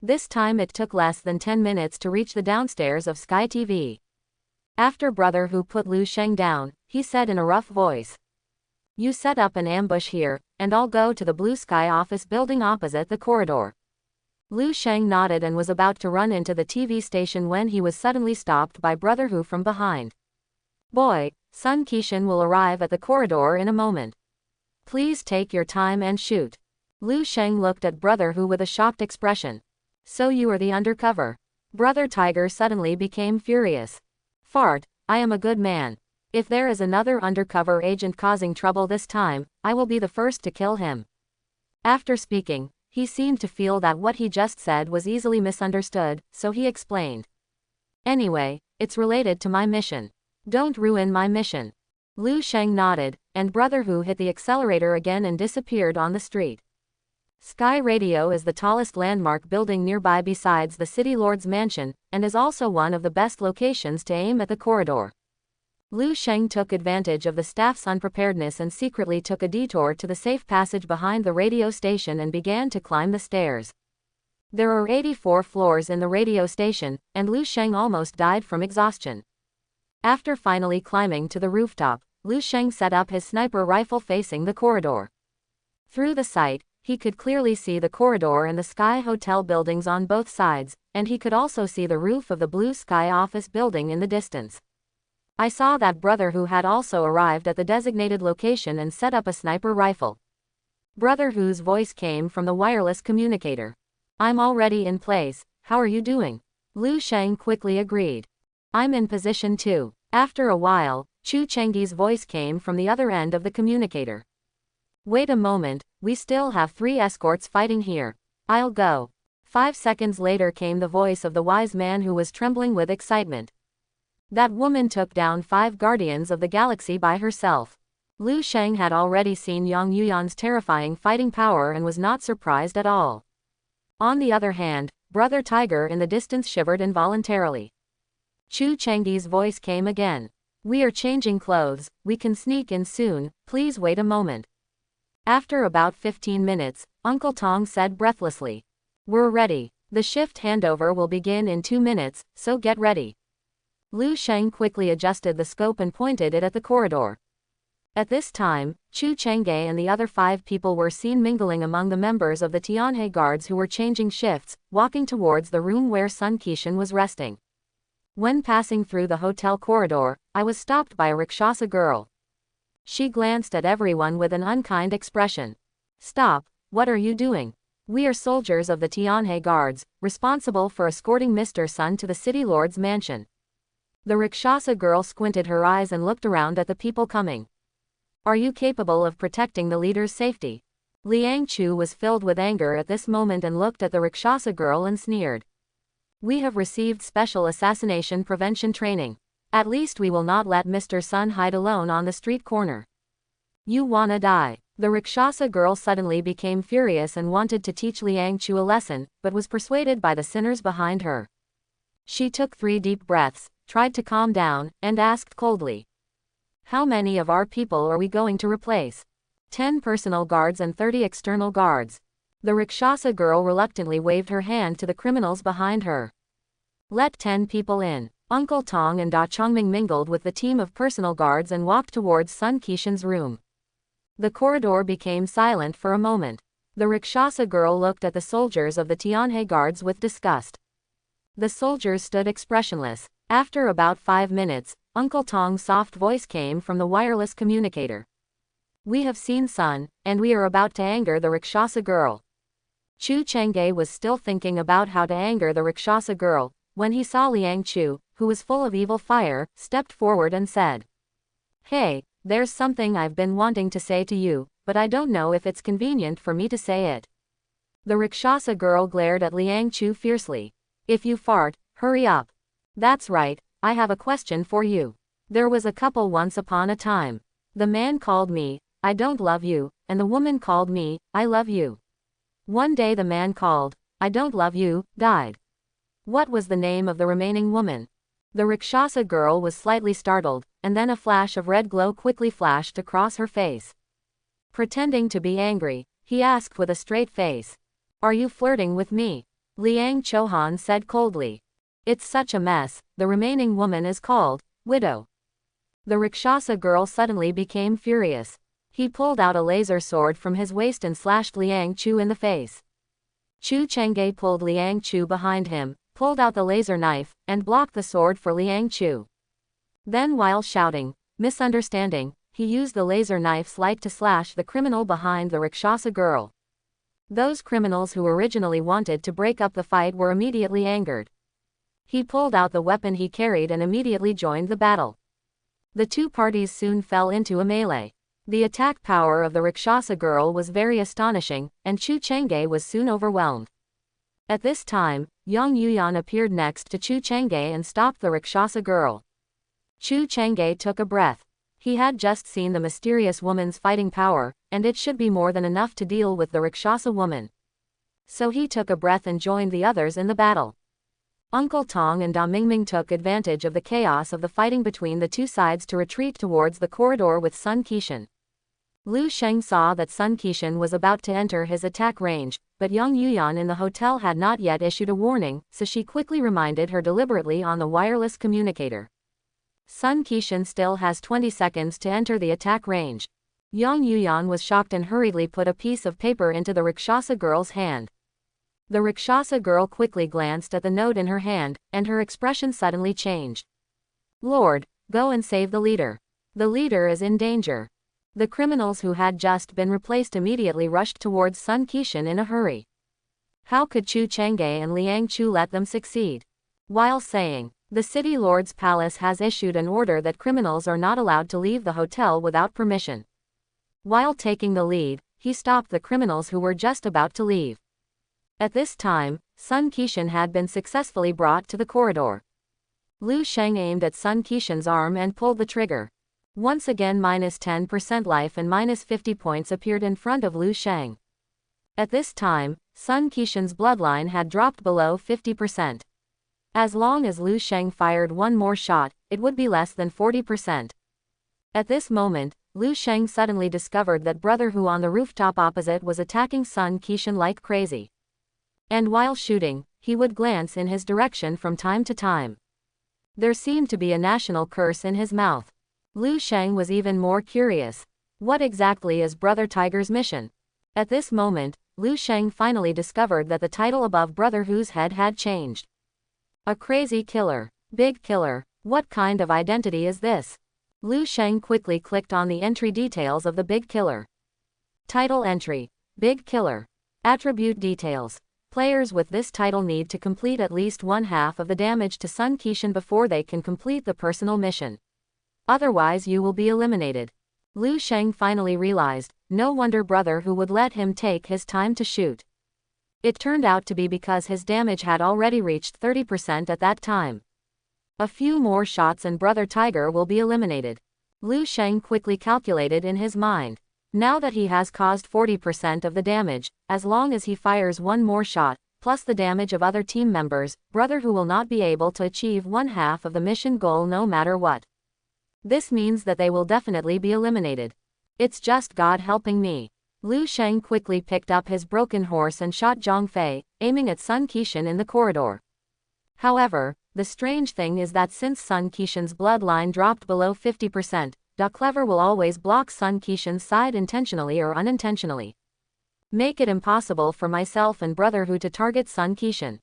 This time it took less than 10 minutes to reach the downstairs of Sky TV. After Brother Hu put Lu Sheng down, he said in a rough voice, "You set up an ambush here, and I'll go to the Blue Sky office building opposite the corridor." Lu Sheng nodded and was about to run into the TV station when he was suddenly stopped by Brother Hu from behind. "Boy, Sun Qixin will arrive at the corridor in a moment. Please take your time and shoot. Lu Sheng looked at Brother Hu with a shocked expression. So you are the undercover. Brother Tiger suddenly became furious. Fart, I am a good man. If there is another undercover agent causing trouble this time, I will be the first to kill him. After speaking, he seemed to feel that what he just said was easily misunderstood, so he explained. Anyway, it's related to my mission. Don't ruin my mission. Lu Sheng nodded, and Brother Hu hit the accelerator again and disappeared on the street. Sky Radio is the tallest landmark building nearby besides the City Lord's mansion, and is also one of the best locations to aim at the corridor. Lu Sheng took advantage of the staff's unpreparedness and secretly took a detour to the safe passage behind the radio station and began to climb the stairs. There are 84 floors in the radio station, and Lu Sheng almost died from exhaustion. After finally climbing to the rooftop, Lu Sheng set up his sniper rifle facing the corridor. Through the sight, he could clearly see the corridor and the Sky Hotel buildings on both sides, and he could also see the roof of the Blue Sky office building in the distance. I saw that Brother Hu had also arrived at the designated location and set up a sniper rifle. Brother Hu's voice came from the wireless communicator. I'm already in place, how are you doing? Lu Sheng quickly agreed. I'm in position too. After a while, Chu Chengyi's voice came from the other end of the communicator. Wait a moment, we still have 3 escorts fighting here. I'll go. 5 seconds later came the voice of the wise man who was trembling with excitement. That woman took down 5 guardians of the galaxy by herself. Lu Sheng had already seen Yang Yuyan's terrifying fighting power and was not surprised at all. On the other hand, Brother Tiger in the distance shivered involuntarily. Chu Chengyi's voice came again. We are changing clothes, we can sneak in soon, please wait a moment. After about 15 minutes, Uncle Tong said breathlessly. We're ready. The shift handover will begin in 2 minutes, so get ready. Lu Sheng quickly adjusted the scope and pointed it at the corridor. At this time, Chu Chengye and the other 5 people were seen mingling among the members of the Tianhe guards who were changing shifts, walking towards the room where Sun Qixin was resting. When passing through the hotel corridor, I was stopped by a Rakshasa girl. She glanced at everyone with an unkind expression. Stop, what are you doing? We are soldiers of the Tianhe guards, responsible for escorting Mr. Sun to the City Lord's mansion. The Rakshasa girl squinted her eyes and looked around at the people coming. Are you capable of protecting the leader's safety? Liang Chu was filled with anger at this moment and looked at the Rakshasa girl and sneered. We have received special assassination prevention training. At least we will not let Mr. Sun hide alone on the street corner. You wanna die. The Rakshasa girl suddenly became furious and wanted to teach Liang Chu a lesson, but was persuaded by the sinners behind her. She took 3 deep breaths, tried to calm down, and asked coldly. How many of our people are we going to replace? 10 personal guards and 30 external guards. The Rakshasa girl reluctantly waved her hand to the criminals behind her. Let 10 people in. Uncle Tong and Da Chongming mingled with the team of personal guards and walked towards Sun Qixin's room. The corridor became silent for a moment. The Rakshasa girl looked at the soldiers of the Tianhe guards with disgust. The soldiers stood expressionless. After about 5 minutes, Uncle Tong's soft voice came from the wireless communicator. We have seen Sun, and we are about to anger the Rakshasa girl. Chu Chengye was still thinking about how to anger the Rakshasa girl, when he saw Liang Chu, who was full of evil fire, stepped forward and said. Hey, there's something I've been wanting to say to you, but I don't know if it's convenient for me to say it. The Rakshasa girl glared at Liang Chu fiercely. If you fart, hurry up. That's right, I have a question for you. There was a couple once upon a time. The man called me, I don't love you, and the woman called me, I love you. One day the man called, I don't love you, died. What was the name of the remaining woman? The Rakshasa girl was slightly startled, and then a flash of red glow quickly flashed across her face. Pretending to be angry, he asked with a straight face. Are you flirting with me? Liang Chohan said coldly. It's such a mess, the remaining woman is called, Widow. The Rakshasa girl suddenly became furious. He pulled out a laser sword from his waist and slashed Liang Chu in the face. Chu Chengye pulled Liang Chu behind him, pulled out the laser knife, and blocked the sword for Liang Chu. Then while shouting, Misunderstanding, he used the laser knife's light to slash the criminal behind the Rakshasa girl. Those criminals who originally wanted to break up the fight were immediately angered. He pulled out the weapon he carried and immediately joined the battle. The two parties soon fell into a melee. The attack power of the Rakshasa girl was very astonishing, and Chu Chang'e was soon overwhelmed. At this time, Yang Yuyan appeared next to Chu Chang'e and stopped the Rakshasa girl. Chu Chang'e took a breath. He had just seen the mysterious woman's fighting power, and it should be more than enough to deal with the Rakshasa woman. So he took a breath and joined the others in the battle. Uncle Tong and Da Mingming took advantage of the chaos of the fighting between the two sides to retreat towards the corridor with Sun Qixin. Lu Sheng saw that Sun Qixin was about to enter his attack range, but Yang Yuyan in the hotel had not yet issued a warning, so she quickly reminded her deliberately on the wireless communicator. Sun Qixin still has 20 seconds to enter the attack range. Yang Yuyan was shocked and hurriedly put a piece of paper into the Rakshasa girl's hand. The Rakshasa girl quickly glanced at the note in her hand, and her expression suddenly changed. Lord, go and save the leader. The leader is in danger. The criminals who had just been replaced immediately rushed towards Sun Qixin in a hurry. How could Chu Chang'e and Liang Chu let them succeed? While saying, the city lord's palace has issued an order that criminals are not allowed to leave the hotel without permission. While taking the lead, he stopped the criminals who were just about to leave. At this time, Sun Qixin had been successfully brought to the corridor. Lu Sheng aimed at Sun Qixin's arm and pulled the trigger. Once again -10% life and -50 points appeared in front of Lu Sheng. At this time, Sun Qixin's bloodline had dropped below 50%. As long as Lu Sheng fired one more shot, it would be less than 40%. At this moment, Lu Sheng suddenly discovered that Brother Hu on the rooftop opposite was attacking Sun Qixin like crazy. And while shooting, he would glance in his direction from time to time. There seemed to be a national curse in his mouth. Lu Sheng was even more curious. What exactly is Brother Tiger's mission? At this moment, Lu Sheng finally discovered that the title above Brother Hu's head had changed. A crazy killer. Big killer. What kind of identity is this? Lu Sheng quickly clicked on the entry details of the big killer. Title entry. Big killer. Attribute details. Players with this title need to complete at least one half of the damage to Sun Qixin before they can complete the personal mission. Otherwise you will be eliminated. Lu Sheng finally realized, no wonder Brother Hu would let him take his time to shoot. It turned out to be because his damage had already reached 30% at that time. A few more shots and Brother Tiger will be eliminated. Lu Sheng quickly calculated in his mind. Now that he has caused 40% of the damage, as long as he fires one more shot, plus the damage of other team members, Brother Hu will not be able to achieve one half of the mission goal no matter what. This means that they will definitely be eliminated. It's just God helping me. Lu Sheng quickly picked up his broken horse and shot Zhang Fei, aiming at Sun Qixin in the corridor. However, the strange thing is that since Sun Qixin's bloodline dropped below 50%, Da Clever will always block Sun Qixin's side intentionally or unintentionally. Make it impossible for myself and Brother Hu to target Sun Qixin.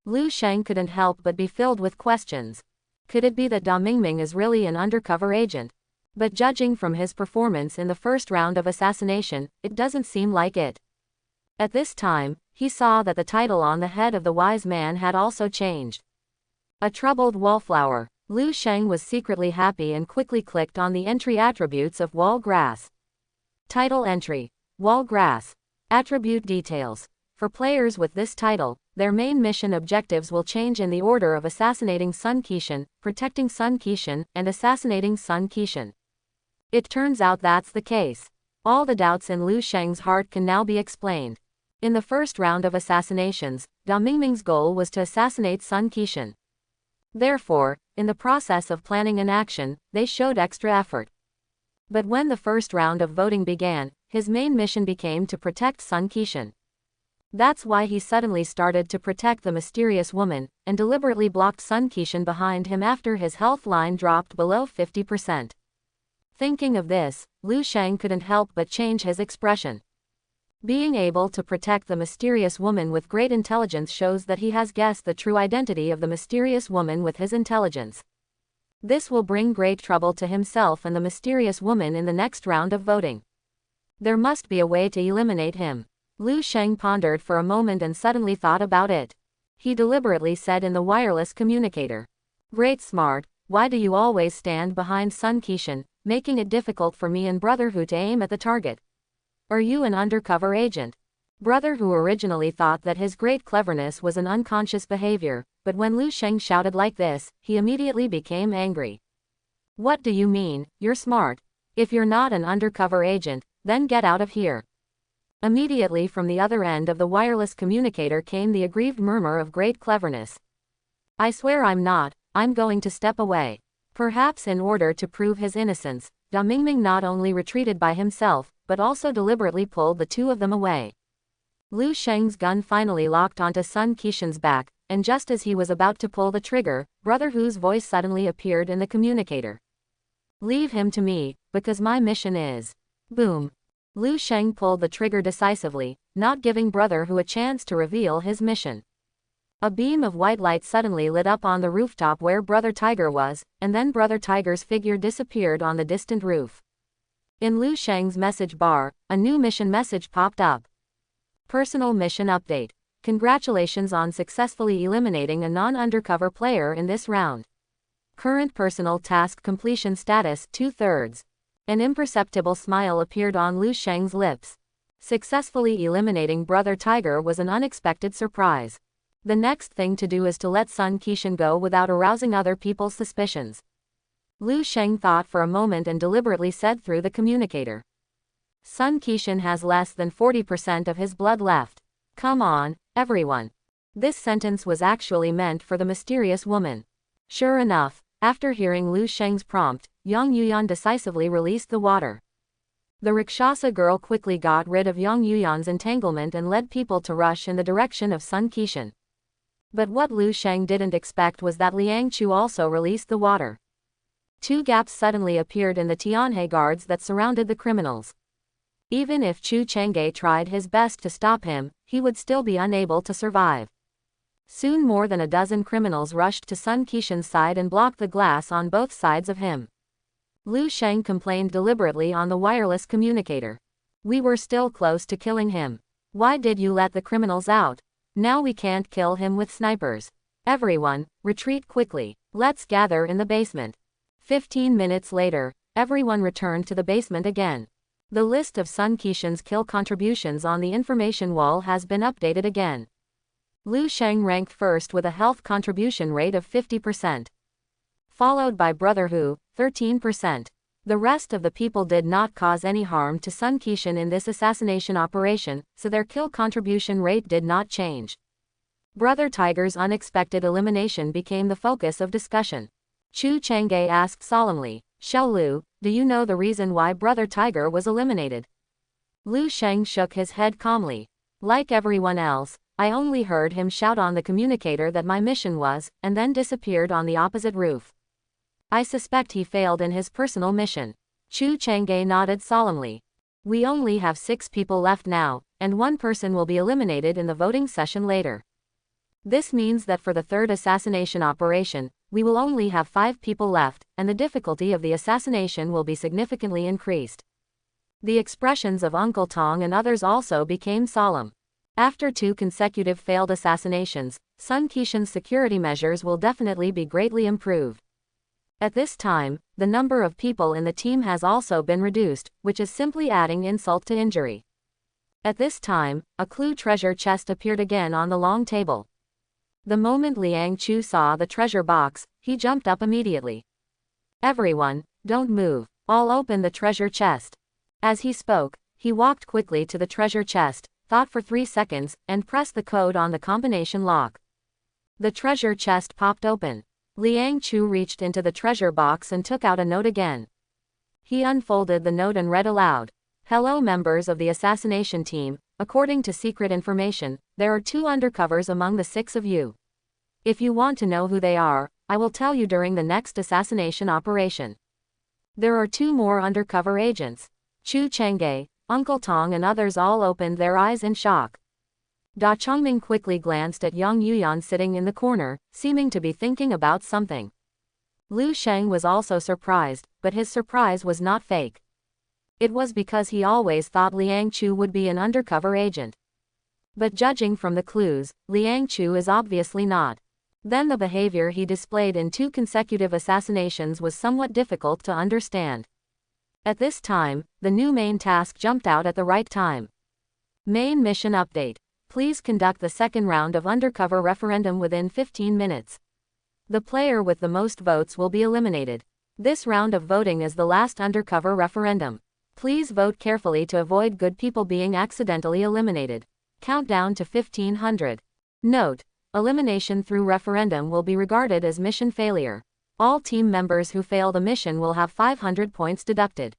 Lu Sheng couldn't help but be filled with questions. Could it be that Da Mingming is really an undercover agent? But judging from his performance in the first round of assassination, it doesn't seem like it. At this time, he saw that the title on the head of the wise man had also changed. A troubled wallflower. Lu Sheng was secretly happy and quickly clicked on the entry attributes of wall grass. Title entry. Wall grass. Attribute details. For players with this title, their main mission objectives will change in the order of assassinating Sun Qixin, protecting Sun Qixin, and assassinating Sun Qixin. It turns out that's the case. All the doubts in Lu Sheng's heart can now be explained. In the first round of assassinations, Da Mingming's goal was to assassinate Sun Qixin. Therefore, in the process of planning an action, they showed extra effort. But when the first round of voting began, his main mission became to protect Sun Qixin. That's why he suddenly started to protect the mysterious woman, and deliberately blocked Sun Qixin behind him after his health line dropped below 50%. Thinking of this, Lu Sheng couldn't help but change his expression. Being able to protect the mysterious woman with great intelligence shows that he has guessed the true identity of the mysterious woman with his intelligence. This will bring great trouble to himself and the mysterious woman in the next round of voting. There must be a way to eliminate him. Lu Sheng pondered for a moment and suddenly thought about it. He deliberately said in the wireless communicator, "Great smart, why do you always stand behind Sun Qixin, making it difficult for me and Brother Hu to aim at the target? Are you an undercover agent?" Brother Hu originally thought that his great cleverness was an unconscious behavior, but when Lu Sheng shouted like this, he immediately became angry. "What do you mean, you're smart? If you're not an undercover agent, then get out of here." Immediately from the other end of the wireless communicator came the aggrieved murmur of great cleverness. "I swear I'm not, I'm going to step away." Perhaps in order to prove his innocence, Da Mingming not only retreated by himself, but also deliberately pulled the two of them away. Lu Sheng's gun finally locked onto Sun Qixin's back, and just as he was about to pull the trigger, Brother Hu's voice suddenly appeared in the communicator. "Leave him to me, because my mission is..." Boom. Lu Sheng pulled the trigger decisively, not giving Brother Hu a chance to reveal his mission. A beam of white light suddenly lit up on the rooftop where Brother Tiger was, and then Brother Tiger's figure disappeared on the distant roof. In Lu Sheng's message bar, a new mission message popped up. Personal mission update. Congratulations on successfully eliminating a non-undercover player in this round. Current personal task completion status 2/3. An imperceptible smile appeared on Lu Sheng's lips. Successfully eliminating Brother Tiger was an unexpected surprise. The next thing to do is to let Sun Qixin go without arousing other people's suspicions. Lu Sheng thought for a moment and deliberately said through the communicator. Sun Qixin has less than 40% of his blood left. Come on, everyone. This sentence was actually meant for the mysterious woman. Sure enough, after hearing Lu Sheng's prompt, Yang Yuyan decisively released the water. The Rakshasa girl quickly got rid of Yang Yuyan's entanglement and led people to rush in the direction of Sun Qixin. But what Lu Sheng didn't expect was that Liang Chu also released the water. Two gaps suddenly appeared in the Tianhe guards that surrounded the criminals. Even if Chu Chang'e tried his best to stop him, he would still be unable to survive. Soon more than a dozen criminals rushed to Sun Qixin's side and blocked the glass on both sides of him. Lu Sheng complained deliberately on the wireless communicator. "We were still close to killing him. Why did you let the criminals out? Now we can't kill him with snipers. Everyone, retreat quickly. Let's gather in the basement." 15 minutes later, everyone returned to the basement again. The list of Sun Qixin's kill contributions on the information wall has been updated again. Lu Sheng ranked first with a health contribution rate of 50%. Followed by Brother Hu, 13%. The rest of the people did not cause any harm to Sun Qixin in this assassination operation, so their kill contribution rate did not change. Brother Tiger's unexpected elimination became the focus of discussion. Chu Chang'e asked solemnly, "Xiao Lu, do you know the reason why Brother Tiger was eliminated?" Lu Sheng shook his head calmly. "Like everyone else, I only heard him shout on the communicator that my mission was, and then disappeared on the opposite roof. I suspect he failed in his personal mission." Chu Chang'e nodded solemnly. "We only have 6 people left now, and 1 person will be eliminated in the voting session later. This means that for the third assassination operation, we will only have 5 people left, and the difficulty of the assassination will be significantly increased." The expressions of Uncle Tong and others also became solemn. After 2 consecutive failed assassinations, Sun Qixin's security measures will definitely be greatly improved. At this time, the number of people in the team has also been reduced, which is simply adding insult to injury. At this time, a clue treasure chest appeared again on the long table. The moment Liang Chu saw the treasure box, he jumped up immediately. "Everyone, don't move, I'll open the treasure chest." As he spoke, he walked quickly to the treasure chest, thought for 3 seconds, and pressed the code on the combination lock. The treasure chest popped open. Liang Chu reached into the treasure box and took out a note again. He unfolded the note and read aloud. "Hello members of the assassination team, according to secret information, there are 2 undercovers among the 6 of you. If you want to know who they are, I will tell you during the next assassination operation." There are 2 more undercover agents. Chu Chang'e, Uncle Tong and others all opened their eyes in shock. Da Chongming quickly glanced at Yang Yuyan sitting in the corner, seeming to be thinking about something. Lu Sheng was also surprised, but his surprise was not fake. It was because he always thought Liang Chu would be an undercover agent. But judging from the clues, Liang Chu is obviously not. Then the behavior he displayed in 2 consecutive assassinations was somewhat difficult to understand. At this time, the new main task jumped out at the right time. Main mission update. Please conduct the second round of undercover referendum within 15 minutes. The player with the most votes will be eliminated. This round of voting is the last undercover referendum. Please vote carefully to avoid good people being accidentally eliminated. Countdown to 1500. Note: elimination through referendum will be regarded as mission failure. All team members who fail the mission will have 500 points deducted.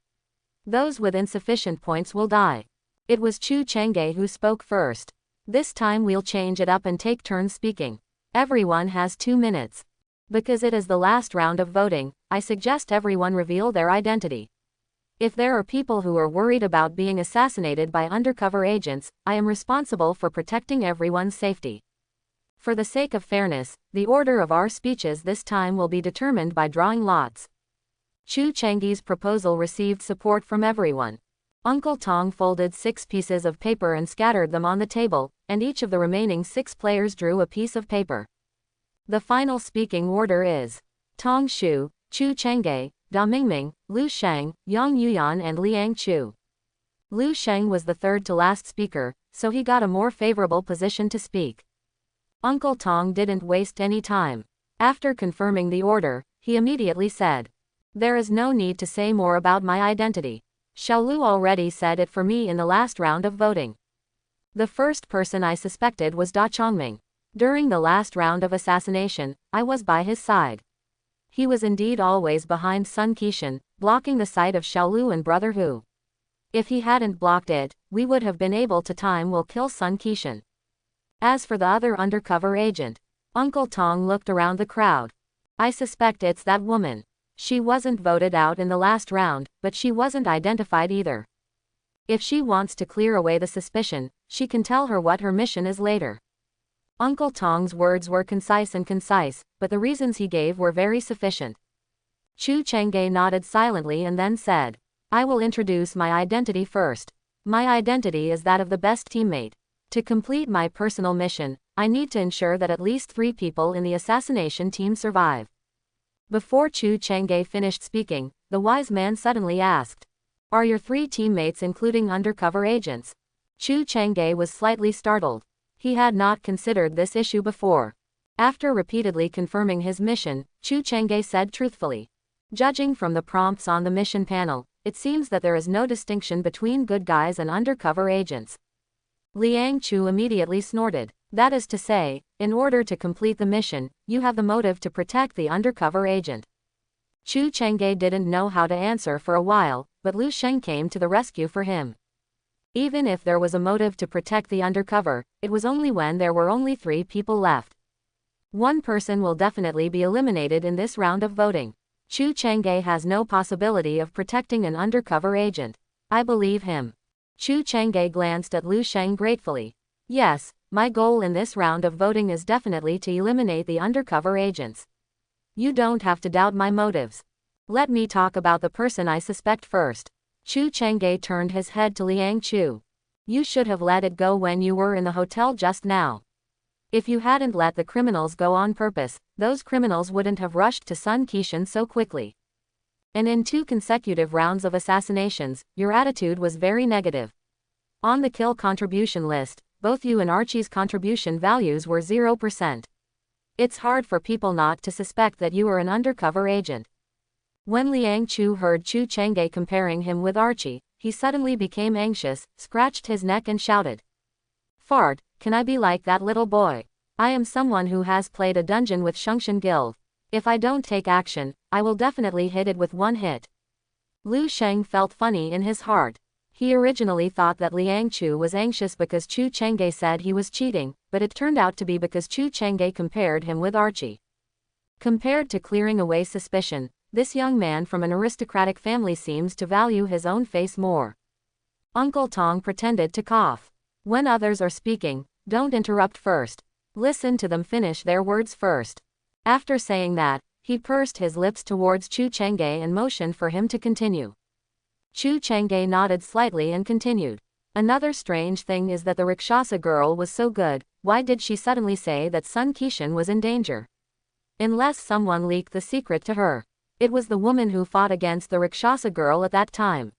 Those with insufficient points will die. It was Chu Changge who spoke first. This time we'll change it up and take turns speaking. Everyone has 2 minutes. Because it is the last round of voting, I suggest everyone reveal their identity. If there are people who are worried about being assassinated by undercover agents, I am responsible for protecting everyone's safety. For the sake of fairness, the order of our speeches this time will be determined by drawing lots. Chu Changge's proposal received support from everyone. Uncle Tong folded 6 pieces of paper and scattered them on the table, and each of the remaining 6 players drew a piece of paper. The final speaking order is Tong Shu, Chu Changge, Da Mingming, Lu Sheng, Yang Yuyan and Liang Chu. Lu Sheng was the third to last speaker, so he got a more favorable position to speak. Uncle Tong didn't waste any time. After confirming the order, he immediately said, "There is no need to say more about my identity. Xiaolu already said it for me in the last round of voting. The first person I suspected was Da Chongming. During the last round of assassination, I was by his side. He was indeed always behind Sun Qishan, blocking the sight of Xiaolu and Brother Hu. If he hadn't blocked it, we would have been able to time will kill Sun Qishan. As for the other undercover agent," Uncle Tong looked around the crowd. "I suspect it's that woman. She wasn't voted out in the last round, but she wasn't identified either. If she wants to clear away the suspicion, she can tell her what her mission is later." Uncle Tong's words were concise, but the reasons he gave were very sufficient. Chu Changge nodded silently and then said, "I will introduce my identity first. My identity is that of the best teammate. To complete my personal mission, I need to ensure that at least 3 people in the assassination team survive." Before Chu Changge finished speaking, the wise man suddenly asked, "Are your 3 teammates including undercover agents?" Chu Changge was slightly startled. He had not considered this issue before. After repeatedly confirming his mission, Chu Changge said truthfully, "Judging from the prompts on the mission panel, it seems that there is no distinction between good guys and undercover agents." Liang Chu immediately snorted. "That is to say, in order to complete the mission, you have the motive to protect the undercover agent." Chu Changge didn't know how to answer for a while, but Lu Sheng came to the rescue for him. Even if there was a motive to protect the undercover, it was only when there were only 3 people left. One person will definitely be eliminated in this round of voting. Chu Changge has no possibility of protecting an undercover agent. I believe him. Chu Changge glanced at Lu Sheng gratefully. "Yes, my goal in this round of voting is definitely to eliminate the undercover agents. You don't have to doubt my motives. Let me talk about the person I suspect first." Chu Changge turned his head to Liang Chu. "You should have let it go when you were in the hotel just now. If you hadn't let the criminals go on purpose, those criminals wouldn't have rushed to Sun Qishan so quickly. And in 2 consecutive rounds of assassinations, your attitude was very negative. On the kill contribution list, both you and Archie's contribution values were 0%. It's hard for people not to suspect that you are an undercover agent." When Liang Chu heard Chu Changge comparing him with Archie, he suddenly became anxious, scratched his neck and shouted, "Fart, can I be like that little boy? I am someone who has played a dungeon with Shungshan Guild. If I don't take action, I will definitely hit it with 1 hit." Lu Sheng felt funny in his heart. He originally thought that Liang Chu was anxious because Chu Changge said he was cheating, but it turned out to be because Chu Changge compared him with Archie. Compared to clearing away suspicion, this young man from an aristocratic family seems to value his own face more. Uncle Tong pretended to cough. "When others are speaking, don't interrupt first. Listen to them finish their words first." After saying that, He pursed his lips towards Chu Chang'e and motioned for him to continue. Chu Chang'e nodded slightly and continued. Another strange thing is that the Rakshasa girl was so good, why did she suddenly say that Sun Kishan was in danger? Unless someone leaked the secret to her. It was the woman who fought against the Rakshasa girl at that time.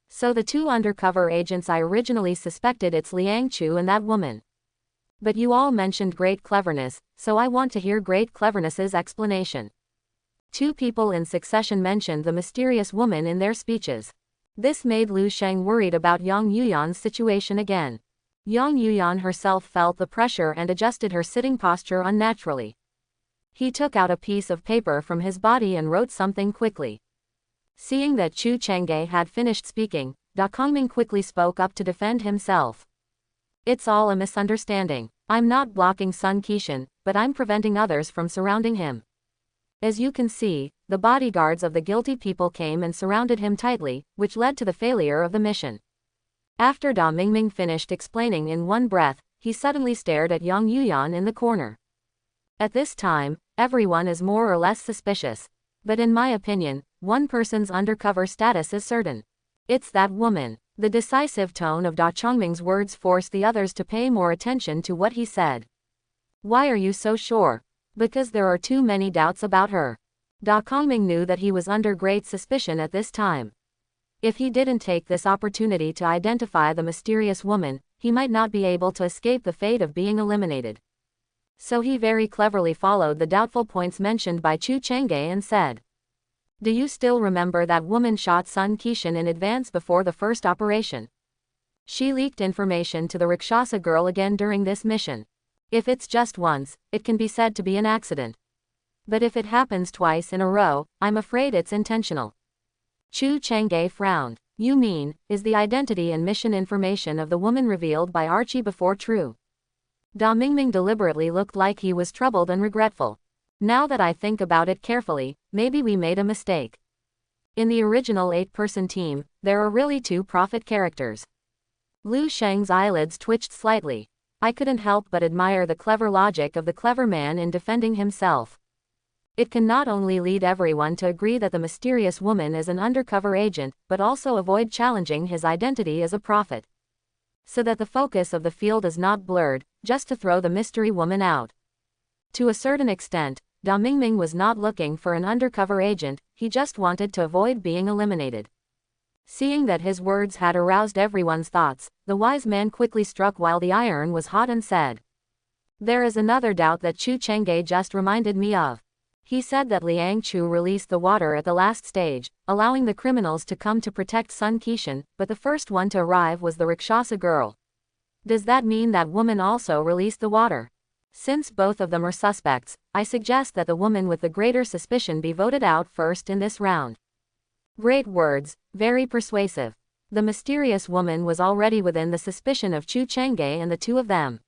So the two undercover agents I originally suspected, it's Liang Chu and that woman. But you all mentioned great cleverness, so I want to hear great cleverness's explanation. Two people in succession mentioned the mysterious woman in their speeches. This made Lu Sheng worried about Yang Yuyan's situation again. Yang Yuyan herself felt the pressure and adjusted her sitting posture unnaturally. He took out a piece of paper from his body and wrote something quickly. Seeing that Chu Chang'e had finished speaking, Da Kongming quickly spoke up to defend himself. It's all a misunderstanding. I'm not blocking Sun Kishan, but I'm preventing others from surrounding him. As you can see, the bodyguards of the guilty people came and surrounded him tightly, which led to the failure of the mission. After Da Mingming finished explaining in one breath, he suddenly stared at Yang Yuyan in the corner. At this time, everyone is more or less suspicious. But in my opinion, one person's undercover status is certain. It's that woman. The decisive tone of Da Chongming's words forced the others to pay more attention to what he said. Why are you so sure? Because there are too many doubts about her. Da Kongming knew that he was under great suspicion at this time. If he didn't take this opportunity to identify the mysterious woman, he might not be able to escape the fate of being eliminated. So he very cleverly followed the doubtful points mentioned by Chu Chang'e and said, "Do you still remember that woman shot Sun Kishan in advance before the first operation? She leaked information to the Rakshasa girl again during this mission. If it's just once, it can be said to be an accident. But if it happens twice in a row, I'm afraid it's intentional." Chu Chang'e frowned. You mean, is the identity and mission information of the woman revealed by Archie before true? Da Mingming deliberately looked like he was troubled and regretful. Now that I think about it carefully, maybe we made a mistake. In the original 8-person team, there are really 2 prophet characters. Lu Sheng's eyelids twitched slightly. I couldn't help but admire the clever logic of the clever man in defending himself. It can not only lead everyone to agree that the mysterious woman is an undercover agent, but also avoid challenging his identity as a prophet. So that the focus of the field is not blurred, just to throw the mystery woman out. To a certain extent, Da Mingming was not looking for an undercover agent, he just wanted to avoid being eliminated. Seeing that his words had aroused everyone's thoughts, the wise man quickly struck while the iron was hot and said, "There is another doubt that Chu Chang'e just reminded me of. He said that Liang Chu released the water at the last stage, allowing the criminals to come to protect Sun Kishan, but the first one to arrive was the Rakshasa girl. Does that mean that woman also released the water? Since both of them are suspects, I suggest that the woman with the greater suspicion be voted out first in this round." Great words, very persuasive. The mysterious woman was already within the suspicion of Chu Chang'e and the 2 of them.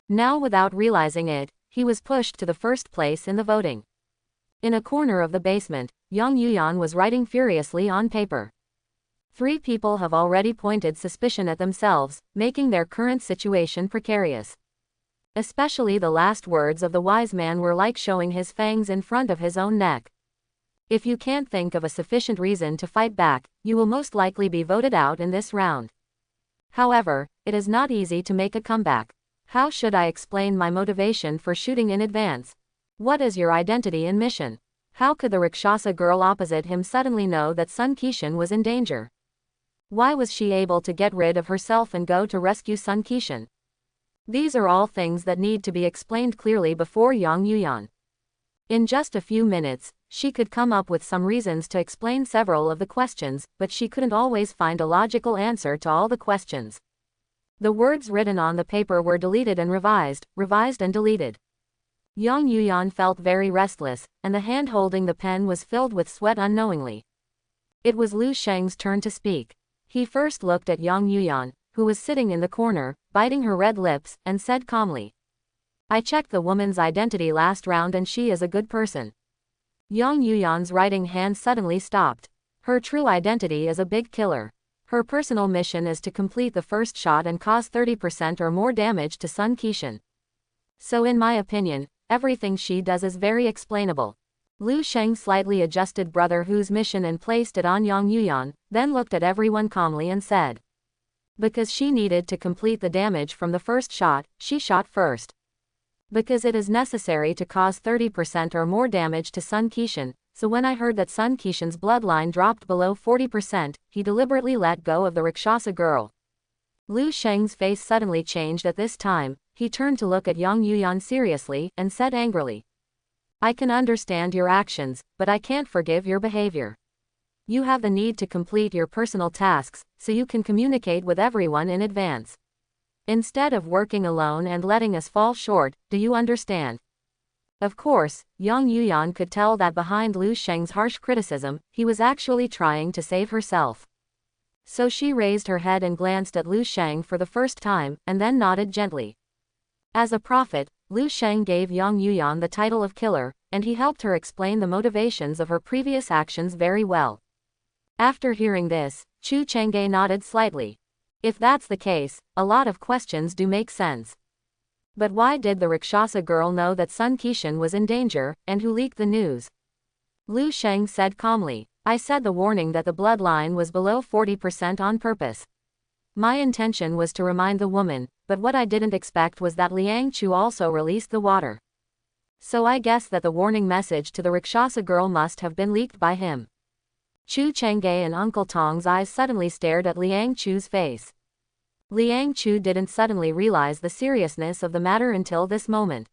Now, without realizing it, he was pushed to the first place in the voting. In a corner of the basement, Yang Yuyan was writing furiously on paper. 3 people have already pointed suspicion at themselves, making their current situation precarious. Especially the last words of the wise man were like showing his fangs in front of his own neck. If you can't think of a sufficient reason to fight back, you will most likely be voted out in this round. However, it is not easy to make a comeback. How should I explain my motivation for shooting in advance? What is your identity and mission? How could the Rakshasa girl opposite him suddenly know that Sun Kishan was in danger? Why was she able to get rid of herself and go to rescue Sun Kishan? These are all things that need to be explained clearly before Yang Yuyan. In just a few minutes, she could come up with some reasons to explain several of the questions, but she couldn't always find a logical answer to all the questions. The words written on the paper were deleted and revised and deleted. Yang Yuyan felt very restless, and the hand holding the pen was filled with sweat unknowingly. It was Lu Sheng's turn to speak. He first looked at Yang Yuyan, who was sitting in the corner, biting her red lips, and said calmly, "I checked the woman's identity last round and she is a good person." Yang Yuyan's writing hand suddenly stopped. Her true identity is a big killer. Her personal mission is to complete the first shot and cause 30% or more damage to Sun Kishan. So in my opinion, everything she does is very explainable. Lu Sheng slightly adjusted Brother Hu's mission and placed it on Yang Yuyan, then looked at everyone calmly and said. Because she needed to complete the damage from the first shot, she shot first. Because it is necessary to cause 30% or more damage to Sun Qixin, so when I heard that Sun Qixin's bloodline dropped below 40%, he deliberately let go of the Rakshasa girl. Lu Sheng's face suddenly changed at this time. He turned to look at Yang Yuyan seriously, and said angrily. I can understand your actions, but I can't forgive your behavior. You have the need to complete your personal tasks, so you can communicate with everyone in advance. Instead of working alone and letting us fall short, do you understand? Of course, Yang Yuyan could tell that behind Lu Sheng's harsh criticism, he was actually trying to save herself. So she raised her head and glanced at Lu Sheng for the first time, and then nodded gently. As a prophet, Lu Sheng gave Yang Yuyan the title of killer, and he helped her explain the motivations of her previous actions very well. After hearing this, Chu Chang'e nodded slightly. If that's the case, a lot of questions do make sense. But why did the Rakshasa girl know that Sun Qixin was in danger, and who leaked the news? Lu Sheng said calmly. I said the warning that the bloodline was below 40% on purpose. My intention was to remind the woman, but what I didn't expect was that Liang Chu also released the water. So I guess that the warning message to the Rakshasa girl must have been leaked by him. Chu Chang'e and Uncle Tong's eyes suddenly stared at Liang Chu's face. Liang Chu didn't suddenly realize the seriousness of the matter until this moment.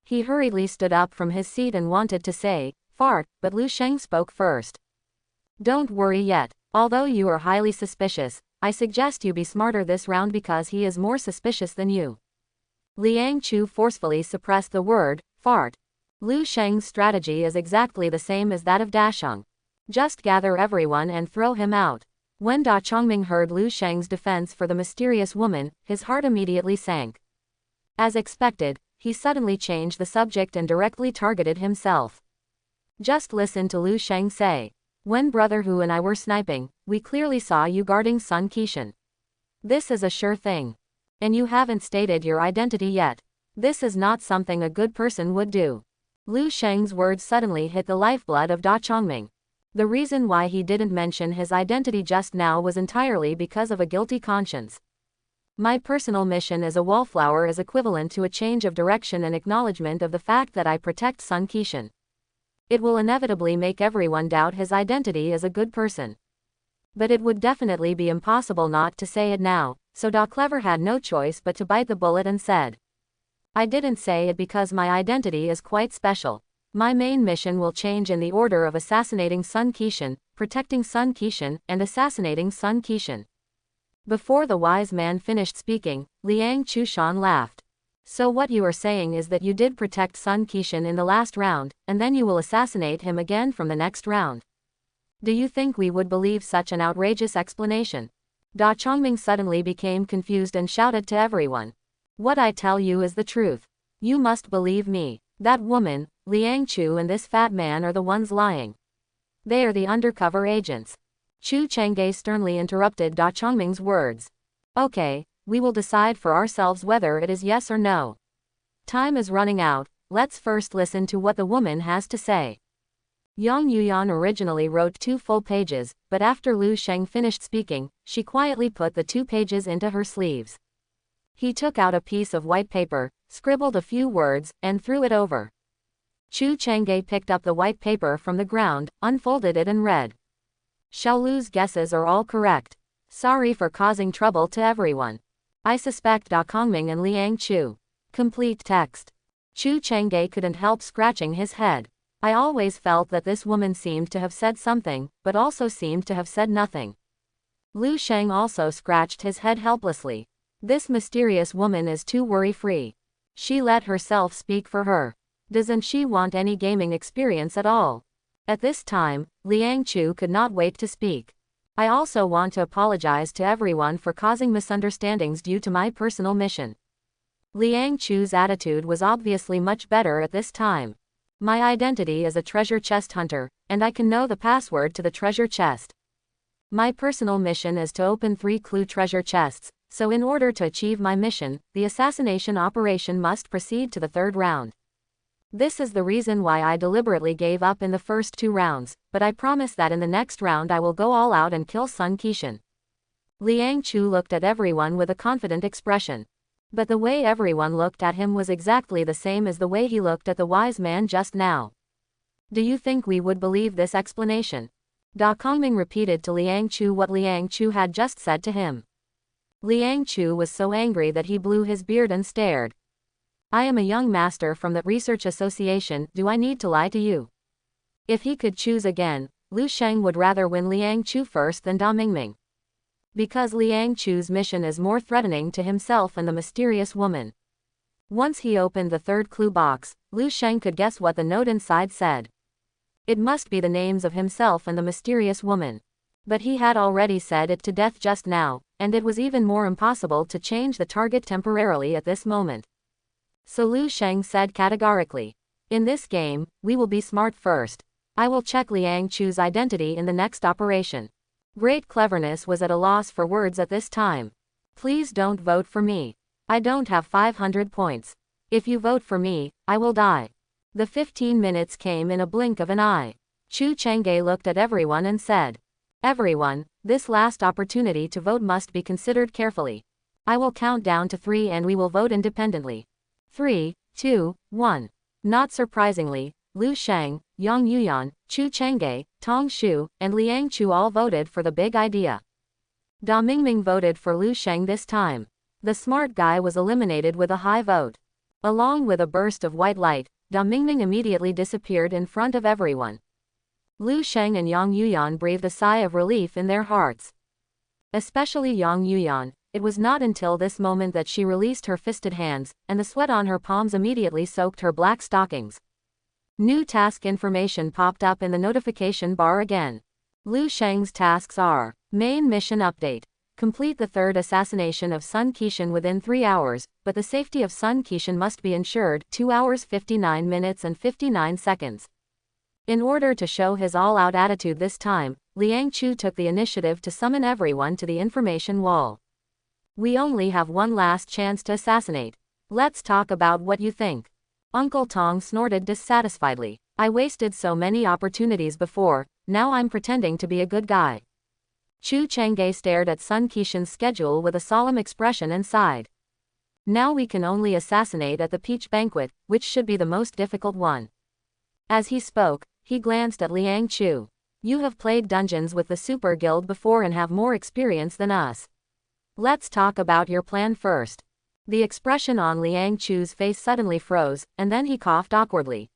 He hurriedly stood up from his seat and wanted to say, fart, but Lu Sheng spoke first. Don't worry yet. Although you are highly suspicious, I suggest you be smarter this round because he is more suspicious than you. Liang Chu forcefully suppressed the word, fart. Lu Sheng's strategy is exactly the same as that of Dasheng. Just gather everyone and throw him out. When Da Chongming heard Lu Sheng's defense for the mysterious woman, his heart immediately sank. As expected, he suddenly changed the subject and directly targeted himself. Just listen to Lu Sheng say. When Brother Hu and I were sniping, we clearly saw you guarding Sun Qixin. This is a sure thing. And you haven't stated your identity yet. This is not something a good person would do. Lu Sheng's words suddenly hit the lifeblood of Da Chongming. The reason why he didn't mention his identity just now was entirely because of a guilty conscience. My personal mission as a wallflower is equivalent to a change of direction and acknowledgement of the fact that I protect Sun Qixin. It will inevitably make everyone doubt his identity as a good person. But it would definitely be impossible not to say it now, so Da Clever had no choice but to bite the bullet and said. I didn't say it because my identity is quite special. My main mission will change in the order of assassinating Sun Qixin, protecting Sun Qixin, and assassinating Sun Qixin. Before the wise man finished speaking, Liang Chushan laughed. So what you are saying is that you did protect Sun Qixin in the last round, and then you will assassinate him again from the next round. Do you think we would believe such an outrageous explanation? Da Chongming suddenly became confused and shouted to everyone. What I tell you is the truth. You must believe me. That woman, Liang Chu and this fat man are the ones lying. They are the undercover agents. Chu Chang'e sternly interrupted Da Chongming's words. Okay. We will decide for ourselves whether it is yes or no. Time is running out, let's first listen to what the woman has to say. Yang Yuyan originally wrote 2 full pages, but after Lu Sheng finished speaking, she quietly put the 2 pages into her sleeves. He took out a piece of white paper, scribbled a few words, and threw it over. Chu Chang'e picked up the white paper from the ground, unfolded it and read. Xiaolu's guesses are all correct. Sorry for causing trouble to everyone. I suspect Da Chongming and Liang Chu. Complete text. Chu Chang'e couldn't help scratching his head. I always felt that this woman seemed to have said something, but also seemed to have said nothing. Lu Sheng also scratched his head helplessly. This mysterious woman is too worry-free. She let herself speak for her. Doesn't she want any gaming experience at all? At this time, Liang Chu could not wait to speak. I also want to apologize to everyone for causing misunderstandings due to my personal mission. Liang Chu's attitude was obviously much better at this time. My identity is a treasure chest hunter, and I can know the password to the treasure chest. My personal mission is to open 3 clue treasure chests, so in order to achieve my mission, the assassination operation must proceed to the 3rd round. This is the reason why I deliberately gave up in the first 2 rounds, but I promise that in the next round I will go all out and kill Sun Qixin. Liang Chu looked at everyone with a confident expression. But the way everyone looked at him was exactly the same as the way he looked at the wise man just now. Do you think we would believe this explanation? Da Kongming repeated to Liang Chu what Liang Chu had just said to him. Liang Chu was so angry that he blew his beard and stared. I am a young master from the Research Association, do I need to lie to you? If he could choose again, Lu Sheng would rather win Liang Chu first than Da Mingming. Because Liang Chu's mission is more threatening to himself and the mysterious woman. Once he opened the 3rd clue box, Lu Sheng could guess what the note inside said. It must be the names of himself and the mysterious woman. But he had already said it to death just now, and it was even more impossible to change the target temporarily at this moment. So Lu Sheng said categorically, in this game, we will be smart first. I will check Liang Chu's identity in the next operation. Great Cleverness was at a loss for words at this time. Please don't vote for me. I don't have 500 points. If you vote for me, I will die. The 15 minutes came in a blink of an eye. Chu Chang'e looked at everyone and said, everyone, this last opportunity to vote must be considered carefully. I will count down to 3 and we will vote independently. 3, 2, 1. Not surprisingly, Lu Sheng, Yang Yuyan, Chu Chang'e, Tong Shu, and Liang Chu all voted for the big idea. Da Mingming voted for Lu Sheng this time. The smart guy was eliminated with a high vote. Along with a burst of white light, Da Mingming immediately disappeared in front of everyone. Lu Sheng and Yang Yuyan breathed a sigh of relief in their hearts. Especially Yang Yuyan. It was not until this moment that she released her fisted hands, and the sweat on her palms immediately soaked her black stockings. New task information popped up in the notification bar again. Lu Sheng's tasks are: Main Mission Update. Complete the 3rd assassination of Sun Qixin within 3 hours, but the safety of Sun Qixin must be ensured. 2 hours 59 minutes and 59 seconds. In order to show his all-out attitude this time, Liang Chu took the initiative to summon everyone to the information wall. We only have one last chance to assassinate. Let's talk about what you think. Uncle Tong snorted dissatisfiedly. I wasted so many opportunities before, now I'm pretending to be a good guy. Chu Chang'e stared at Sun Qixin's schedule with a solemn expression and sighed. Now we can only assassinate at the Peach Banquet, which should be the most difficult one. As he spoke, he glanced at Liang Chu. You have played dungeons with the Super Guild before and have more experience than us. Let's talk about your plan first. The expression on Liang Chu's face suddenly froze, and then he coughed awkwardly.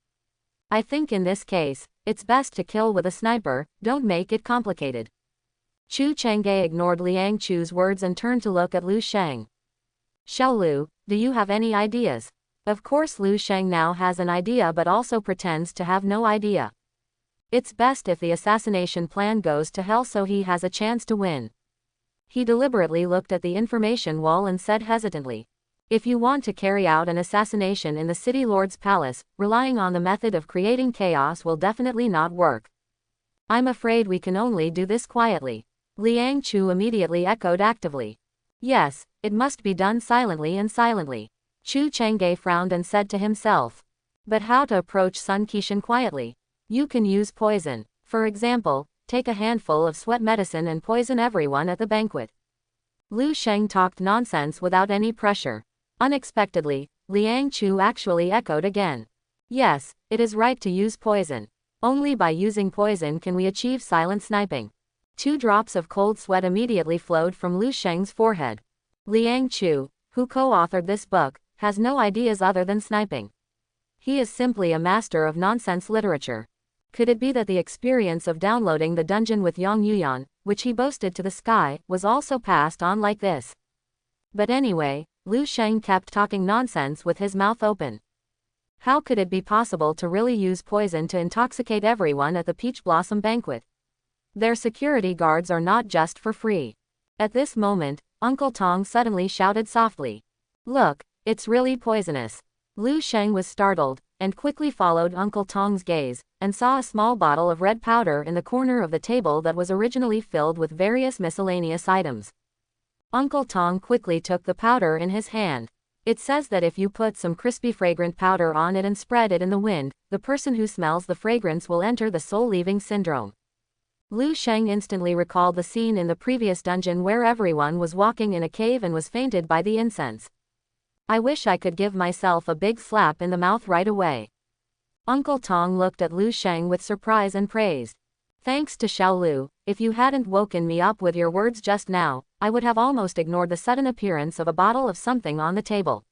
I think in this case, it's best to kill with a sniper, don't make it complicated. Chu Chang'e ignored Liang Chu's words and turned to look at Lu Sheng. Xiaolu, do you have any ideas? Of course Lu Sheng now has an idea but also pretends to have no idea. It's best if the assassination plan goes to hell so he has a chance to win. He deliberately looked at the information wall and said hesitantly. If you want to carry out an assassination in the City Lord's palace, relying on the method of creating chaos will definitely not work. I'm afraid we can only do this quietly. Liang Chu immediately echoed actively. Yes, it must be done silently and silently. Chu Chang'e frowned and said to himself. But how to approach Sun Qixin quietly? You can use poison. For example, take a handful of sweat medicine and poison everyone at the banquet. Lu Sheng talked nonsense without any pressure. Unexpectedly, Liang Chu actually echoed again. Yes, it is right to use poison. Only by using poison can we achieve silent sniping. 2 drops of cold sweat immediately flowed from Lu Sheng's forehead. Liang Chu, who co-authored this book, has no ideas other than sniping. He is simply a master of nonsense literature. Could it be that the experience of downloading the dungeon with Yang Yuyan, which he boasted to the sky, was also passed on like this? But anyway, Lu Sheng kept talking nonsense with his mouth open. How could it be possible to really use poison to intoxicate everyone at the Peach Blossom Banquet? Their security guards are not just for free. At this moment, Uncle Tong suddenly shouted softly. Look, it's really poisonous. Lu Sheng was startled, and quickly followed Uncle Tong's gaze, and saw a small bottle of red powder in the corner of the table that was originally filled with various miscellaneous items. Uncle Tong quickly took the powder in his hand. It says that if you put some crispy fragrant powder on it and spread it in the wind, the person who smells the fragrance will enter the soul-leaving syndrome. Lu Sheng instantly recalled the scene in the previous dungeon where everyone was walking in a cave and was fainted by the incense. I wish I could give myself a big slap in the mouth right away. Uncle Tong looked at Lu Sheng with surprise and praised. Thanks to Xiao Lu, if you hadn't woken me up with your words just now, I would have almost ignored the sudden appearance of a bottle of something on the table.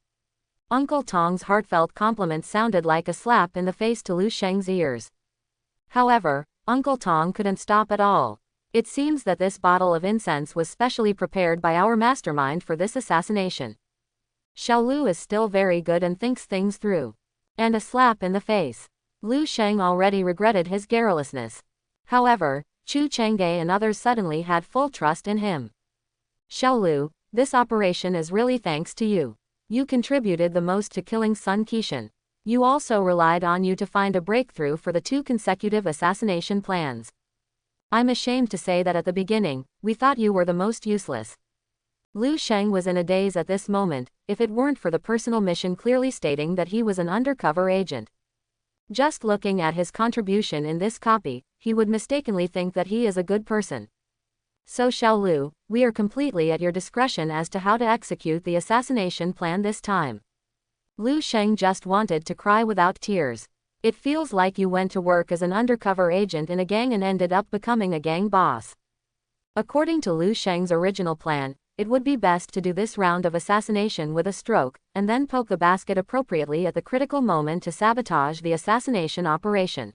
Uncle Tong's heartfelt compliment sounded like a slap in the face to Lu Sheng's ears. However, Uncle Tong couldn't stop at all. It seems that this bottle of incense was specially prepared by our mastermind for this assassination. Xiao Lu is still very good and thinks things through. And a slap in the face. Lu Sheng already regretted his garrulousness. However, Chu Changge and others suddenly had full trust in him. Xiao Lu, this operation is really thanks to you. You contributed the most to killing Sun Qixin. You also relied on you to find a breakthrough for the 2 consecutive assassination plans. I'm ashamed to say that at the beginning, we thought you were the most useless. Lu Sheng was in a daze at this moment, if it weren't for the personal mission clearly stating that he was an undercover agent. Just looking at his contribution in this copy, he would mistakenly think that he is a good person. So Xiao Lu, we are completely at your discretion as to how to execute the assassination plan this time. Lu Sheng just wanted to cry without tears. It feels like you went to work as an undercover agent in a gang and ended up becoming a gang boss. According to Lu Sheng's original plan, it would be best to do this round of assassination with a stroke, and then poke the basket appropriately at the critical moment to sabotage the assassination operation.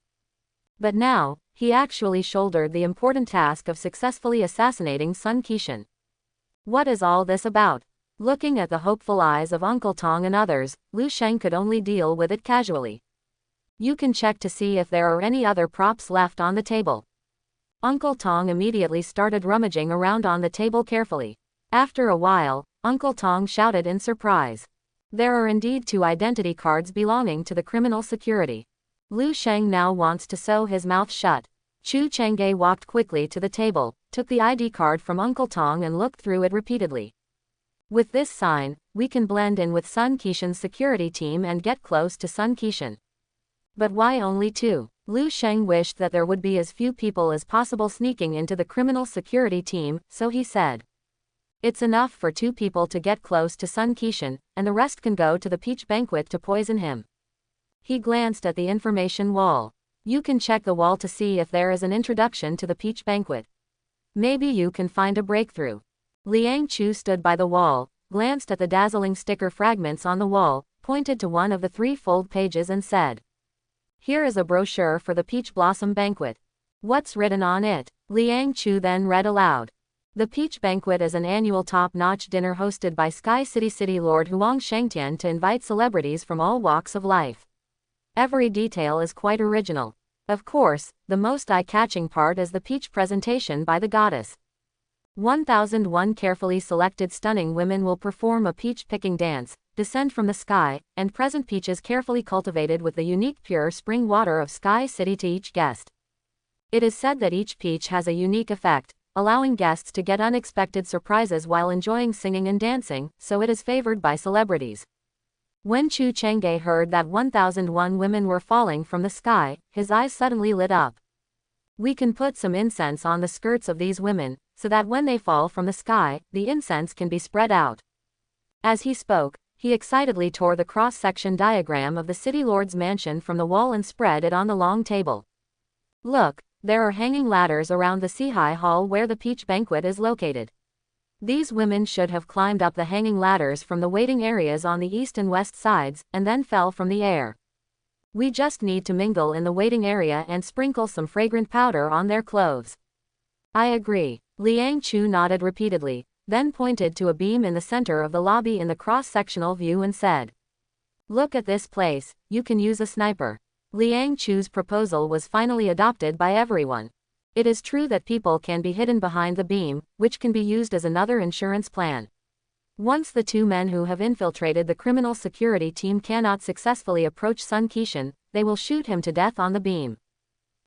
But now, he actually shouldered the important task of successfully assassinating Sun Qixin. What is all this about? Looking at the hopeful eyes of Uncle Tong and others, Lu Sheng could only deal with it casually. You can check to see if there are any other props left on the table. Uncle Tong immediately started rummaging around on the table carefully. After a while, Uncle Tong shouted in surprise. There are indeed 2 identity cards belonging to the criminal security. Lu Sheng now wants to sew his mouth shut. Chu Changge walked quickly to the table, took the ID card from Uncle Tong and looked through it repeatedly. With this sign, we can blend in with Sun Qixin's security team and get close to Sun Qixin. But why only 2? Lu Sheng wished that there would be as few people as possible sneaking into the criminal security team, so he said. It's enough for 2 people to get close to Sun Qixin, and the rest can go to the peach banquet to poison him. He glanced at the information wall. You can check the wall to see if there is an introduction to the peach banquet. Maybe you can find a breakthrough. Liang Chu stood by the wall, glanced at the dazzling sticker fragments on the wall, pointed to one of the 3-fold pages and said. Here is a brochure for the Peach Blossom Banquet. What's written on it? Liang Chu then read aloud. The Peach Banquet is an annual top-notch dinner hosted by Sky City Lord Huang Shengtian to invite celebrities from all walks of life. Every detail is quite original. Of course, the most eye-catching part is the peach presentation by the goddess. 1001 carefully selected stunning women will perform a peach-picking dance, descend from the sky, and present peaches carefully cultivated with the unique pure spring water of Sky City to each guest. It is said that each peach has a unique effect, allowing guests to get unexpected surprises while enjoying singing and dancing, so it is favored by celebrities. When Chu Changge heard that 1001 women were falling from the sky, his eyes suddenly lit up. We can put some incense on the skirts of these women, so that when they fall from the sky, the incense can be spread out. As he spoke, he excitedly tore the cross-section diagram of the city lord's mansion from the wall and spread it on the long table. Look, there are hanging ladders around the Sihai Hall where the peach banquet is located. These women should have climbed up the hanging ladders from the waiting areas on the east and west sides, and then fell from the air. We just need to mingle in the waiting area and sprinkle some fragrant powder on their clothes. I agree. Liang Chu nodded repeatedly, then pointed to a beam in the center of the lobby in the cross-sectional view and said. Look at this place, you can use a sniper. Liang Chu's proposal was finally adopted by everyone. It is true that people can be hidden behind the beam, which can be used as another insurance plan. Once the 2 men who have infiltrated the criminal security team cannot successfully approach Sun Qixin, they will shoot him to death on the beam.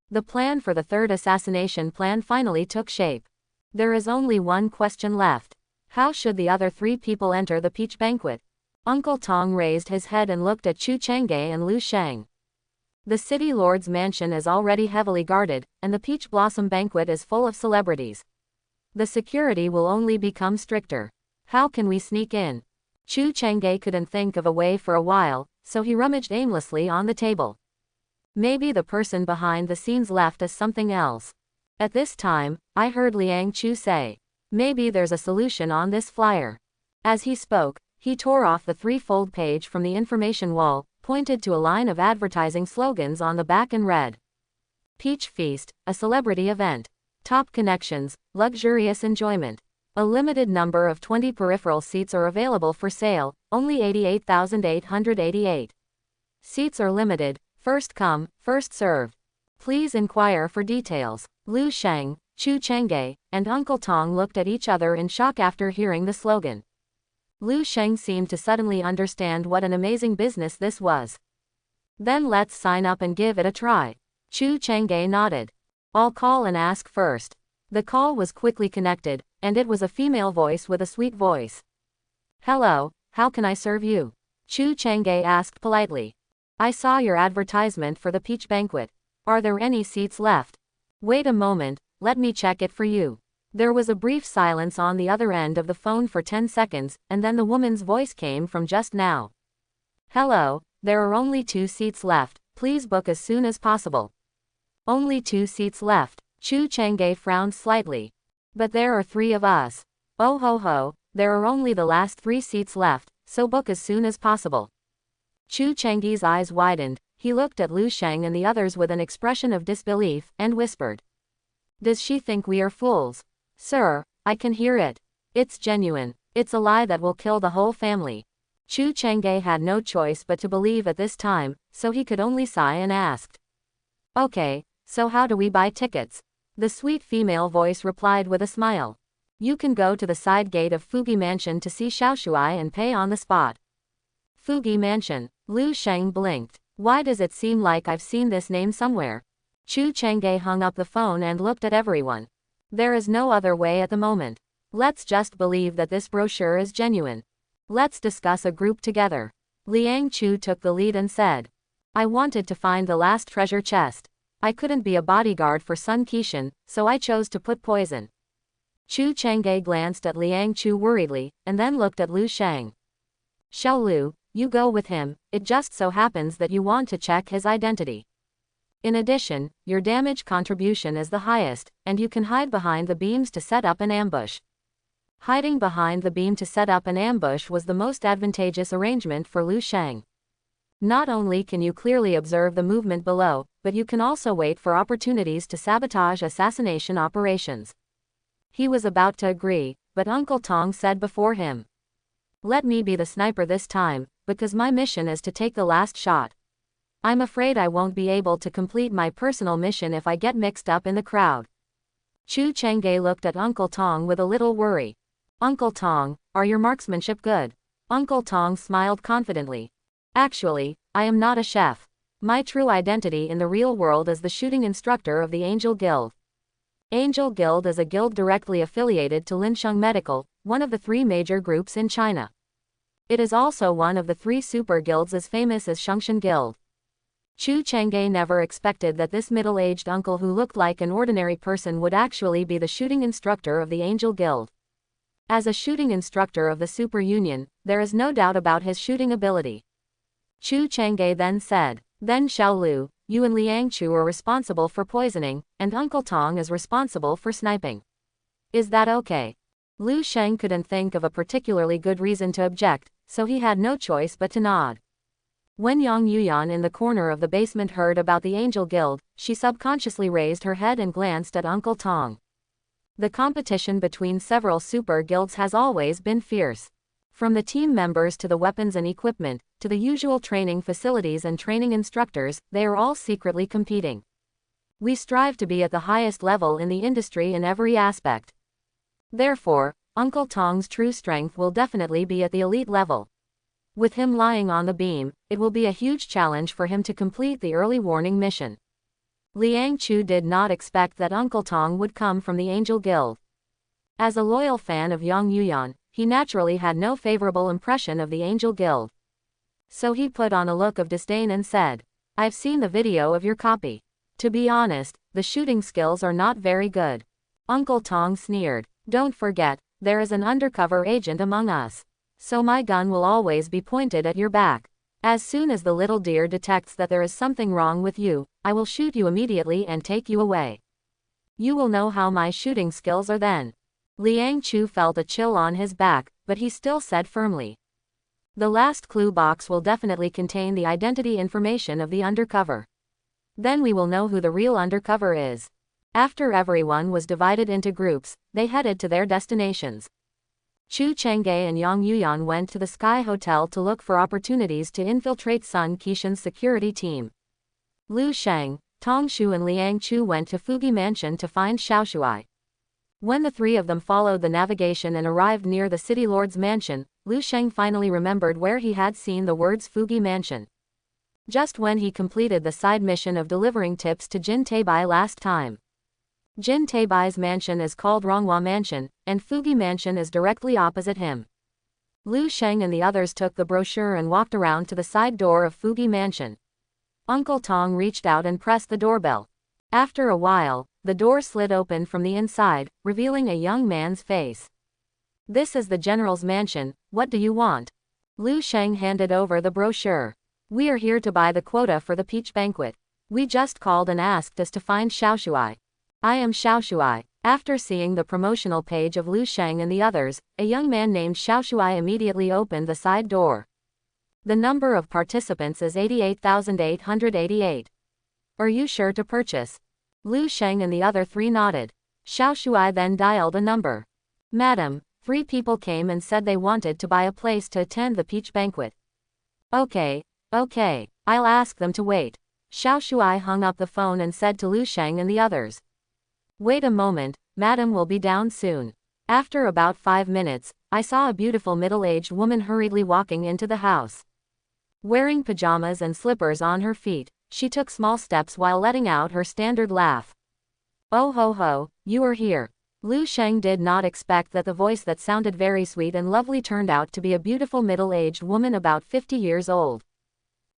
The plan for the 3rd assassination plan finally took shape. There is only one question left. How should the other 3 people enter the peach banquet? Uncle Tong raised his head and looked at Chu Chang'e and Lu Sheng. The city lord's mansion is already heavily guarded, and the Peach Blossom Banquet is full of celebrities. The security will only become stricter. How can we sneak in? Chu Chang'e couldn't think of a way for a while, so he rummaged aimlessly on the table. Maybe the person behind the scenes left us something else. At this time, I heard Liang Chu say, maybe there's a solution on this flyer. As he spoke, he tore off the three-fold page from the information wall, pointed to a line of advertising slogans on the back and read, Peach Feast, a celebrity event. Top connections, luxurious enjoyment. A limited number of 20 peripheral seats are available for sale, only 88,888. Seats are limited, first come, first served. Please inquire for details. Lu Sheng, Chu Chang'e, and Uncle Tong looked at each other in shock after hearing the slogan. Lu Sheng seemed to suddenly understand what an amazing business this was. Then let's sign up and give it a try. Chu Chang'e nodded. I'll call and ask first. The call was quickly connected, and it was a female voice with a sweet voice. Hello, how can I serve you? Chu Chang'e asked politely. I saw your advertisement for the Peach Banquet. Are there any seats left? Wait a moment, let me check it for you. There was a brief silence on the other end of the phone for 10 seconds, and then the woman's voice came from just now. Hello, there are only 2 seats left, please book as soon as possible. Only 2 seats left. Chu Chang'e frowned slightly. But there are 3 of us. Oh ho ho, there are only the last 3 seats left, so book as soon as possible. Chu Chang'e's eyes widened, he looked at Lu Sheng and the others with an expression of disbelief, and whispered. Does she think we are fools? Sir, I can hear it. It's genuine. It's a lie that will kill the whole family. Chu Chang'e had no choice but to believe at this time, so he could only sigh and asked. Okay, so how do we buy tickets? The sweet female voice replied with a smile. You can go to the side gate of Fugi Mansion to see Xiaoshuai and pay on the spot. Fugi Mansion. Lu Sheng blinked. Why does it seem like I've seen this name somewhere? Chu Chang'e hung up the phone and looked at everyone. There is no other way at the moment. Let's just believe that this brochure is genuine. Let's discuss a group together. Liang Chu took the lead and said. I wanted to find the last treasure chest. I couldn't be a bodyguard for Sun Qixin, so I chose to put poison. Chu Chang'e glanced at Liang Chu worriedly, and then looked at Lu Sheng. Xiao Lu, you go with him, it just so happens that you want to check his identity. In addition, your damage contribution is the highest, and you can hide behind the beams to set up an ambush. Hiding behind the beam to set up an ambush was the most advantageous arrangement for Lu Sheng. Not only can you clearly observe the movement below, but you can also wait for opportunities to sabotage assassination operations. He was about to agree, but Uncle Tong said before him. Let me be the sniper this time, because my mission is to take the last shot. I'm afraid I won't be able to complete my personal mission if I get mixed up in the crowd. Chu Chang'e looked at Uncle Tong with a little worry. Uncle Tong, are your marksmanship good? Uncle Tong smiled confidently. Actually, I am not a chef. My true identity in the real world is the shooting instructor of the Angel Guild. Angel Guild is a guild directly affiliated to Linsheng Medical, one of the 3 major groups in China. It is also one of the 3 super guilds as famous as Shungshan Guild. Chu Chang'e never expected that this middle-aged uncle who looked like an ordinary person would actually be the shooting instructor of the Angel Guild. As a shooting instructor of the Super Union, there is no doubt about his shooting ability. Chu Chang'e then said, Then Xiao Lu, you and Liang Chu are responsible for poisoning, and Uncle Tong is responsible for sniping. Is that okay? Lu Sheng couldn't think of a particularly good reason to object, so he had no choice but to nod. When Yang Yuyan in the corner of the basement heard about the Angel Guild, she subconsciously raised her head and glanced at Uncle Tong. The competition between several super guilds has always been fierce. From the team members to the weapons and equipment, to the usual training facilities and training instructors, they are all secretly competing. We strive to be at the highest level in the industry in every aspect. Therefore, Uncle Tong's true strength will definitely be at the elite level. With him lying on the beam, it will be a huge challenge for him to complete the early warning mission. Liang Chu did not expect that Uncle Tong would come from the Angel Guild. As a loyal fan of Yang Yuyan, he naturally had no favorable impression of the Angel Guild. So he put on a look of disdain and said, "I've seen the video of your copy. To be honest, the shooting skills are not very good." Uncle Tong sneered. "Don't forget, there is an undercover agent among us. So my gun will always be pointed at your back. As soon as the little deer detects that there is something wrong with you, I will shoot you immediately and take you away. You will know how my shooting skills are then." Liang Chu felt a chill on his back, but he still said firmly, "The last clue box will definitely contain the identity information of the undercover. Then we will know who the real undercover is." After everyone was divided into groups, they headed to their destinations. Chu Chang'e and Yang Yuyan went to the Sky Hotel to look for opportunities to infiltrate Sun Qishan's security team. Lu Sheng, Tong Shu and Liang Chu went to Fugi Mansion to find Xiaoshuai. When the three of them followed the navigation and arrived near the city lord's mansion, Lu Sheng finally remembered where he had seen the words Fugi Mansion. Just when he completed the side mission of delivering tips to Jin Teibai last time. Jin Teibai's mansion is called Ronghua Mansion, and Fugi Mansion is directly opposite him. Lu Sheng and the others took the brochure and walked around to the side door of Fugi Mansion. Uncle Tong reached out and pressed the doorbell. After a while, the door slid open from the inside, revealing a young man's face. "This is the general's mansion, what do you want?" Lu Sheng handed over the brochure. "We are here to buy the quota for the peach banquet. We just called and asked us to find Xiaoshuai. I am Xiaoshuai." After seeing the promotional page of Lu Sheng and the others, a young man named Xiaoshuai immediately opened the side door. "The number of participants is 88,888. Are you sure to purchase?" Lu Sheng and the other three nodded. Xiaoshuai then dialed a number. "Madam, 3 people came and said they wanted to buy a place to attend the peach banquet." Okay, I'll ask them to wait." Xiaoshuai hung up the phone and said to Lu Sheng and the others, "Wait a moment, madam will be down soon." After about 5 minutes, I saw a beautiful middle-aged woman hurriedly walking into the house. Wearing pajamas and slippers on her feet, she took small steps while letting out her standard laugh. "Oh ho ho, you are here." Lu Sheng did not expect that the voice that sounded very sweet and lovely turned out to be a beautiful middle-aged woman about 50 years old.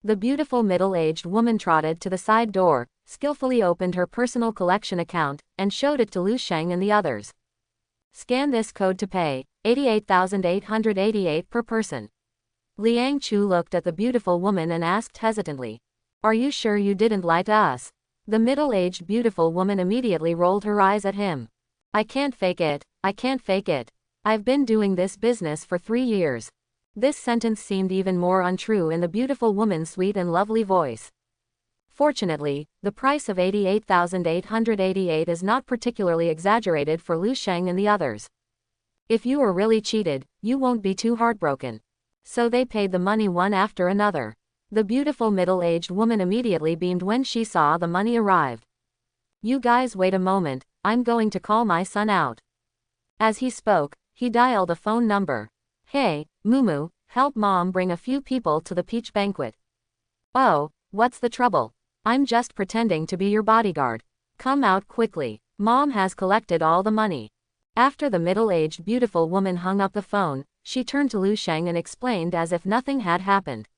The beautiful middle-aged woman trotted to the side door, skillfully opened her personal collection account, and showed it to Lu Sheng and the others. "Scan this code to pay, 88,888 per person." Liang Chu looked at the beautiful woman and asked hesitantly, "Are you sure you didn't lie to us?" The middle-aged beautiful woman immediately rolled her eyes at him. I can't fake it. I've been doing this business for 3 years." This sentence seemed even more untrue in the beautiful woman's sweet and lovely voice. Fortunately, the price of 88,888 is not particularly exaggerated for Lu Sheng and the others. If you are really cheated, you won't be too heartbroken. So they paid the money one after another. The beautiful middle-aged woman immediately beamed when she saw the money arrive. "You guys wait a moment, I'm going to call my son out." As he spoke, he dialed a phone number. "Hey, Mumu, help mom bring a few people to the peach banquet." "Oh, what's the trouble? I'm just pretending to be your bodyguard. Come out quickly. Mom has collected all the money." After the middle-aged beautiful woman hung up the phone, she turned to Lu Sheng and explained as if nothing had happened.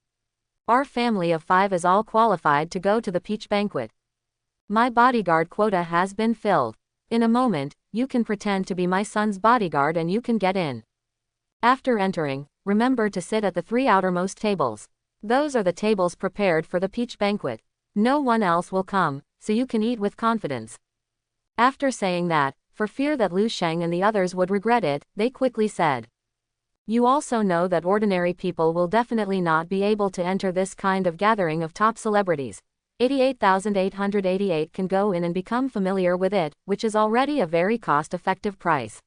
"Our family of 5 is all qualified to go to the peach banquet. My bodyguard quota has been filled. In a moment, you can pretend to be my son's bodyguard and you can get in. After entering, remember to sit at the 3 outermost tables. Those are the tables prepared for the peach banquet. No one else will come, so you can eat with confidence." After saying that, for fear that Lu Sheng and the others would regret it, they quickly said, "You also know that ordinary people will definitely not be able to enter this kind of gathering of top celebrities. 88,888 can go in and become familiar with it, which is already a very cost-effective price."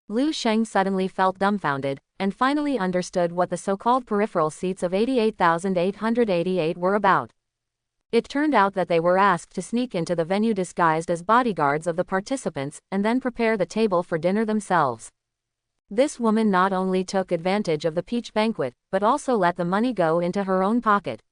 Lu Sheng suddenly felt dumbfounded, and finally understood what the so-called peripheral seats of 88,888 were about. It turned out that they were asked to sneak into the venue disguised as bodyguards of the participants, and then prepare the table for dinner themselves. This woman not only took advantage of the peach banquet, but also let the money go into her own pocket.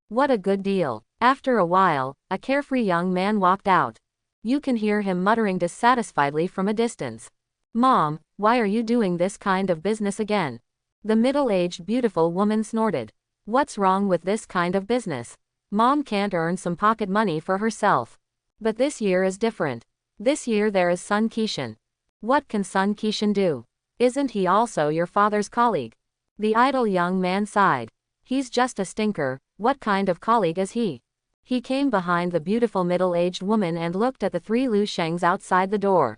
What a good deal. After a while, a carefree young man walked out. You can hear him muttering dissatisfiedly from a distance. Mom, why are you doing this kind of business again? The middle-aged beautiful woman snorted. What's wrong with this kind of business? Mom can't earn some pocket money for herself. But this year is different. This year there is Sun Kishan. What can Sun Kishan do? Isn't he also your father's colleague? The idle young man sighed. He's just a stinker. What kind of colleague is he? He came behind the beautiful middle-aged woman and looked at the three Lu Shengs outside the door.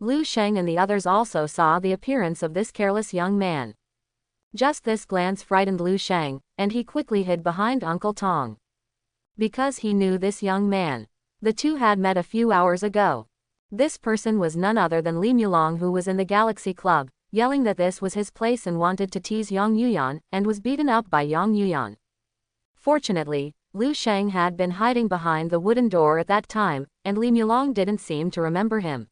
Lu Sheng and the others also saw the appearance of this careless young man. Just this glance frightened Lu Sheng, and he quickly hid behind Uncle Tong. Because he knew this young man. The two had met a few hours ago. This person was none other than Li Mulong, who was in the Galaxy Club, yelling that this was his place and wanted to tease Yang Yuyan, and was beaten up by Yang Yuyan. Fortunately, Lu Sheng had been hiding behind the wooden door at that time, and Li Mulong didn't seem to remember him.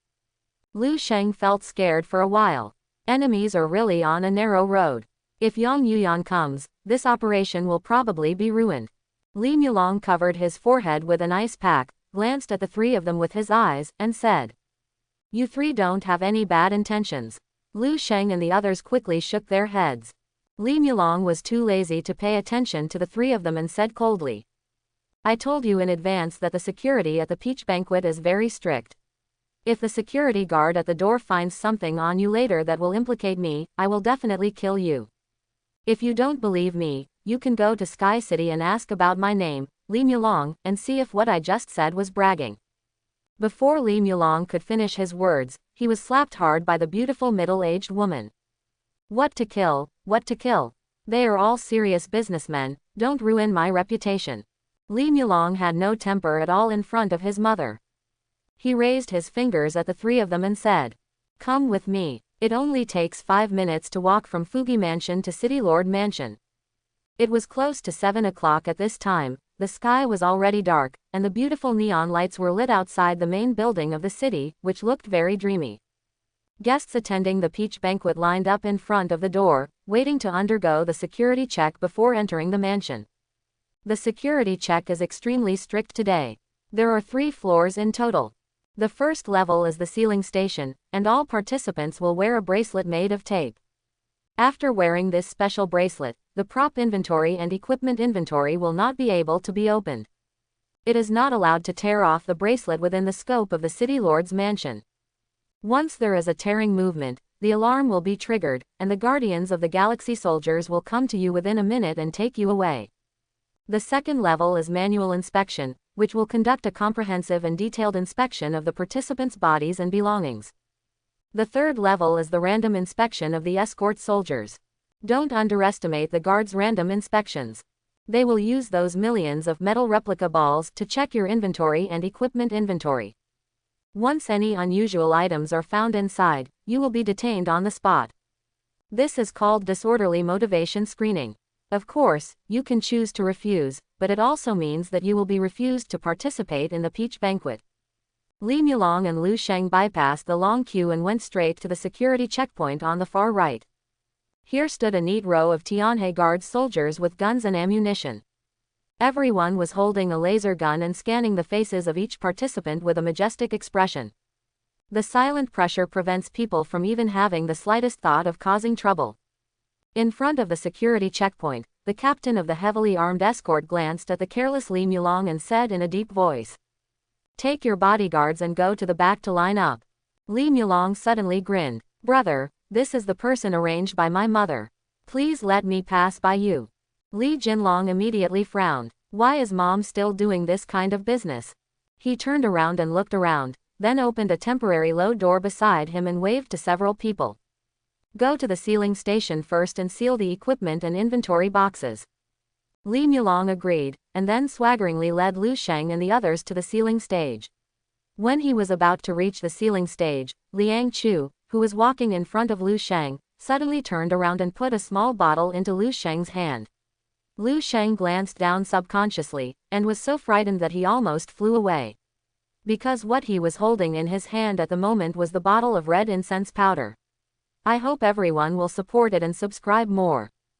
Lu Sheng felt scared for a while. Enemies are really on a narrow road. If Yang Yuyan comes, this operation will probably be ruined. Li Mulong covered his forehead with an ice pack, glanced at the three of them with his eyes, and said, "You three don't have any bad intentions." Lu Sheng and the others quickly shook their heads. Li Mulong was too lazy to pay attention to the three of them and said coldly, "I told you in advance that the security at the peach banquet is very strict. If the security guard at the door finds something on you later that will implicate me, I will definitely kill you. If you don't believe me, you can go to Sky City and ask about my name, Li Mulong, and see if what I just said was bragging." Before Li Mulong could finish his words, he was slapped hard by the beautiful middle-aged woman. "What to kill, what to kill? They are all serious businessmen, don't ruin my reputation." Li Mulong had no temper at all in front of his mother. He raised his fingers at the three of them and said, "Come with me. It only takes 5 minutes to walk from Fugi Mansion to City Lord Mansion." It was close to 7 o'clock at this time, the sky was already dark, and the beautiful neon lights were lit outside the main building of the city, which looked very dreamy. Guests attending the peach banquet lined up in front of the door, waiting to undergo the security check before entering the mansion. The security check is extremely strict today. There are 3 floors in total. The first level is the sealing station, and all participants will wear a bracelet made of tape. After wearing this special bracelet, the prop inventory and equipment inventory will not be able to be opened. It is not allowed to tear off the bracelet within the scope of the City Lord's mansion. Once there is a tearing movement, the alarm will be triggered, and the guardians of the Galaxy soldiers will come to you within a minute and take you away. The second level is manual inspection, which will conduct a comprehensive and detailed inspection of the participants' bodies and belongings. The third level is the random inspection of the escort soldiers. Don't underestimate the guards' random inspections. They will use those millions of metal replica balls to check your inventory and equipment inventory. Once any unusual items are found inside, you will be detained on the spot. This is called disorderly motivation screening. Of course, you can choose to refuse, but it also means that you will be refused to participate in the peach banquet. Li Mulong and Lu Sheng bypassed the long queue and went straight to the security checkpoint on the far right. Here stood a neat row of Tianhe Guards soldiers with guns and ammunition. Everyone was holding a laser gun and scanning the faces of each participant with a majestic expression. The silent pressure prevents people from even having the slightest thought of causing trouble. In front of the security checkpoint, the captain of the heavily armed escort glanced at the careless Li Mulong and said in a deep voice, "Take your bodyguards and go to the back to line up." Li Mulong suddenly grinned. "Brother, this is the person arranged by my mother. Please let me pass by you." Li Jinlong immediately frowned. Why is mom still doing this kind of business? He turned around and looked around, then opened a temporary low door beside him and waved to several people. "Go to the sealing station first and seal the equipment and inventory boxes." Li Mulong agreed, and then swaggeringly led Lu Sheng and the others to the sealing stage. When he was about to reach the sealing stage, Liang Chu, who was walking in front of Lu Sheng, suddenly turned around and put a small bottle into Lu Sheng's hand. Lu Sheng glanced down subconsciously, and was so frightened that he almost flew away. Because what he was holding in his hand at the moment was the bottle of red incense powder. I hope everyone will support it and subscribe more.